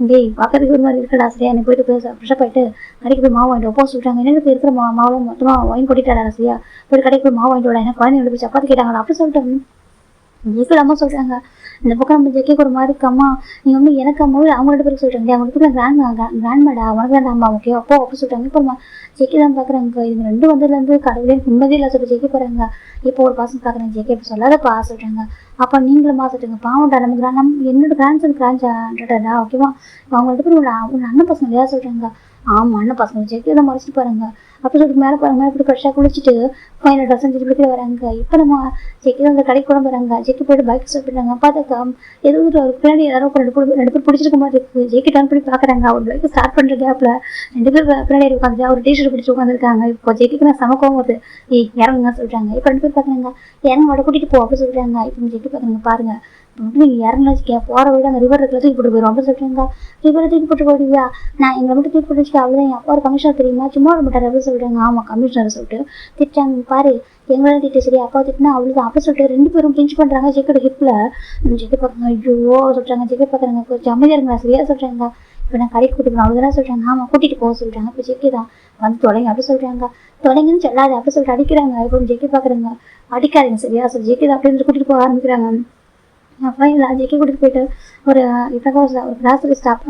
டேய் பார்க்கறதுக்கு ஒரு மாதிரி இருக்கடா சரியா, எனக்கு போயிட்டு ஃப்ரெஷ்ஷாக போயிட்டு கடைக்கு போய் மாவு வாங்கிட்டு ஒப்போ சொல்கிறாங்க. எனக்கு இருக்கிற மாவுலாம் மொத்தமாக வாங்கி கொட்டிட்டாடா சரியா, போய் கடைக்கு போய் மாவு வாங்கிட்டு விட, எனக்கு குழந்தைங்க போய் சப்பாத்தி கேட்டாங்களா அப்படி சொல்லிட்டு ஜெயிக்கலாமா சொல்கிறாங்க. இந்த பக்கம் நம்ம ஜெயிக்க ஒரு மாதிரி இருக்கம்மா நீங்கள் வந்து எனக்கு அம்மா அவங்க 2 பேருக்கு சொல்கிறாங்க. அவங்க 2 பேரும் கிராண்ட்மேடா உனக்கு தான் அம்மா ஓகே அப்போ அப்படி சொல்கிறாங்க. இப்போ ஜெயிக்க தான் பார்க்குறாங்க. இது 2 வந்ததுலேருந்து கடவுளே நிம்மதியில் சொல்லிட்டு ஜெயிக்க போகிறாங்க. இப்போ ஒரு பசங்க பார்க்குறேன் ஜெயிக்க இப்போ சொல்லாதப்பா சொல்கிறாங்க. அப்போ நீங்களும் சொல்லுங்க பாவம்டா நம்ம என்னோட கிராண்ட்சன் கிராண்ட்டா ஓகேவா. அவங்க 2 பேரும் உள்ள அண்ணன் பசங்க இல்லையா சொல்கிறாங்க. ஆமாம் அண்ணன் பசங்க ஜெயிக்க தான் மறைச்சிட்டு பாருங்க அப்படி சொல்லிட்டு மேலே பாருங்க. மேலே போய் ஃப்ரெஷ்ஷாக குளிச்சுட்டு ஃபைனல் ட்ரெஸ் செஞ்சு வராங்க. இப்போ நம்ம ஜெக்கி தான் அந்த கடைக்கு கூட வராங்க. ஜெக்கி போய்ட்டு பைக் ஸ்டார்ட் பண்ணுறாங்க. பார்த்தாக்கா எதுவும் ஒரு பின்னாடி யாரோ 2 பேர் பிடிச்சிருக்க மாதிரி இருக்குது. ஜெக்கி டர்ன் பண்ணி பார்க்குறாங்க. அவர் பைக் ஸ்டார்ட் பண்ணுற கேப்பில் 2 பேர் பின்னாடி உட்காந்து அவர் டிஷர்ட் பிடிச்சி உட்காந்துருக்காங்க. இப்போ ஜெக்கிக்கு நான் சமக்கம் வருது. இறங்குங்க சொல்கிறாங்க. இப்போ 2 பேர் பார்க்குறாங்க. இறங்க மாட்ட கூட்டிகிட்டு போ அப்படி சொல்கிறாங்க. இப்போ ஜெக்கி பார்க்குறாங்க. பாருங்க நீங்கள் இறங்கலாம் வச்சுக்கேன் போகிற வீடு அந்த ரிவர் இருக்கிற தூக்கி போட்டு போயிடும் அப்படி சொல்கிறாங்க. ரிவரை தூக்கி போட்டு போயிடுவியா, நான் எங்களை மட்டும் தூக்கி போட்டு வச்சுக்க அவ்வளோதான். என் அப்பா ஒரு கமிஷனர் தெரியுமா, சும்மா ஒரு மாட்டார் அப்படி சொல்கிறாங்க. ஆமாம் கமிஷனர் சொல்லிட்டு திட்டாங்க. பாரு எங்களை திட்டு சரி அப்பா திட்டினா அவ்வளோதான் அப்படி சொல்லிட்டு 2 பேரும் பிஞ்ச் பண்ணுறாங்க. ஜெக்கோட ஹிப்பில் ஜெக்க பார்க்குறாங்க. ஐயோ சொல்கிறாங்க. ஜெக்க பார்க்குறாங்க. கொஞ்சம் அமைதியாக இருங்களா சரியா சொல்கிறாங்க. இப்போ நான் கடைக்கு கூட்டிக்கணும் அவ்வளோதான் சொல்கிறாங்க. ஆமாம் கூட்டிகிட்டு போக சொல்கிறாங்க. இப்போ ஜெக்கி தான் வந்து தொடங்க அப்படி சொல்கிறாங்க. தொடங்குன்னு சொல்லாது அப்படி சொல்லிட்டு அடிக்கிறாங்க. இப்போ ஜெக்கி பார்க்குறாங்க. அடிக்காதீங்க சரியா சொல்லி ஜெக்கி தான் அப்படி கூட்டிகிட்டு போக ஆரம்பிக்கிறாங்க. அப்போ இல்லை ஜெக்கி கூட்டிகிட்டு போயிட்டு ஒரு இப்போ ஒரு கிராசரி ஸ்டாப்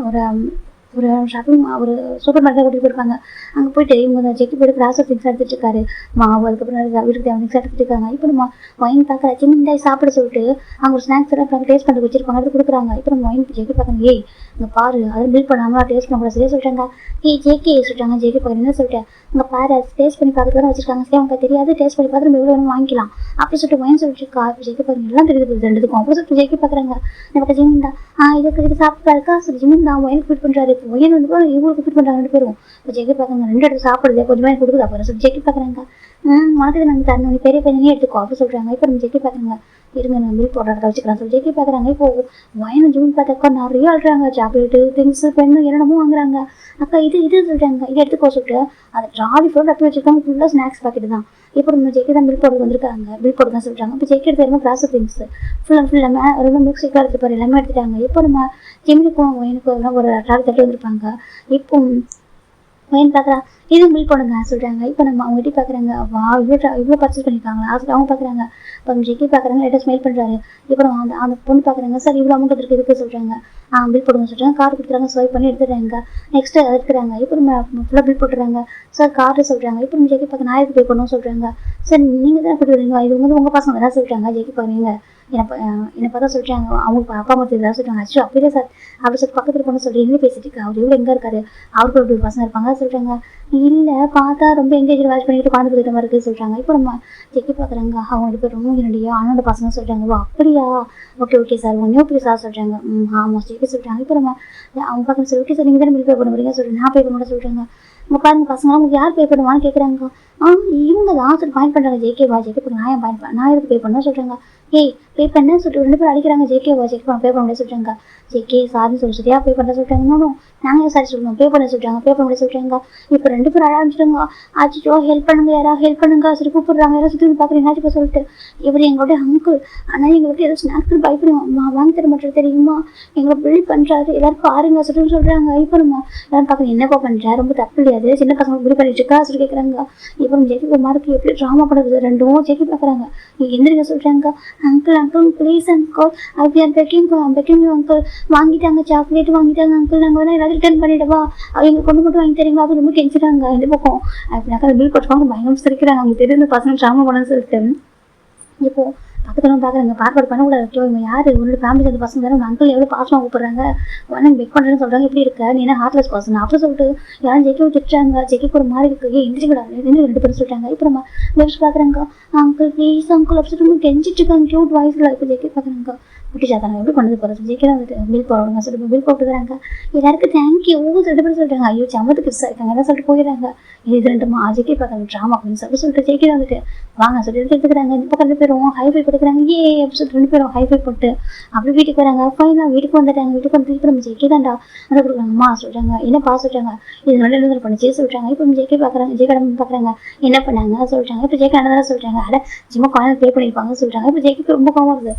ஒரு ஷாப்பிங் ஒரு சூப்பர் மார்க்கெட் கூட்டிகிட்டு போயிருக்காங்க. அங்கே போயிட்டு இவங்க ஜெக்கி போய்ட்டு கிராசரி திங்ஸ் எடுத்துட்டு இருக்காரு. மாவு அதுக்கப்புறம் வீட்டுக்கு தேவை திங்ஸ் எடுத்துட்டு இருக்காங்க. இப்போ நம்ம ஒயின் பார்க்குற சின்ன சாப்பிட சொல்லிட்டு அங்கே ஒரு ஸ்நாக்ஸ் எல்லாம் டேஸ்ட் பண்ணி வச்சிருப்பாங்க. எடுத்து கொடுக்குறாங்க. இப்போ நம்ம ஒயின் ஜெக்கி பார்க்குறாங்க. ஏய் இங்கே பாரு அதை பில் பண்ணாமல் டேஸ்ட் பண்ண கூட சரியா சொல்லிட்டாங்க. ஜெக்கி சொல்லிட்டாங்க. ஜெக்கி பார்க்குறேன் என்ன சொல்லிட்டேன் இங்கே பாரு டேஸ்ட் பண்ணி பார்த்துட்டு தான் வச்சிருக்காங்க. சரி அவங்க தெரியாது டேஸ்ட் பண்ணி பார்த்து நம்ம எவ்வளோ வேணும் வாங்கிக்கலாம் அப்படி சொல்லிட்டு ஒயின் சொல்லிட்டு இருக்கா. இப்போ ஜெக்கி பார்க்குறேன் எல்லாம் தெரியுது 2க்கும் அப்படி சொல்லிட்டு ஜெக்கி பார்க்குறாங்க. நமக்கு ஜிமின் தான் இதுக்கு சாப்பிட்டா இருக்கா சொல்லி ஜிமின் தான் ஒயினுக்கு ஃபிட் பண்ணுறாரு. ஒயின் வந்து இவங்களுக்கு ஃபிட் பண்ணுறாங்க 2 பேரும். இப்போ ஜெக்கி பார்க்குறாங்க 2 இடத்துல சாப்பிடுது கொஞ்சமாக எனக்கு கொடுக்குதா போகிற சொல்லி ஜெக்கி பார்க்குறாங்க. உனக்கு நாங்கள் தரணும் நீ பெரிய பையனே எடுத்துக்கோ அப்படி சொல்கிறாங்க. இப்போ நம்ம ஜெக்கி பார்க்குறாங்க. இருங்க நான் பில் போடுற இடத்த வச்சுக்கலாம் சொல்லி ஜெக்கி பார்க்குறாங்க. இப்போ ஒயின் ஜிமின் பார்த்தாக்கா நிறைய ஆள்றாங்க. சாக்லேட்டு திங்ஸு பெண்ணு என்னென்னமோ வாங்குறாங்க. அக்கா இது சொல்கிறாங்க. இதை எடுத்துக்கோ சொல்லிட்டு அதை ட்ராலி ஃபுல்லாக அப்படி வச்சுருக்காங்க. ஃபுல்லாக ஸ்நாக்ஸ் பாக்கெட்டு தான். இப்போ நம்ம ஜெக்கி தான் பில் போடுறது வந்திருக்காங்க. பில் போட்டு தான் சொல்கிறாங்க. இப்போ ஜெக்கி எடுத்து எல்லாமே ப்ராசஸ் திங்ஸ் ஃபுல் எல்லாமே ரொம்ப மில்க் ஷேக்காக எடுத்துட்டு போகிற எல்லாமே எடுத்துட்டாங்க. இப்போ நம்ம ஜிமினுக்கும் ஒயினுக்கும் எல்லாம் ஒரு ட்ராலி தட்டி வந்திருப்பாங்க. இப்போ பையன் பார்க்குறா இதுவும் பில் பண்ணுங்க சொல்கிறாங்க. இப்போ நம்ம அவங்க கிட்டே பார்க்குறாங்க, வா இவ்வளோ பர்ச்சேஸ் பண்ணியிருக்காங்களா சொல்லிட்டு அவங்க பார்க்குறாங்க. இப்போ ஜெக்கி பார்க்குறாங்க, லேட்டாக ஸ்மைல் பண்ணுறாரு. இப்போ அந்த அந்த பொண்ணு பார்க்குறாங்க, சார் இவ்வளோ அமௌண்ட் இருக்குது சொல்கிறாங்க. பில் போடுங்க சொல்கிறாங்க. கார்டு கொடுத்துறாங்க, ஸ்வைப் பண்ணி எடுத்துடுறாங்க. நெக்ஸ்ட்டு எடுத்துக்கிறாங்க. இப்போ நம்ம ஃபுல்லாக பில் போட்டுறாங்க. சார் கார்டு சொல்கிறாங்க. இப்போ நம்ம ஜெக்கி பார்க்க நான் பே பண்ணணும் சொல்கிறாங்க. சார் நீங்கள் தான் கொடுக்குறீங்க, இது உங்கள் பசங்க தான் சொல்கிறாங்க. ஜெக்கி பார்க்குறீங்க என்னை பார்த்தா சொல்லிட்டாங்க, அவங்க அப்பா அம்மா தெரியுதா சொல்லிட்டாங்க. அச்சோ அப்படியே சார் அப்படி சொல்லி பக்கத்தில் பொண்ணு சொல்லிட்டு என்ன பேசிட்டு இருக்கா, அவர் எவ்வளோ எங்கே இருக்காரு, அவருக்கு எப்படி பசங்க இருப்பாங்க சொல்கிறாங்க. இல்லை பார்த்தா ரொம்ப எங்கேஜ் வாட்ச் பண்ணிட்டு குழந்தை கொடுத்த மாதிரி இருக்குது சொல்கிறாங்க. இப்போ நம்ம செக்கி பார்க்குறாங்க, அவங்க ரெண்டு பேர் ரொம்ப என்னுடைய அண்ணோட பசங்க சொல்கிறாங்க. ஓ அப்படியா, ஓகே சார் ஒன்றும் அப்படி சார் சொல்கிறாங்க. ஆமாம் செக்கி சொல்கிறாங்க. இப்போ நம்ம அவங்க பக்கம் சரி ஓகே சார் நீங்கள் தானே பில் பே பண்ண போறீங்க சொல்கிறேன். நான் பே பண்ண சொல்கிறாங்க. உங்க பாருங்க பசங்க உங்களுக்கு யார் பே பண்ணுவான்னு கேட்குறாங்க. இவங்க தான் சொல்லி பாயிண்ட் பண்ணுறாங்க. ஜேகேவா ஜேகே நான் ஏன் பாயிண்ட் பண்ண, நான் எதுக்கு பே பண்ண சொல்கிறாங்க. ஏய் பே பண்ண சொல்லிட்டு ரெண்டு பேரும் அடிக்கிறாங்க. ஜேகேவா ஜேகே பண்ண பே பண்ண முடியாது சொல்கிறாங்க. ஜேகே சாரின்னு சொல்லி சரியா பே பண்ண சொல்கிறாங்க. இன்னும் நாங்கள் சாரி சொல்லணும் பே பண்ண சொல்கிறாங்க. பே பண்ண முடியாது சொல்கிறாங்க. இப்போ ரெண்டு பேரும் அட ஆரம்பிச்சிட்டாங்க. ஆச்சிச்சோ ஹெல்ப் பண்ணுங்க, யாராவது ஹெல்ப் பண்ணுங்க சரி கூப்பிடுறாங்க. யாராவது சுற்றி பார்க்குறீங்க என்னாச்சு சொல்லிட்டு இவர் எங்களுடைய அங்கிள், ஆனால் எங்களுக்கு ஏதோ ஸ்நாக்ஸ் பயப்படுவோம் வாங்கி தர மாட்டேன் தெரியுமா, எங்களை பில் பண்ணுறாரு எல்லாரும் பாருங்க சொல்லிட்டு சொல்கிறாங்க. இப்போ நம்ம எல்லாரும் பார்க்குறேன் என்னப்பா பண்ணுறேன், ரொம்ப தப்பு இல்லையாது, சின்ன பசங்க பில் பண்ணிட்டு இருக்கா சொல்லி கேட்குறாங்க. இப்போ ஜெகி ஒரு மாதிரி எப்படி ட்ராமா பண்ணுறது ரெண்டும் ஜெகி பார்க்குறாங்க. எந்திரிக்க சொல்கிறாங்க. அங்கிள் அங்கிள் ப்ளீஸ் அங்கிள் அப்படி பெக்கிங் அங்கிள் வாங்கிட்டாங்க, சாக்லேட் வாங்கிட்டாங்க அங்கிள், நாங்கள் வேணா எல்லாத்தையும் ரிட்டர்ன் பண்ணிடவா, அவங்க கொண்டு மட்டும் வாங்கி தரீங்களா, அது ரொம்ப கெஞ்சிட்டாங்க. இந்த பக்கம் அப்படின்னாக்கா பில் போட்டுவாங்க பயங்கரம் சிரிக்கிறாங்க. அவங்க தெரிஞ்ச பசங்க ட்ராமா பண்ணு சொல்லிட்டு இப்போ பக்கத்துல பார்க்குறாங்க. பார்ப்பாடு பண்ணக்கூடாது ஓகே, இவங்க யார் உள்ள ஃபேமிலி சேர்ந்த பசங்க தானே, அங்கிள் எவ்வளோ பாசமாக கூப்பிட்றாங்க, உடனே பெக் பண்ணுறேன்னு சொல்கிறாங்க. எப்படி இருக்க நீ என்ன ஹார்ட்லெஸ் பர்சன் அப்படி சொல்லிட்டு யாரும் ஜெக்கி திட்டுறாங்க. ஜெக்கிக்கு ஒரு மாதிரி இருக்கு, எந்திரிக்கூடாது ரெண்டு பேரும் சொல்லிட்டாங்க. இப்போ நம்ம நெக்ஸ்ட் பார்க்குறாங்க. அங்கிள் ப்ளீஸ் அங்கிள் அப்படி சொல்லிட்டு கெஞ்சிட்டு இருக்காங்க க்யூட் வாய்ஸில். இப்போ ஜெக்கி பார்க்குறாங்க குட்டி சாத்தாங்க எப்படி பண்ணது போகிறது ஜெயிக்கலாம் வந்துட்டு பில் போடுறாங்க சொல்லிட்டு பில் போட்டுக்கிறாங்க. எல்லாருக்கும் தேங்க்யூ ரெண்டு பேரும் சொல்லிட்டாங்க. ஐயோ சம்மத்துக்கு கிட்ஸ் இருக்காங்க எல்லாம் சொல்லிட்டு போயிடுறாங்க. இது ரெண்டுமா ஜெக்கி பார்க்குறாங்க ட்ராமா அப்படின்னு சொல்லிட்டு ஜெயிக்கலாம் வந்துட்டு வாங்க சொல்லிட்டு எடுத்துக்கிறாங்க. இந்த பக்கம் ரெண்டு பேரும் ஹைஃபை போட்டுக்கிறாங்க. அப்படி சொல்லிட்டு ரெண்டு பேரும் ஹைஃபை போட்டு அப்படி வீட்டுக்கு வராங்க. ஃபைனாக வீட்டுக்கு வந்துட்டாங்க. வீட்டுக்கு வந்து இப்போ நம்ம ஜெக்கி தான்டா அதை கொடுக்குறாங்கம்மா சொல்கிறாங்க. என்னப்பா சொல்கிறாங்க, இது நல்ல எழுதல் பண்ணிச்சு சொல்கிறாங்க. இப்போ நம்ம ஜெக்கி பார்க்குறாங்க. ஜெயக்கடை பார்க்குறாங்க என்ன பண்ணாங்க சொல்கிறாங்க. இப்போ ஜெயக்கடை தான் சொல்கிறாங்க. அட சும்மா குழந்தை பே பண்ணியிருப்பாங்க சொல்கிறாங்க. இப்போ ஜெக்கிக்கு ரொம்ப கோவம் வருது.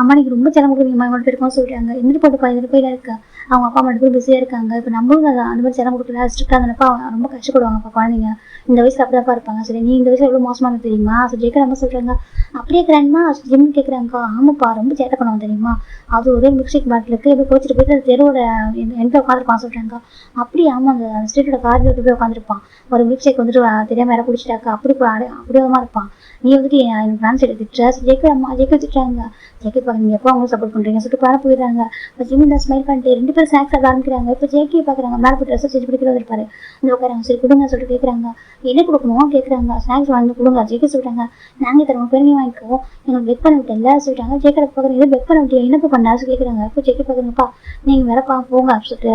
அம்மா நீங்க ரொம்ப செல்லம் கொடுக்குறீங்க இவங்க பேருக்கும் சொல்கிறாங்க. எந்திரி போட்டுப்பா எதிர்ப்பு போயில இருக்கா, அவங்க அப்பா மட்டும் போய் பிஸியாக இருக்காங்க. இப்போ நம்மளும் அந்த மாதிரி செல்லம் கொடுக்கல ஸ்ட்ரிக்டாக இருந்தப்பா ரொம்ப கஷ்டப்படுவாங்கப்பா குழந்தைங்க. இந்த வயசில் அப்படிதான்ப்பா இருப்பாங்க. சரி நீ இந்த வயசில் எவ்வளோ மோசமான தெரியுமா ஜெயிக்க நம்ம சொல்கிறாங்க. அப்படியே இருக்கிறாங்கம்மா ஜிம் கேட்குறாங்கக்கா. ஆமாப்பா ரொம்ப சேட்டை பண்ணுவோம் தெரியுமா, அது ஒரே மில்க் ஷேக் பாட்டிலுக்கு எதுவும் கோச்சிட்டு போயிட்டு அந்த தெருவோட எந்த உட்காந்துருப்பான் சொல்கிறாங்க. அப்படி ஆமாம் அந்த ஸ்ட்ரீட்டோட காரில் போய் உட்காந்துருப்பான். ஒரு மில்க் ஷேக் வந்துட்டு தெரியாமல் யாரை பிடிச்சிட்டாக்கா அப்படியே இருப்பான். நீ வந்துட்டு எனக்கு ஃப்ரான்ஸ் எடுத்து திட்டுற ஜெயிக்க திட்டுறாங்க. ஜெக்கி பார்க்க நீங்கள் எப்போ அவங்களும் சப்போர்ட் பண்ணுறீங்க சொல்லிட்டு பாரு போயிடுறாங்க. இப்போ ஜிம்மி தான் ஸ்மைல் பண்ணிட்டு ரெண்டு பேரும் ஸ்நாக்ஸ் சாப்பிட ஆரம்பிக்கிறாங்க. இப்போ ஜெக்கியை பார்க்குறாங்க. மேலே போய் ட்ரெஸ்ஸை செஞ்சு பிடிக்கிறது இருப்பாரு இந்த உட்காராங்க. சரி கொடுங்க சொல்லிட்டு கேட்குறாங்க. என்ன கொடுக்கணும் கேட்குறாங்க. ஸ்நாக்ஸ் வாங்கி கொடுங்க ஜெக்கி சொல்கிறாங்க. நாங்கள் தருவோம் பெருமையை வாங்கிக்குவோம் எங்களுக்கு பெக் பண்ண விட்டல சொல்லிட்டாங்க. ஜெக்கடை பார்க்குறீங்க பெக் பண்ண விட்டியா என்னப்போ பண்ணாச்சு கேட்குறாங்க. இப்போ ஜெக்கி பார்க்குறீங்கப்பா நீங்கள் வேறப்பா போங்க அப்படின்னு சொல்லிட்டு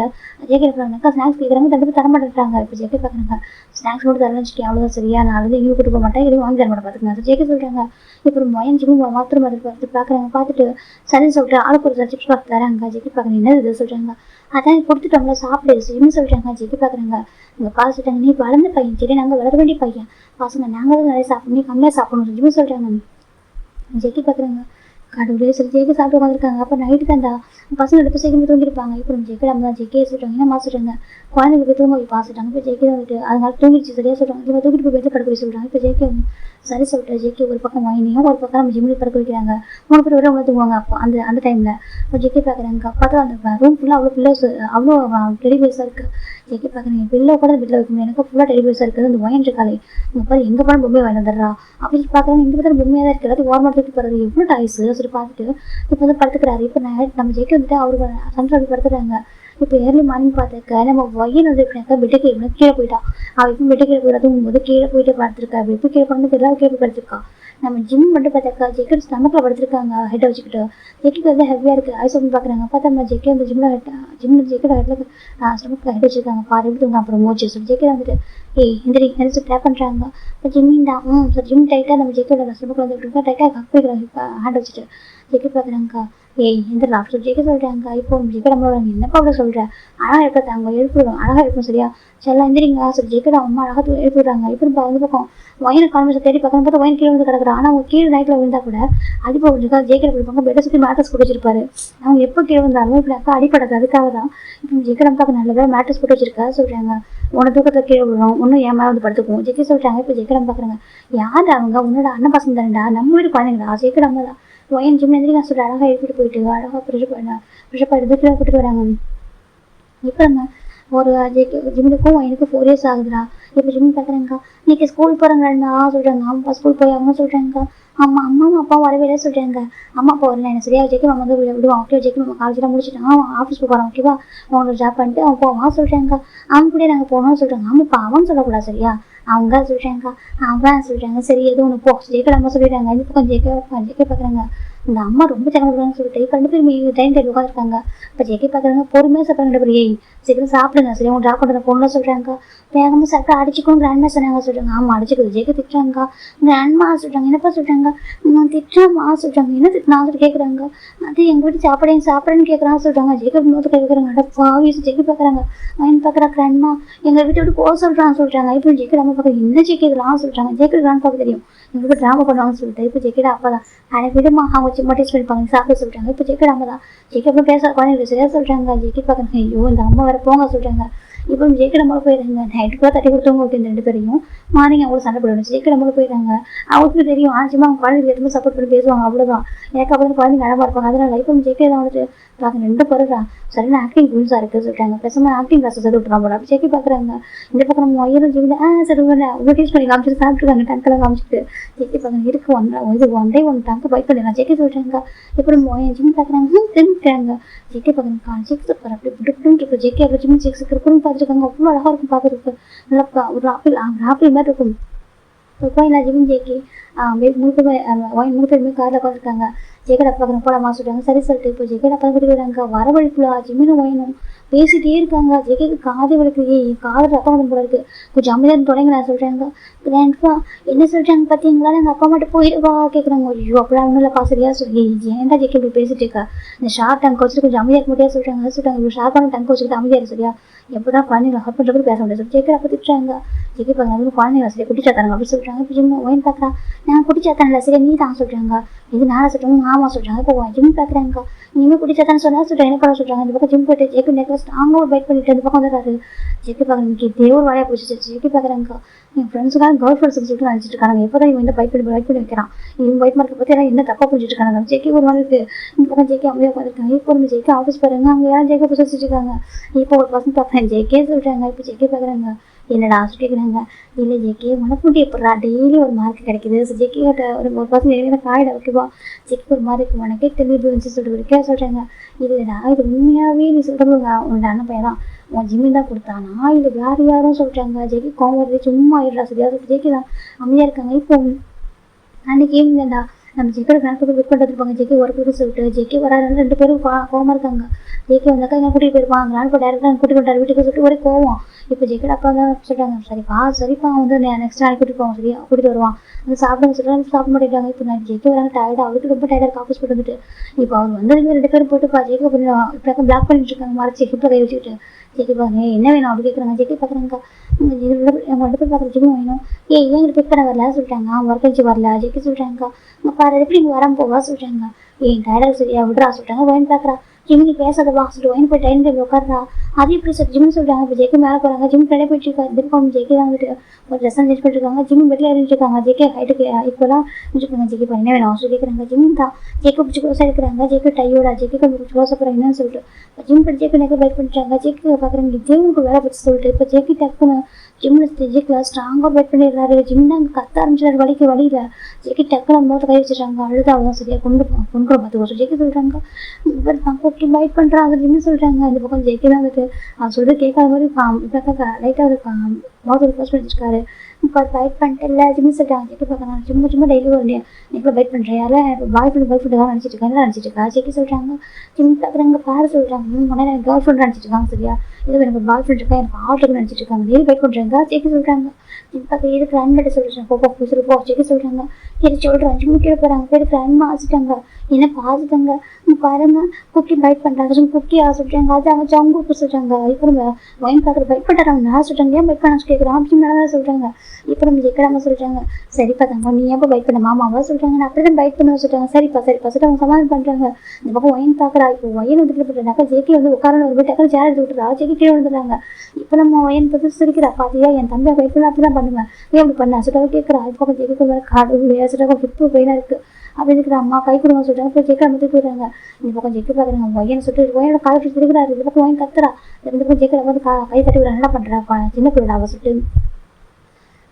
ஜெக்கி பார்க்குறாங்கக்கா ஸ்நாக்ஸ் கேட்குறாங்க. ரெண்டு பேர் தர மாட்டேங்கிறாங்க. இப்போ ஜெக்கி பார்க்குறாங்க ஸ்நாக்ஸ் மட்டும் தரலன்னு வச்சுக்கி அவ்வளோதான் சரியா, நான் வந்து எங்கேயும் கூட்டு போக மாட்டேன் எதுவும் வாங்கி தர மாட்டேன் பார்த்துக்கங்க ஜெக்கி சொல்கிறாங்க. இப்போ ஒரு மயன் ஜிம்மி மாத்திரம் பார்த்து பார்க்குறாங்க. பார்த்துட்டு சரின்னு சொல்லிட்டு ஆளுக்கு ஒரு சிப்ஸ் பார்த்து தராங்க. ஜெக்கி பார்க்குறேன் என்ன இது சொல்கிறாங்க. அதான் கொடுத்துட்டோம்ல சாப்பிடு ஜிம்மி சொல்கிறாங்க. ஜெக்கி பார்க்குறாங்க. உங்கள் பா சொல்லிட்டாங்க நீ வளர்ந்த பையன் சரி நாங்கள் வளர வேண்டிய பையன் பசங்க நாங்கள் தான் நிறைய சாப்பிடணும் நீ கம்மியாக சாப்பிடணும் ஜிம்மி சொல்கிறாங்க. ஜெக்கி பார்க்குறாங்க. கடவுளே சொல்லி ஜெயிக்க சாப்பிட்டு உட்காந்துருக்காங்க. அப்போ நைட்டு தாண்டா பசங்க எடுத்து சீக்கிரம் தூங்கிருப்பாங்க. இப்போ நம்ம ஜெயிக்க நம்ம தான் ஜெயிக்கே சொல்கிறாங்க. என்ன சொல்கிறாங்க குழந்தைங்க போய் தூங்க போய் பாசிட்டாங்க. இப்போ ஜெயிக்க வந்துட்டு அதனால தூங்கிடுச்சு சரியா சொல்கிறாங்க. இப்போ தூக்கிட்டு போய் படுக்க போய் சொல்கிறாங்க. இப்போ ஜெயிக்க சரி சொல்லிட்டு ஜெயிக்க ஒரு பக்கம் வாங்கினியும் ஒரு பக்கம் நம்ம ஜிம்மில் படுக்க வைக்கிறாங்க. 3 பேர் வரை அவங்க தூங்குவாங்க. அப்போ அந்த டைமில் இப்போ ஜெயிக்க பார்க்குறாங்க. பார்த்தா அந்த ரூம் ஃபுல்லாக அவ்வளோ பில்லர்ஸ் அவ்வளோ டெலிபேஸாக இருக்குது. ஜெயிக்க பார்க்குறீங்க பில்லை கூட பில்லை வைக்க முடியாது எனக்கு ஃபுல்லாக டெலிபேஸாக இருக்குது. அந்த ஒயன் இருக்காளே இங்கே பாரு எங்கே போனால் பொம்மையை வாங்கி வந்துடுறா அப்படின்னு பார்க்குறாங்க. இங்கே பார்த்தா பொம்மையாக தான் இருக்குது. எல்லாத்தையும் ஓரமாக தூக்கி போகிறது எவ்வளோ டாய்ஸ் சொல்லி பார்த்துட்டு இப்போ வந்து படுத்துக்கிறாரு. இப்போ நம்ம ஜெயிக்க வந்துட்டு அவருக்கு சன்றாடி படுத்துறாங்க. இப்போ ஏர்லி மார்னிங் பார்த்துருக்க நம்ம வயன் வந்து எப்படினாக்கா பெட்டுக்கு எப்படின்னா கீழே போயிட்டா அவள் இப்போ பெட்டு கீழே போயிடா தூங்கும்போது கீழே போயிட்டு படுத்துருக்கா. அப்படி எப்போ கீழே பண்ணது எல்லாரும் கீழே படுத்துருக்கா. நம்ம ஜிம் மட்டும் பார்த்தாக்கா ஜெக்கி ஸ்டமக்கில் படுத்துருக்காங்க ஹெட்டை வச்சுக்கிட்டு. ஜெக்கிக்கு வந்து ஹெவியாக இருக்குது ஐஸ் ஓப்பன் பார்க்குறாங்க. பார்த்தா நம்ம ஜெக்கி அந்த ஜிம்மில் ஜெக்கியோட ஹெட்டில் ஸ்டமக்கில் ஹெட் வச்சுருக்காங்க. பாரு எப்படி தூங்க அப்புறம் மூச்சு சொல்லி ஜெக்கி வந்துட்டு எந்திரி நினைச்சு ட்ரை பண்ணுறாங்க. இப்போ ஜிம்மின் தான் ஜிம் டைட்டாக நம்ம ஜெக்கியோட ஸ்டமக்கில் வந்து டைட்டாக கப்பிக்கிறாங்க ஹேண்ட் வச்சுட்டு. ஜெக்கி பார்க்குறாங்க. ஏய் இந்த டாக்டர் ஜெயிக்க சொல்கிறாங்க இப்போ ஜெயிக்க நம்ம என்னப்பா அப்படி சொல்கிற அழகாக இருக்கிறதாங்க எழுப்பிடுவோம் அழகாக இருக்கும் சரியா செல்லாம் எந்திரிங்க சொல்லி ஜெயிக்கிற அம்மா அழகாக எழுப்பிடுறாங்க இப்போ இப்போ வந்து பக்கம் வயனை காமிச்சு தேடி பார்க்கணும் பார்த்தா வயன் கீழே வந்து கிடக்குறான் ஆனால் அவங்க கீழே நைட்டில் விழுந்தா கூட அடிப்பா விழுக்கா ஜெயிக்கிற பிடிப்பாங்க பெட்டை சுற்றி மேட்ரஸ் போட்டு வச்சிருப்பாரு அவங்க எப்போ கீழே வந்தாலும் இப்படி அக்கா அடிப்படாது அதுக்காக தான் இப்போ ஜெயிக்கிற பார்க்க நல்லதாக மேட்ரஸ் போட்டு வச்சிருக்கா சொல்கிறாங்க உன தூக்கத்தில் கீழே விழும் இன்னும் ஏன் மேலே வந்து படுத்துக்கும் ஜெயிக்க சொல்கிறாங்க இப்போ ஜெயிக்கிற பார்க்குறாங்க யார் அவங்க உன்னோட அண்ணன் பசங்க தானடா நம்ம வீடு குழந்தைங்களா ஜெயிக்கிற அம்மா தான் வயன் ஜிம் எந்திரிக்கா சொல்லிட்டு அழகாக எழுப்பிட்டு போயிட்டு அழகாக ப்ரெஷப் எடுத்து கீழே கூட்டிட்டு வராங்க இப்போ நம்ம ஒரு ஜிம்முக்கும் எனக்கு 4 years ஆகுதுடா இப்போ ஜிம் பார்க்குறேங்க்கா இன்னைக்கு ஸ்கூல் போகிறாங்கண்ணா சொல்கிறாங்க அம்மா ஸ்கூல் போய் அவங்க சொல்கிறாங்க அம்மாவும் அப்பாவும் வரவே சொல்கிறாங்க அம்மா அப்பா வரல எனக்கு சரியாக ஜெயிக்க நம்ம வந்து விடுவான் ஓகே ஜெயிக்க நம்ம காலேஜெலாம் முடிச்சுட்டான் அவன் ஆஃபீஸ்க்கு போகிறான் ஓகேவா அவங்களோட ஜாப் பண்ணிட்டு அவன் போவான் சொல்கிறாங்க அவன் கூட நாங்கள் போகணும்னு சொல்கிறாங்க ஆமாப்பா அவன் சொல்லக்கூடாது சரியா அவங்க சொல்கிறாங்க அவன் சொல்கிறாங்க சரி எதுவும் ஒன்று போ ஜெயிக்க நம்ம சொல்லிடுறாங்க இந்த பக்கம் ஜெயிக்க பார்க்குறாங்க இந்த அம்மா ரொம்ப சிரமப்படுறாங்கன்னு சொல்லிட்டு இப்போ 2 பேரும் டைம் டேபிள் உட்காந்துருக்காங்க இப்போ ஜெயிக்க பார்க்குறாங்க பொறுமையாக சாப்பிட்றாங்க பெரிய சீக்கிரம் சாப்பிடுங்க சரி அவங்க ட்ராப் பண்ணுற பொண்ணு சொல்கிறாங்க வேகமாக சாப்பிட்டு அடிச்சுக்கும் கிராண்ட்மா சொன்னாங்க சொல்கிறாங்க ஆமாம் அடிச்சுக்குது ஜெயிக்க திட்டுறாங்க கிராண்ட்மா சொல்கிறாங்க என்னப்பா சொல்கிறாங்க நான் திட்டுறேம்மா சொல்கிறாங்க என்ன திட்டினாலும் சொல்லி கேட்குறாங்க அது எங்கள் வீட்டு சாப்பிட்றேன்னு கேட்குறான்னு சொல்கிறாங்க ஜெயிக்க போது கேட்குறாங்க அடப்பா வீசு ஜெயிக்க பார்க்குறாங்க அவன் பார்க்குறா கிராண்ட்மா எங்கள் வீட்டை விட்டு போக சொல்கிறாங்க இப்போ ஜெயிக்கிற அம்மா பார்க்க என்ன ஜெயிக்கலாம் சொல்கிறாங்க ஜெயிக்கிற கிராண்ட்பாக்கு தெரியும் எங்களுக்கு ட்ராமா பண்ணுவாங்கன்னு சொல்லிட்டு இப்போ ஜெயிக்கிற அப்பா தான் அதை விடுமா அவங்க சும்மா டேஸ்ட் பண்ணிப்பாங்க சாப்பிட சொல்கிறாங்க இப்போ ஜெயிக்கிற அம்மா தான் ஜெயிக்க பேச குழந்தைங்க சரியா சொல்கிறாங்க ஜெயிக்க பார்க்குறாங்க ஐயோ இந்த அம்மா வேறு போங்க சொல்கிறாங்க இப்போ ஜெயிக்கிற அம்மா போயிடுறாங்க நைட்டுக்குள்ள தட்டி கொடுத்தவங்க ஓகே இந்த 2 பேரையும் மார்னிங் அவங்களும் சண்டை போடுவாங்க ஜெயிக்கிற அம்மா போயிடுறாங்க அவங்களுக்கு தெரியும் ஆச்சுமா அவங்க குழந்தைங்க எதுவுமே சப்போர்ட் பண்ணி பேசுவாங்க அவ்வளோதான் எனக்கு அப்புறம் குழந்தைங்க அழகாக இருப்பாங்க அதனால இப்போ ஜெயிக்கிற தான் வந்துட்டு பார்க்க 2 பேருடா சரியான ஆக்டிங் குயின்ஸாக இருக்குது சொல்லிட்டாங்க பேசாம ஆக்டிங் கிளாஸ் சேர்த்து விட்டுறாங்க போல அப்படி ஜெயிக்க பார்க்குறாங்க இந்த பக்கம் நம்ம வயிறு ஜெயிக்கிட்டு சரி உங்களை டேஸ்ட் பண்ணி காமிச்சிட்டு சாப்பிட்டுருக்காங்க டங்கில் காமிச்சிட்டு ஜெயிக்க பார்க்குறாங்க இருக்கு ஒன் டே ஒன் டங்கு பைக் பண்ணிடலாம் ஜெயிக்க சொல்லிட்டாங்க இப்போ நம்ம ஜிம் பார்க்குறாங்க தெரிஞ்சுக்கிறாங்க ஜெயிக்க பார்க்குறாங்க சிக்ஸ் சூப்பர் அப்படி புட்டுன்னு இருக்கு ஜெயிக்க அப்படி ஜிம் சிக்ஸ் இருக்குன்னு பார்த்துருக்காங்க அவ்வளோ அழகாக இருக்கும் பார்க்குறதுக்கு நல்லா ஒரு ஆப்பிள் மாதிரி இருக்கும் இப்போ நான் ஜிம் ஜெயிக்கி மூணு பேருமே காரில் உட்காந்துருக்காங்க ஜெயகடா பார்க்குறேன் போலாமா சொல்கிறாங்க சரி சொல்லிட்டு இப்போ ஜெயகடா பார்த்து விடுறாங்க வர வழிக்குள்ளா ஜிம்மினும் வயனும் பேசிகிட்டே இருக்காங்க ஜெயக்கு காது வலிக்குது காது ரத்தம் வந்து போல இருக்கு கொஞ்சம் அமைதியாக தொடங்கி நான் சொல்கிறாங்க கிராண்ட்பா என்ன சொல்கிறாங்க பார்த்தீங்களா எங்கள் அப்பா மட்டும் போயிடுவா கேட்குறாங்க ஐயோ அப்படிலாம் ஒன்றும் இல்லைப்பா சரியா சொல்லி ஏன்டா ஜெய்க்கு இப்படி பேசிட்டு இருக்கா இந்த ஷார்ட் டங்க் வச்சுட்டு கொஞ்சம் அமைதியாக முடியாது சொல்கிறாங்க இப்போ ஷார்ப்பான டங்க் வச்சுக்கிட்டு அமைதியாக சரியா எப்போதான் குழந்தைங்க ஹட் பண்ணுறது பேச முடியாது ஜெய்க்கு அப்போ திட்டுறாங்க ஜெய்க்கு பார்க்குறாங்க குழந்தைங்க சரியா குட்டிச்சாத்தாங்க அப்படின்னு சொல்கிறாங்க இப்போ ஜிம் ஒயின் பார்க்குறா நான் குட்டிச்சாத்தானல சரியா நீ தான் சொல்கிறாங்க இது நானும் சொல்கிறாங்க ஆமாம் சொல்கிறாங்க இப்போ ஜிம் பார்க்குறாங்க இனிமேல் குட்டிச்சாத்தான்னு சொன்னால் சொல்கிறேன் என்ன பண்ண சொல்கிறாங்க இந்த பக்கம் ஜிம் போயிட்டு ஜெய்க்கு நெக்லஸ் ஸ்ட்ராங்காக பைட் பண்ணிட்டு அந்த பக்கம் வந்துடுறாரு ஜெய்க்கு பார்க்குறேன் தேவர் வாழையாக பிடிச்சி ஜெய்க்கு பார்க்குறாங்க என் ஃப்ரெண்ட்ஸுக்காக கேர்ள் ஃப்ரெண்ட்ஸ் சொல்லிட்டு நினச்சிட்டு இருக்காங்க எப்போ தான் இவன் இந்த பைட் பண்ணி வைக்கிறான் இவங்க பைட் மார்க்கை பற்றி எல்லாம் என்ன தப்பாக புரிஞ்சுட்டு இருக்காங்க ஜெய்க்கு ஒரு மாதிரி இந்த பக்கம் ஜெய்க்கு அமைதியாக உட்காந்துருக்காங்க இப்போ நம்ம ஜெய்க்கு ஆஃபீஸ் பாருங்க அவங்க யாரும் ஜெய்க்க புரிச்சிட்டு இருக்காங்க இப்போ ஒரு பசங்க பார்க்குறேன் ஜெய்க்கே சொல்கிறாங்க இப்போ ஜெய்க்கே பார்க்குறாங்க என்னடா சொல்லிக்கிறாங்க இல்லை ஜெய்க்கே உனக்கு மட்டும் எப்படா டெய்லி ஒரு மார்க் கிடைக்குது ஸோ ஜெய்க்கிட்ட ஒரு பசங்க எழுதின காயிட ஓகேவா ஜெய்க்கு ஒரு மார்க் உனக்கே தெளிவு வந்துச்சு சொல்லிட்டு இருக்கே சொல்கிறாங்க இல்லைடா இது உண்மையாகவே நீ சொல்கிறது உன்னோட அண்ணன் பையன் தான் உன் ஜிம்மி தான் கொடுத்தானா இல்லை வேறு யாரும் சொல்கிறாங்க ஜெய்க்கு கோவம் வருது சும்மா ஆயிடுறா சரியா ஜெய்க்கு தான் அமைதியாக இருக்காங்க இப்போ அன்றைக்கி ஈவினிங்டா நம்ம ஜெய்க்கோட கிராண்ட்பாக்கு வெயிட் பண்ணிட்டு இருப்பாங்க ஜெய்க்கு ஒர்க்கு சொல்லிட்டு ஜெய்க்கு வராது 2 பேரும் கோவமாக இருக்காங்க ஜெய்க்கு வந்தாக்கா எங்கே கூட்டிகிட்டு போயிருப்பாங்க கிராண்ட்பா டேரக்டாக கூட்டிகிட்டு வந்துட்டார் வீட்டுக்கு சொல்லிட்டு ஒரே கோவம் இப்போ ஜெய்க்கோட அப்பா தான் சொல்கிறாங்க சரிப்பா வந்து நெக்ஸ்ட் நாளைக்கு கூட்டிட்டு போவாங்க சரியா கூட்டிகிட்டு வருவான் வந்து சாப்பிடுங்க சொல்லிட்டு சாப்பிட மாட்டேங்கிறாங்க இப்போ நான் ஜெய்க்கு வராங்க டயர்டாக அவருக்கு ரொம்ப டயர்டாக ஆஃபீஸ் போட்டு வந்துட்டு இப்போ அவர் வந்ததுமே 2 பேரும் போட்டுப்பா ஜெய்க்கு இப்போ பிளாக் பண்ணிட்டு இருக்காங்க மறைச்சி ஹிப்பில் கை வச்சுக்கிட்டு ஜெய்க்கு பாருங்க என்ன வேணும் அப்படி கேட்குறாங்க ஜெய்க்கு பார்க்குறாங்க அவங்க 2 பேர் பார்க்குற ஜிம் வேணும் ஏன் பிக் பண்ண வரல சொல்லிட்டாங்க ஒர்க் கழிச்சு வரல ஜெய்க்கு சொல்கிறாங்க அவங்க பாரு எப்படி நீங்கள் வராமல் போவா சொல்கிறாங்க டயர்டாக சரியா விடுறா சொல்லிட்டாங்க ஒயின் பார்க்குறா ஜிம்மி நீ பேசாத வா சொல்லிட்டு ஒயின் போய் டைனிங் டேபிள் உட்காடுறா அது எப்படி சார் ஜிம்னு சொல்கிறாங்க இப்போ ஜெய்க்கு மேலே போகிறாங்க ஜிம் கடை போயிட்டு இருக்காங்க திருப்பம் ஜெய்க்கு தான் வந்துட்டு ஒரு ட்ரெஸ் சேஞ்ச் பண்ணிட்டு இருக்காங்க ஜிம்மி பெட்டில் இருந்துருக்காங்க ஜெய்க்கு ஹைட்டுக்கு இப்போலாம் முடிச்சுருக்காங்க ஜெய்க்கு பண்ண வேணும் அவசரம் கேட்குறாங்க ஜிம்மி தான் ஜெய்க்கு பிடிச்சி க்ளோஸாக இருக்கிறாங்க ஜெய்க்கு டையோட ஜெய்க்கு கொஞ்சம் க்ளோஸாக போகிறாங்க என்னன்னு சொல்லிட்டு ஜிம் பண்ணி ஜெய்க்கு நெக்க பைட் பண்ணிட்டாங்க ஜெய்க்கு பார்க்குறாங்க ஜெய்முக்கு வேலை பற்றி சொல்லிட்டு இப்போ ஜெய்க்கு டக்குன்னு ஜிம்மில் ஜெய்க்கில் ஸ்ட்ராங்காக பைட் பண்ணிடுறாரு ஜிம் தான் கத்த ஆரம்பிச்சிடாரு வழியில் ஜெய்க்கு டக்குன்னு அந்த மோட்டை கை வச்சுட்டாங்க அழுதான் சரியாக கொண்டு பார்த்துக்கோ ஜெய்க்கு சொல்கிறாங்க இவர் ஓகே பைட் பண்ணுறாங்க ஜிம்மி சொல்கிறாங்க இந்த பக்கம் ஜெய்க்கு தான் வந்துட்டு அவன் சொல்லிட்டு கேட்காத மாதிரி லைட்டாக இருக்காங்க மவுத் ரிக்வஸ்ட் பண்ணிச்சிருக்காரு இப்போ பைட் பண்ணிட்டு இல்லை ஜிம்மி சொல்லிட்டாங்க ஜெய்க்கு பார்க்குறாங்க சும்மா டெய்லி ஒரு நீங்களும் பைட் பண்ணுறேன் யாரும் பாய் ஃப்ரெண்ட் தான் நினச்சிட்டு இருக்கா ஜெய்க்கு சொல்கிறாங்க ஜிம்மி பார்க்குறாங்க பாரு சொல்கிறாங்க எனக்கு கேர்ள் ஃப்ரெண்ட் நினச்சிட்டு இருக்காங்க சரியா இது எனக்கு பாய் ஃப்ரெண்ட் இருக்கா எனக்கு ஆர்டருக்கு நினச்சிட்டு இருக்காங்க டெய்லி பைட் பண்ணுறாங்க சொல்கிறாங்க. ஜெகி சொல்கிறாங்க இப்போ இது கிராண்ட் சொல்லிட்டாங்க போ போ ஜெகி சொல்கிறாங்க. இது சொல்கிறேன் ஜிம்மு கீழே போகிறாங்க. போய் கிராண்ட்மா ஆசிட்டாங்க. என்ன பார்த்துட்டாங்க பாருங்க குக்கி பைட் பண்ணுறாங்க. குக்கி சொல்கிறாங்க. அது அவங்க ஜங்குக்கு சொல்கிறாங்க. இப்போ நம்ம ஒயின் பார்க்குற பைட் பண்ணுறாங்க. நான் சொல்கிறாங்க ஏன் பைட் பண்ண கேட்குறோம் அப்படின்னு நல்லா தான் சொல்கிறாங்க. இப்போ நம்ம ஜெயிக்கிறாங்க சொல்கிறாங்க. சரிப்பா தங்க நீ எப்போ பைட் பண்ண மாமாவா சொல்கிறாங்க. நான் அப்படி தான் பைட் பண்ணுவேன் சொல்கிறாங்க. சரிப்பா சொல்லிட்டு அவங்க சமாதானம் பண்ணுறாங்க. இந்த பக்கம் ஒயின் பார்க்குறா. இப்போ ஒயின் வந்துட்டு போட்டாக்கா ஜேகி வந்து உட்காரன்னு ஒரு டக்குனு சேர் எடுத்து விட்டுறா. ஜேகி கீழே வந்துடுறாங்க. இப்போ நம்ம ஒயின் பார்த்து சிரிக்கிறா. பாத்தியா என் தம்பியை பைட் பண்ண அப்படி தான் பண்ணுவேன் ஏன் அப்படி பண்ண சொல்லிட்டு கேட்குறா. இப்போ பக்கம் ஜெயிக்கு வேறு காடு சொல்லிட்டு ஃபிஃப்த்து பெயினாக இருக்குது அப்படி இருக்கிற அம்மா கை கொடுங்க சொல்லிட்டாங்க. இப்போ ஜெயிக்க நம்ம தூக்கி விடுறாங்க. இந்த பக்கம் ஜெயிக்க பார்க்குறாங்க. ஒயனை சொல்லிட்டு ஒயனோட காலை சிரிக்கிறாரு. இந்த பக்கம் ஒயின் கத்துறா. இந்த பக்கம் ஜெயிக்கிற வந்து கை தட்டி விட என்ன பண்ணுறா சின்ன பிள்ளை அவ சொல்லிட்டு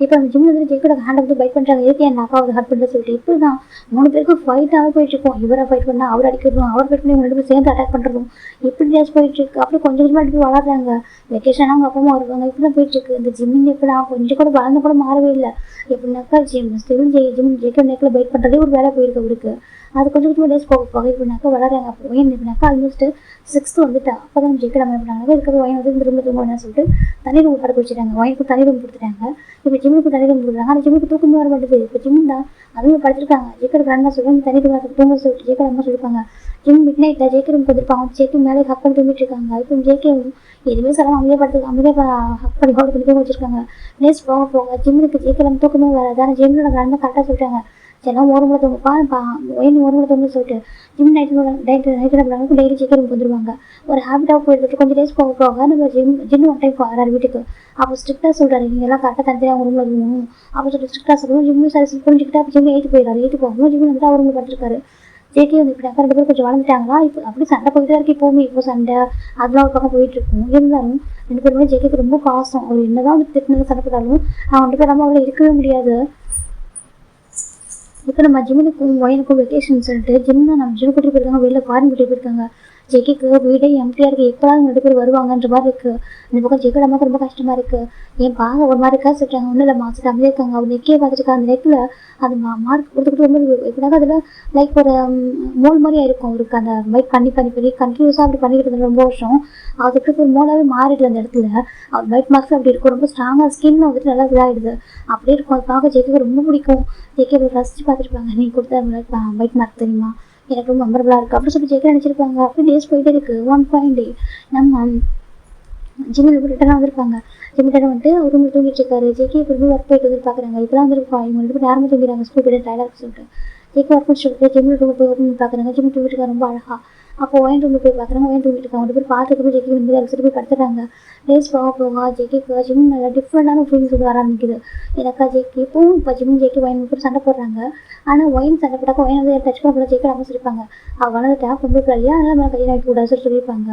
இப்போ நம்ம ஜிம்மில் வந்து ஜெயிக்கோட ஹேண்டை வந்து பைட் பண்ணுறாங்க. எதுக்கு என் அக்காவது ஹர்ட் பண்ணுறது சொல்லிட்டு இப்படி தான் 3 பேருக்கும் ஃபைட்டாக போயிட்டுருக்கோம். இவரை ஃபைட் பண்ணால் அவர் அடிக்கிறதும் அவர் ஃபைட் பண்ணி 2 பேரும் சேர்ந்து அட்டாக் பண்ணுறதும் இப்படி ஜாஸ்ட் போயிட்டுருக்கு. அப்படியே கொஞ்சம் கொஞ்சமாக அடித்து வளர்றாங்க. வெக்கேஷனாக அவங்க அப்பா அம்மா வருவாங்க. இப்படி தான் போயிட்டுருக்கு. இந்த ஜிம்மிங் எப்படின்னா கொஞ்சம் கூட வளர்ந்து கூட மாறவே இல்லை. எப்படின்னாக்கா ஜிம் ஜெயிக்கிற நேரத்தில் பைட் பண்ணுறதே ஒரு வேலை போயிருக்கு அவருக்கு. அது கொஞ்சம் கொஞ்சமாக டேஸ் போக இப்படினாக்கா வளராங்க. அப்போ ஒயின் எப்படினாக்கா ஆல்மோஸ்ட் 6th வந்துட்டா. அப்போ தான் ஜெயிக்கிற மாதிரி பண்ணாங்க. இதுக்கு ஒயின் வந்து திரும்ப தூங்கணும்னு சொல்லிட்டு தனி ரூம் பட வச்சுட்டாங்க. ஒயினுக்கு தனி ரூம் கொடுத்துட்டாங்க. இப்போ ஜிம்முக்கு தனி ரூம் கொடுக்குறாங்க. ஆனால் ஜிம்முக்கு தூக்கமே வர மாட்டேது. இப்போ ஜிம் தான் அதுவும் படுத்துருக்காங்க. ஜெயிக்கிற கிராண்டாக சொல்லி தனி ரூம் தூங்க சொல்லிட்டு ஜெயிக்கிற அம்மா சொல்லியிருப்பாங்க. ஜிம் மிட் நைட்டில் ஜெயிக்கிற ரூம் கொடுத்துருப்பாங்க. ஜெயிக்கு மேலே ஹக் பண்ணி தூங்கிட்டு இருக்காங்க. இப்போ ஜெயிக்க எதுவுமே சொல்லாமல் அமைதியாக ஹக் பண்ணி ஹோல்டு பண்ணி தூங்க வச்சிருக்காங்க. டேஸ் போக ஜிம்முக்கு ஜெயிக்கிற தூக்கமே வராது. ஆனால் ஜிம்மோட கிராண்டாக கரெக்டாக சொல்லிட்டாங்க. எல்லாம் ஒரு முறை தூங்குப்பா ஒயின் ஒரு முறை தூங்க சொல்லிட்டு ஜிம் நைட்டு டெய்லி சீக்கிரம் வந்துடுவாங்க. ஒரு ஹேபிட்டாக போயிட்டு கொஞ்சம் டேஸ் போக நம்ம ஜிம் ஒன் டைம் வராரு வீட்டுக்கு. அப்போ ஸ்ட்ரிக்டாக சொல்கிறாரு நீங்கள் எல்லாம் கரெக்டாக தனியாக அவங்க ரூமில் தூங்கணும் அப்போ சொல்லிட்டு ஸ்ட்ரிக்டாக சொல்லுவோம். ஜிம்மு சார் புரிஞ்சுக்கிட்டு அப்போ ஜிம் 8 போயிடாரு. 8 போகும் ஜிம் வந்துட்டு அவர் ரூமில் படுத்துருக்காரு. ஜேகே வந்து இப்படி அக்கா 2 பேரும் கொஞ்சம் வளர்ந்துட்டாங்களா. இப்போ அப்படி சண்டை போயிட்டு இருக்கு. இப்போவுமே இப்போ சண்டை அதெல்லாம் ஒரு பக்கம் போயிட்டு இருக்கும். இருந்தாலும் 2 பேருமே ஜேகேக்கு ரொம்ப பாசம். அவர் என்னதான் வந்து திட்டினது சண்டை போட்டாலும் நான் 2 பேரும் அவளை இருக்கவே முடியாது. இப்போ நம்ம ஜிம்முக்கும் ஒயனுக்கும் வெக்கேஷன் சொல்லிட்டு ஜிம் தான் நம்ம ஜிம் கூட்டிட்டு போயிருக்காங்க. வெளியில் ஃபாரின் கூட்டிட்டு போயிருக்காங்க. ஜெகிக்கு வீடே எம்டியாக இருக்குது. எப்போதான் 2 பேர் வருவாங்கன்ற மாதிரி இருக்குது. இந்த பக்கம் ஜெகோட அம்மாவுக்கு ரொம்ப கஷ்டமாக இருக்குது. என் பாக ஒரு மாதிரி இருக்கா சொல்லிட்டாங்க. ஒன்றும் இல்லை மாசத்து அமைதியாக இருக்காங்க. அவர் நெக்கே பார்த்துருக்காங்க. அந்த நெக்கில் அது மார்க் கொடுத்துக்கிட்டு ரொம்ப எப்படினாக்கா அதில் லைக் ஒரு மோல் மாதிரியாக இருக்கும். அவருக்கு அந்த பைக் பண்ணி கண்டினியூஸாக அப்படி பண்ணிக்கிட்டு இருந்த ரொம்ப வருஷம் அதுக்கு ஒரு மோலாகவே மாறிடுது. அந்த இடத்துல அவர் பைக் மார்க்ஸ் அப்படி இருக்கும். ரொம்ப ஸ்ட்ராங்காக ஸ்கின் வந்துட்டு நல்லா இதாகிடுது. அப்படியே இருக்கும். அது பார்க்க ஜெகிக்கு ரொம்ப பிடிக்கும். ஜெகி அப்படி ரசித்து பார்த்துருப்பாங்க. நீ கொடுத்த பைக் மார்க் தெரியுமா எனக்கு ரொம்ப மெமரபுளாக இருக்குது அப்படி சொல்லி ஜெயிக்க நினச்சிருப்பாங்க. அப்படி டேஸ் போயிட்டே இருக்குது. 1 fine day நம்ம ஜிம்மில் ரிட்டனாக வந்திருப்பாங்க. ஜிம்மிட்ட வந்துட்டு ஒரு ரூமில் தூங்கிட்டு இருக்காரு. ஜெகி இப்படி ஒர்க் போயிட்டு வந்து பார்க்குறாங்க. இப்போலாம் வந்துருப்பா இவங்க 2 பேர் யாருமே தூங்கிறாங்க. ஸ்கூல் போய்ட்டு டயர்டாக சொல்லிட்டு ஜெகி ஒர்க் முடிச்சுட்டு ஜிம்மில் ரூமில் போய் ஓப்பன் பார்க்குறாங்க. ஜிம் தூங்கிட்டு ரொம்ப அழகாக. அப்போ ஒயின் ரூமில் போய் பார்க்குறாங்க. ஒயின் தூங்கிட்டு இருக்காங்க. 2 பேர் பார்த்துட்டு ஜெகி வந்து அழைச்சிட்டு போய் படுத்துறாங்க. டேஸ் போக ஜெகிக்கு ஜிம் நல்லா டிஃப்ரெண்டான ஃபீலிங்ஸ் வந்து வர ஆரம்பிக்குது. எனக்கா ஜெகி இப்போவும் இப்போ ஜெகி ஒயின் பேர் சண்டை போடுறாங்க. ஆனால் ஒயின் சண்டை போட்டாக்க ஒயின் வந்து டச் பண்ண ஜெயிக்க நம்ம சொல்லியிருப்பாங்க. அவள் வந்துட்டா பொம்பளை இல்லையா அதனால் மேலே கையை வைக்க கூடாது சொல்லியிருப்பாங்க.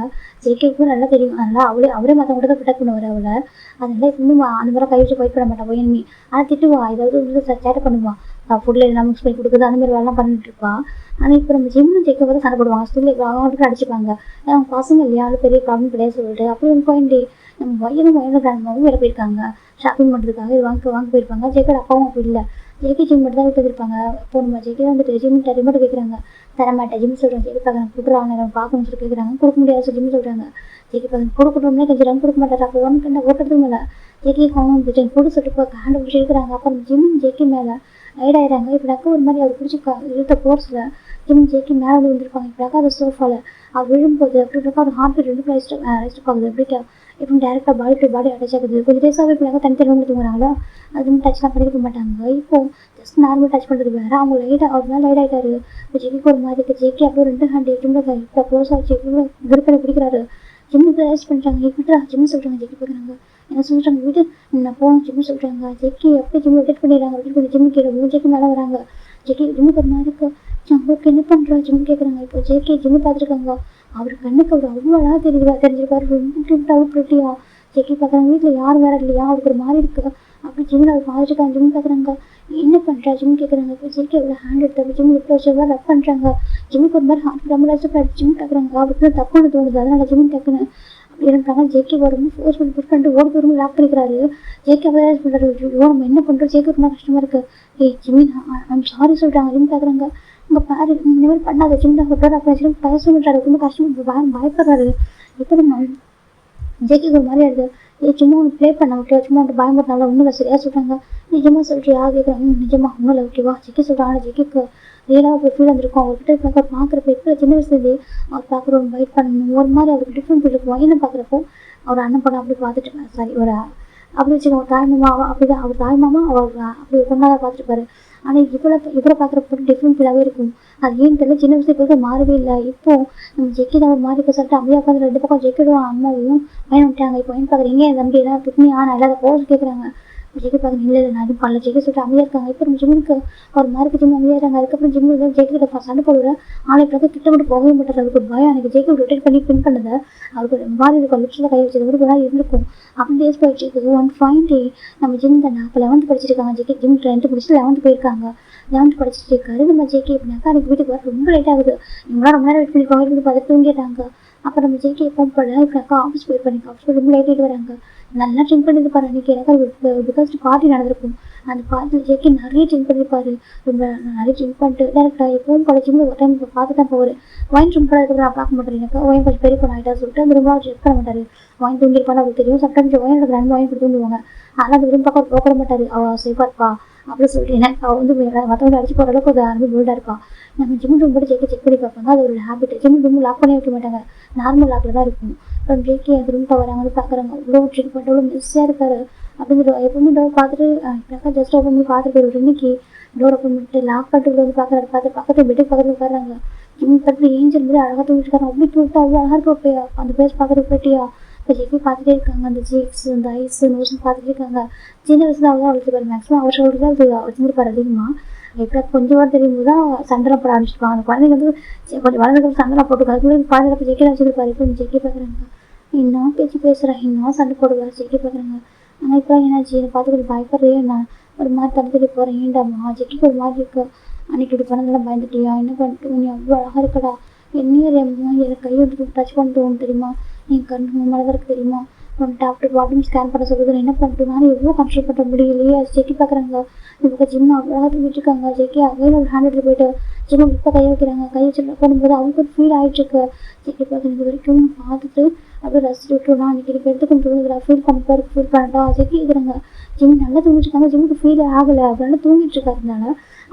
ஜெயிக்கு நல்லா தெரியும். அதனால் அவரே மற்றவங்க தான் ப்ரொடெக்ட் பண்ணுவார் அவளை. அதனால இன்னும் அந்த மாதிரி கை வச்சு ஃபைட் பண்ண மாட்டான் ஒயின்மி. ஆனால் திட்டுவா ஏதாவது வந்து சேட்டை பண்ணுவான். ஃபுட்டில் எல்லாம் மிக்ஸ் பண்ணி கொடுக்குது அந்த மாதிரி வேலைலாம் பண்ணிட்டு இருப்பான். ஆனால் இப்போ நம்ம ஜிம்மில் ஜெயிக்க போது சண்டை போடுவாங்க. ஸ்டில் அவங்களுக்கு அடிச்சுப்பாங்க. அவங்க பசங்க இல்லையா அது பெரிய ப்ராப்ளம் கிடையாது சொல்லிட்டு அப்படி ஒரு பாயிண்ட் நம்ம ஒயனும் கிராண்ட்மாவும் வேலை போயிருக்காங்க ஷாப்பிங் பண்ணுறதுக்காக. இது வாங்க போயிருப்பாங்க. ஜெயிக்கோட அப்பாவும் அப்படி இல்லை. ஜெயிக்கி ஜிம் மட்டும் தான் வீட்டு வந்திருப்பாங்க. இப்போ நம்ம ஜெயிக்கி தான் வந்துட்டு ஜிம் ரிமோட் கேட்குறாங்க. தரமாட்டேன் ஜிம் சொல்கிறேன். ஜெயிக்காக கொடுக்குறாங்க எனக்கு பார்க்கணும்னு சொல்லி கேட்குறாங்க. கொடுக்க முடியாது சொல்லி ஜிம் சொல்கிறாங்க. ஜெயிக்கி பார்க்க கொடுக்கணும்னே கொஞ்சம் ரன் கொடுக்க மாட்டார். அப்போ ஒன்று ஓட்டுறதுக்கு மேலே ஜெயிக்கி கோவம் வந்துட்டு கூட சொல்லிட்டு ஹேண்ட் பிடிச்சி இருக்கிறாங்க. அப்புறம் ஜிம் ஜெயிக்கி மேலே ஐடாயிறாங்க. இப்படினாக்கா ஒரு மாதிரி அவர் பிடிச்சி இழுத்த ஃபோர்ஸில் ஜிம் ஜெயிக்கி மேலே வந்து வந்துருப்பாங்க. இப்படினாக்கா அது சோஃபாவில் அவர் விழும்போது அப்படின்னாக்கா ஒரு ஹார்ட் பீட் 2 ரெஸ்ட் ஆகுது. எப்படி இப்போ டேரெக்டாக பாடி டு பாடி அட்டாச் ஆகுது. கொஞ்சம் டேஸாகவே இப்படினாக்கா தனித்தனி ரூமில் தூங்குறாங்களா அது டச்லாம் பண்ணிக்க மாட்டாங்க. இப்போ ஜஸ்ட் நார்மல் டச் பண்ணுறது வேறு. அவங்க அவர் மேலே லைட் ஆகிட்டாரு. இப்போ ஜெயிக்கு ஒரு மாதிரி இருக்குது. ஜெயிக்கி அப்படியே 2 ஹேண்ட் ஜிம்மில் இப்போ க்ளோஸாக வச்சு இப்போ கிரிப்பனை பிடிக்கிறாரு. ஜிம்மு இப்போ ரெஸ்ட் பண்ணுறாங்க. இப்படி ஜிம்மு சொல்கிறாங்க. ஜெயிக்கி பார்க்குறாங்க. என்ன சொல்கிறாங்க வீட்டு நான் போகணும் ஜிம்மு சொல்கிறாங்க. ஜெயிக்கி அப்படியே ஜிம்மு வெயிட் பண்ணிடுறாங்க. வெயிட் பண்ணி ஜிம்மு கீழே ஜெயிக்கி மேலே வராங்க. ஜெயிக்கி ஜிம்முக்கு ஒரு மாதிரி இருக்குது. அவருக்கு என்ன பண்ணுறா ஜிம்மு கேட்குறாங்க. இப்போ ஜெயிக்கி ஜிம்மு பார்த்துருக்காங்க. அவர் கண்ணுக்கு அவர் அவ்வளோ அழகாக தெரிஞ்சிருப்பாரு. ரொம்ப கியூட்டாக ப்ரிட்டியா. ஜெயிக்கி பார்க்குறாங்க. வீட்டில் யாரும் வேறு இல்லையா அவருக்கு ஒரு மாதிரி இருக்குது. அப்படி ஜிம்மில் அவர் பார்த்துருக்காங்க. ஜிம்மு பார்க்குறாங்க. என்ன பண்ணுறா ஜிம்மு கேட்குறாங்க. இப்போ ஜெயிக்கி அவ்வளோ ஹேண்ட் எடுத்து ஜிம்மு இப்போ வச்சு ரப் பண்ணுறாங்க. ஜிம்முக்கு ஒரு மாதிரி ஹார்ட் ரொம்ப ரெஸ்ட் ஜிம்மு கேட்குறாங்க. அவருக்கு தப்புன்னு தோணுது. அதனால் ஜிம்மு டக்குன்னு அப்படி இருந்தாங்க. ஜெயிக்கி ரொம்ப ஃபோர்ஸ் பண்ணி புஷ் பண்ணிட்டு ஓடி போய் லாக் பண்ணிக்கிறாரு. ஜெயிக்கி அப்படியே பண்ணுறாரு. நம்ம என்ன பண்ணுறோம் ஜெயிக்கி ரொம்ப கஷ்டமாக இருக்குது. ஜிம்மி ஐம் சாரி சொல்கிறாங்க. ஜிம்மு கேட்குறாங்க. உங்கள் பேர் இந்த மாதிரி பண்ணாத ஜிம் தான் சொல்கிறாரு. அப்போ ஜிம் பய சொல்லிட்டாரு. ரொம்ப கஷ்டமாக பயப்படுறாரு. இப்போ நம்ம ஜேக்கிக்கு ஒரு மாதிரி ஆயிடுது. சும்மா ஒன்று ப்ளே பண்ண ஓகேவா, சும்மா ஒன்று பயமுறுத்தினால ஒன்றும் இல்லை சரியா சொல்கிறாங்க. நிஜமாக சொல்கிறியா கேட்குறேன். நிஜமா ஒன்றும் இல்லை ஓகேவா ஜெக்கி சொல்கிறாங்க. ஆனால் ஜெக்கிக்கு ரியலாக ஒரு ஃபீல் வந்துருக்கும். அவர்கிட்ட இருக்க பார்க்குறப்ப இப்போ சின்ன வயசுலேருந்து அவர் பார்க்குற ஒரு பைட் பண்ணணும் ஒரு மாதிரி அவருக்கு டிஃப்ரெண்ட் ஃபீல் இருக்கும். என்ன பார்க்குறப்போ அவர் அண்ணன் படம் அப்படி பார்த்துட்டு சாரி ஒரு அப்படி வச்சுக்கோங்க தாய்மாமா அப்படிதான் அவர் தாய்மாமா அவர் அப்படி கொண்டாதான் பார்த்துருப்பாரு. ஆனால் இவரை பார்க்குறப்ப டிஃப்ரெண்ட் ஃபீலாகவே இருக்கும். அது ஏன்னு தெரியல, சின்ன வயசுல இப்போ மாறவே இல்லை. இப்போ நம்ம ஜெக்கி தான் ஒரு மாதிரி சொல்லிட்டு அப்படியே உட்காந்து 2 பக்கம் ஜெக்கிடுவோம் அம்மாவையும் பையன் விட்டாங்க. இப்போ என்ன பார்க்குறீங்க என் தம்பி ஏதாவது திட்னியா நான் இல்லாத போஸ் கேட்குறாங்க. ஜெக்கி பார்க்க இல்லை நான் எதுவும் பண்ணல ஜெக்கி சொல்லிட்டு அமைதியாக இருக்காங்க. இப்போ நம்ம ஜிம்முக்கு ஒரு மாதிரி ஜிம் அமைதியாக இருக்காங்க. அதுக்கப்புறம் ஜிம்மு ஜெக்கி கிட்ட சண்டை போடுற ஆளை பிறகு கிட்ட மட்டும் போகவே மாட்டார். அவருக்கு பயம். எனக்கு ஜெக்கி ரொட்டேட் பண்ணி பின் பண்ணதை அவருக்கு மாதிரி இருக்கும். லிப்ஸில் கை வச்சது ஒரு நாள் இருந்திருக்கும். அப்படி டேஸ் போயிடுச்சு. ஒன் ஃபைன் டே நம்ம ஜிம் தானே அப்போ 11th படிச்சிருக்காங்க. ஜெக்கி ஜிம் 10th முடிச்சு 11th போயிருக்காங்க. 11th படிச்சுட்டு இருக்காரு நம்ம ஜெக்கி. அப்படின்னாக்கா எனக்கு வீட்டுக்கு வர ரொம்ப லேட் ஆகுது. இவங்களாம் ரொம்ப நேரம் வெயிட் பண்ணிருக்காங்க. வீட்டுக்கு பார்த்து தூங்கிடுறாங்க. அப்போ நம்ம ஜெக்கி எப்போ போல இப்போக்கா ஆஃபீஸ் போயிருப்பாங்க. ஆஃபீஸ் ரொம்ப லேட் ஆகிட்டு வராங்க. நல்லா ட்ரிங்க் பண்ணியிருப்பாரு அன்றைக்கி. எனக்கு பிகாஸ் பார்ட்டி நடந்திருக்கும். அந்த பார்ட்டியில் ஜெக்கி நிறைய ட்ரிங்க் பண்ணியிருப்பாரு. ரொம்ப நிறைய ட்ரிங்க் பண்ணிட்டு டேரக்டாக எப்பவும் போல ஜிம்மில் ஒரு டைம் பார்த்து தான் போவார். ஒயின் ட்ரிங்க் பண்ணதுக்கு நான் பார்க்க மாட்டேன். எனக்கு ஒயின் கொஞ்சம் பெரிய பொண்ணு ஆகிட்டா சொல்லிட்டு அந்த ரொம்ப செக் பண்ண மாட்டார். ஒயின் தூங்கிருப்பான்னு அவருக்கு தெரியும். சம்டைம்ஸ் ஒயின் எடுக்கிற ஒயின் கொடுத்து தூங்குவாங்க. ஆனால் அந்த விரும்ப பக்கம் போக மாட்டார். அவள் சேஃபாக இருப்பா அப்படின்னு சொல்லிட்டு எனக்கு அவள் வந்து மற்றவங்க அடிச்சு போகிற அளவுக்கு அது போல்டாக இருப்பா. நம்ம ஜிம் ரூம் கூட செக் பண்ணி பார்ப்பாங்க. அது ஒரு ஹேபிட். ஜிம் ரூம் லாக் பண்ணி வைக்க மாட்டாங்க. நார்மல் லாக்கில் தான் இருக்கும். அப்புறம் ஜேக்கி அந்த ரூம் வராங்க வந்து பார்க்குறாங்க. இவ்வளோ ட்ரிங்க் பண்ணிட்டு எவ்வளோ மிஸ்ஸாக இருக்காரு அப்படின்னு எப்பவுமே டோர் பார்த்துட்டு இப்போக்கா ஜஸ்ட் ஓப்பன் பண்ணி பார்த்துட்டு ஒரு இன்னைக்கு டோர் ஓப்பன் பண்ணிட்டு லாக் பண்ணிட்டு வந்து பார்க்குறாரு. பார்த்து பக்கத்து பெட்டுக்கு பக்கத்தில் உட்காராங்க. ஜிம் பக்கத்தில் ஏஞ்சல் மாதிரி அழகாக தூங்கிட்டு அப்படி கியூட்டாக அவ்வளோ அழகாக இருப்பா அந்த பேஸ் பார்க்குறது போயிட்டியா. இப்போ ஜெக்கி பார்த்துட்டே இருக்காங்க. அந்த ஜீக்ஸ் அந்த ஐஸ் நோஸ்ன்னு பார்த்துட்டு இருக்காங்க. சின்ன வயசுல அவ்வளோ வளர்த்துப்பாரு. மேக்ஸிமம் அவர் ஷோல்டர் தான் அது வச்சுருப்பாரு அதிகமாக. எப்போ கொஞ்சம் வாரம் தெரியும் போது தான் சண்டை போட ஆரம்பிச்சிருப்பாங்க. அந்த குழந்தைங்க வந்து கொஞ்சம் வளர்ந்துக்கு சண்டை போட்டுக்காது. குழந்தைங்க ஜெக்கி தான் வச்சுருப்பாரு. இப்போ ஜெக்கி பார்க்குறாங்க. இன்னும் பேச்சு பேசுகிறேன் இன்னும் சண்டை போடுவார். ஜெக்கி பார்க்குறாங்க. ஆனால் இப்போ என்னாச்சு என்னை பார்த்து கொஞ்சம் பயப்படுறே நான் ஒரு மாதிரி தடுத்துட்டு போகிறேன். ஏண்டாம்மா ஜெக்கிக்கு ஒரு மாதிரி இருக்கு. அன்னைக்கு இப்படி பண்ணதெல்லாம் பயந்துட்டியா என்ன பண்ணிட்டு நீ அவ்வளோ அழகாக இருக்கடா என்னையே எனக்கு கையை விட்டு டச் பண்ணிட்டு தெரியுமா என் கண்ணு மேலே தான் இருக்கு தெரியுமா டாக்டர் பாட்டும் ஸ்கேன் பண்ண சொல்லுறது என்ன பண்ணிட்டு நானும் எவ்வளோ கண்ட்ரோல் பண்ண முடியலையே. ஜெக்கி பார்க்குறாங்க. இப்போ ஜிம் அவ்வளோ விட்டுருக்காங்க. ஜெக்கி அகையில் ஒரு ஹேண்ட் எடுத்து போயிட்டு ஜிம் இப்போ கை வைக்கிறாங்க. கை வச்சு போடும்போது அவங்களுக்கு ஒரு ஃபீல் ஆகிட்டு இருக்கு. ஜெக்கி பார்க்குறது இது வரைக்கும் பார்த்துட்டு அப்படியே ரசிச்சு விட்டுருலாம். அன்றைக்கி எனக்கு எடுத்துக்கொண்டு தோணுதுல ஃபீல் பண்ணிப்பாரு ஃபீல் பண்ணட்டா ஜெக்கி இருக்கிறாங்க. ஜிம் நல்லா தூங்கிட்டுருக்காங்க. ஜிம்முக்கு ஃபீல் ஆகலை அப்படின்னா தூங்கிட்டு இருக்காருனால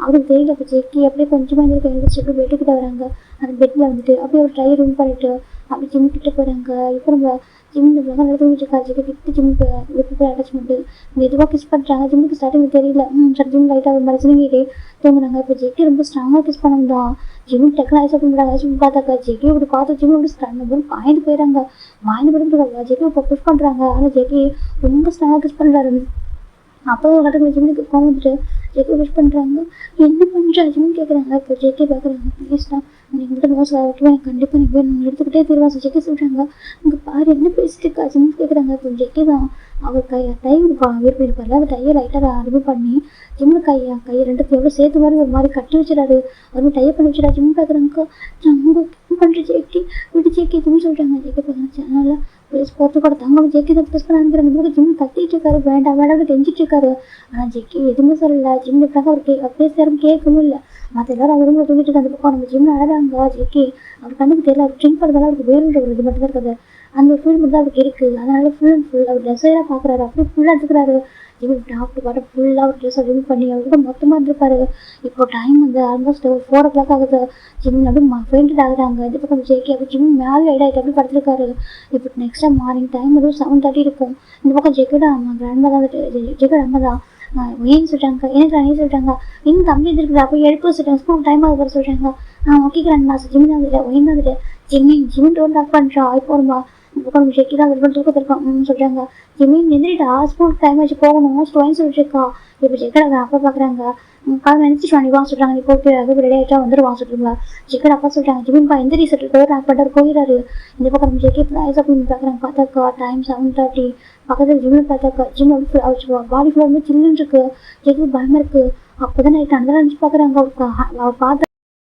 அவருக்கு தெரியல. இப்போ ஜெக்கி அப்படியே கொஞ்சமாக இந்த எழுந்திரிச்சு அப்படியே பெட்டுக்கிட்ட வராங்க. அந்த பெட்டில் வந்துட்டு அப்படியே ஒரு ட்ரை ரூம் பண்ணிட்டு அப்படி ஜிம் கிட்ட போகிறாங்க. இப்போ நம்ம ஜிம்மில் நல்லா தூங்கிட்டு இருக்கா. ஜெக்கி கிட்ட ஜிம்முக்கு விட்டு அட்டாச்மெண்ட்டு மெதுவாக கிஸ் பண்ணுறாங்க. ஜிம்முக்கு ஸ்டார்டிங் தெரியல. சரி ஜிம் லைட்டாக ஒரு மாதிரி சிலுங்கிட்டே தூங்குறாங்க. இப்போ ஜெக்கி ரொம்ப ஸ்ட்ராங்காக கிஸ் பண்ணதான் ஜிம் டக்குனு ஐஸ் ஓப்பன் பண்ணுறாங்க. ஜிம் பார்த்தாக்கா ஜெக்கி இப்படி பார்த்து ஜிம் அப்படி ஸ்ட்ராங் பாய்ந்து போயிடறாங்க. வாய்ந்து போயிட்டு ஜெக்கி இப்போ புஷ் பண்ணுறாங்க. ஆனால் ஜெக்கி ரொம்ப ஸ்ட்ராங்காக கிஸ் பண்ணுறாரு. அப்போ ஒரு கட்டத்தில் ஜிம்முக்கு கோவம் வந்துட்டு ஜெக்கி விஷ் பண்ணுறாங்க. என்ன பண்ணுறா ஜிம்னு கேட்குறாங்க. இப்போ ஜெக்கி பார்க்குறாங்க. ப்ளீஸ் தான் நீங்கள் மட்டும் மோசம் ஆகிட்டு எனக்கு கண்டிப்பாக எனக்கு வேணும் எடுத்துக்கிட்டே தருவாங்க. ஜெக்கி சொல்கிறாங்க. உங்கள் பாரு என்ன பேசிட்டு இருக்கா ஜிம்னு கேட்குறாங்க. இப்போ ஜெக்கி தான் அவர் டை விரும்பியிருப்பார்ல அந்த டையை லைட்டாக ரிமூவ் பண்ணி ஜிம்மில் கையை ரெண்டுத்தையும் எவ்வளோ சேர்த்து மாதிரி ஒரு மாதிரி கட்டி வச்சிடாரு. ஒரு டையை பண்ணி வச்சிடா. ஜிம் பார்க்குறாங்க. நம்ம பண்ணுற ஜெக்கி விட்டு ஜெக்கி ஜிம்னு சொல்கிறாங்க. ஜெக்கி பார்க்குறாங்க. அதனால் ப்ளீஸ் போட்டு கூட தங்க ஜெக்கி தான் ப்ளஸ் பண்ண அனுப்புறாங்க. ஜிம் கத்திட்டு இருக்காரு. வேண்டாம் வேண்டாம் கெஞ்சிட்டு இருக்காரு. ஆனால் ஜெக்கி எதுவுமே சொல்லலை. ஜிம் இருக்காங்க. அவர் பேசுறாரு கேட்கவும் இல்லை. மற்ற எல்லாரும் அவர் ரூமில் தூங்கிட்டு இருக்க அந்த பக்கம் நம்ம ஜிம்மில் அழகாங்க. ஜெக்கி அவர் கண்ணுக்கு தெரியல. அவர் ட்ரிங்க் பண்ணுறதால அவருக்கு வேணுன்ற ஒரு இது மட்டும் தான் இருக்காது. அந்த ஒரு ஃபீல் மட்டும் தான் அவருக்கு இருக்குது. அதனால ஃபுல் அண்ட் ஃபுல் அவர் டெசைராக பார்க்குறாரு. அப்படியே ஃபுல்லாக எடுத்துக்கிறாரு. ஜிம் டாக்டர் பாட்டு ஃபுல்லாக ஒரு ட்ரெஸ்ஸை ரிமூவ் பண்ணி அவர்கிட்ட மொத்தமாக இருந்திருப்பாரு. இப்போ டைம் வந்து ஆல்மோஸ்ட் ஒரு 4 o'clock ஆகுது. ஜிம் அப்படியே ஃபெயின்ட் ஆகுறாங்க. இந்த பக்கம் ஜெக்கி அப்படி ஜிம் மேலே ஆகிட்டு அப்படி படுத்துருக்காரு. இப்போ நெக்ஸ்ட் டைம் மார்னிங் டைம் வந்து 7:30 இருக்கும். இந்த பக்கம் ஜெக்கோட அம்மா கிராண்ட்மா தான் ஜெக்கோட அம்மா தான் ஏன்னு சொல்லிட்டாங்க. எனக்கு நீ சொல்லிட்டாங்க இன்னும் தம்பி இருக்குது. அப்போ எழுப்பு சொல்லிட்டாங்க. ஸ்கூல் டைம் ஆக சொல்லிட்டாங்க. ஓகே கிராண்ட்மா ஜிம் தான் வந்துட்டு ஒயின் வந்துட்டு ஜிம் டோன் டாக் பண்ணுறா இப்போ வரும்பா. இந்த பக்கம் ஜெக்கி தான் அது தூக்கத்தில் இருக்கான் சொல்கிறாங்க. ஜிம்மின் எந்திரிட்டா ஸ்கூல் டைம் வச்சு போகணும் ஸ்டோயின் சொல்லிட்டுருக்கா. இப்போ ஜெக்கோட அப்பா பார்க்குறாங்க. கால் நினைச்சிட்டு வாங்க சொல்கிறாங்க. நீ போட்டு அது ரெடி ஆகிட்டா வந்துடுவான் சொல்லிட்டுங்களா. ஜெக்கோட அப்பா சொல்கிறாங்க. ஜிம்மின்பா எந்திரி சொல்லிட்டு டாக் பண்ணுறாரு போயிடாரு. இந்த பக்கம் நம்ம ஜெக்கி ஐஸ் அப்படின்னு பார்க்குறாங்க. பார்த்தாக்கா டைம் 7:30. பக்கத்தில் ஜிம்மில் பார்த்தாக்கா ஜிம் பாடி ஃபுல்லாக வந்து சில்லுன்னு இருக்கு. ஜெக்கி பயமாக இருக்குது. அப்போ தான் நைட்டு அந்த நினச்சி பார்க்குறாங்க. அவர் பார்த்து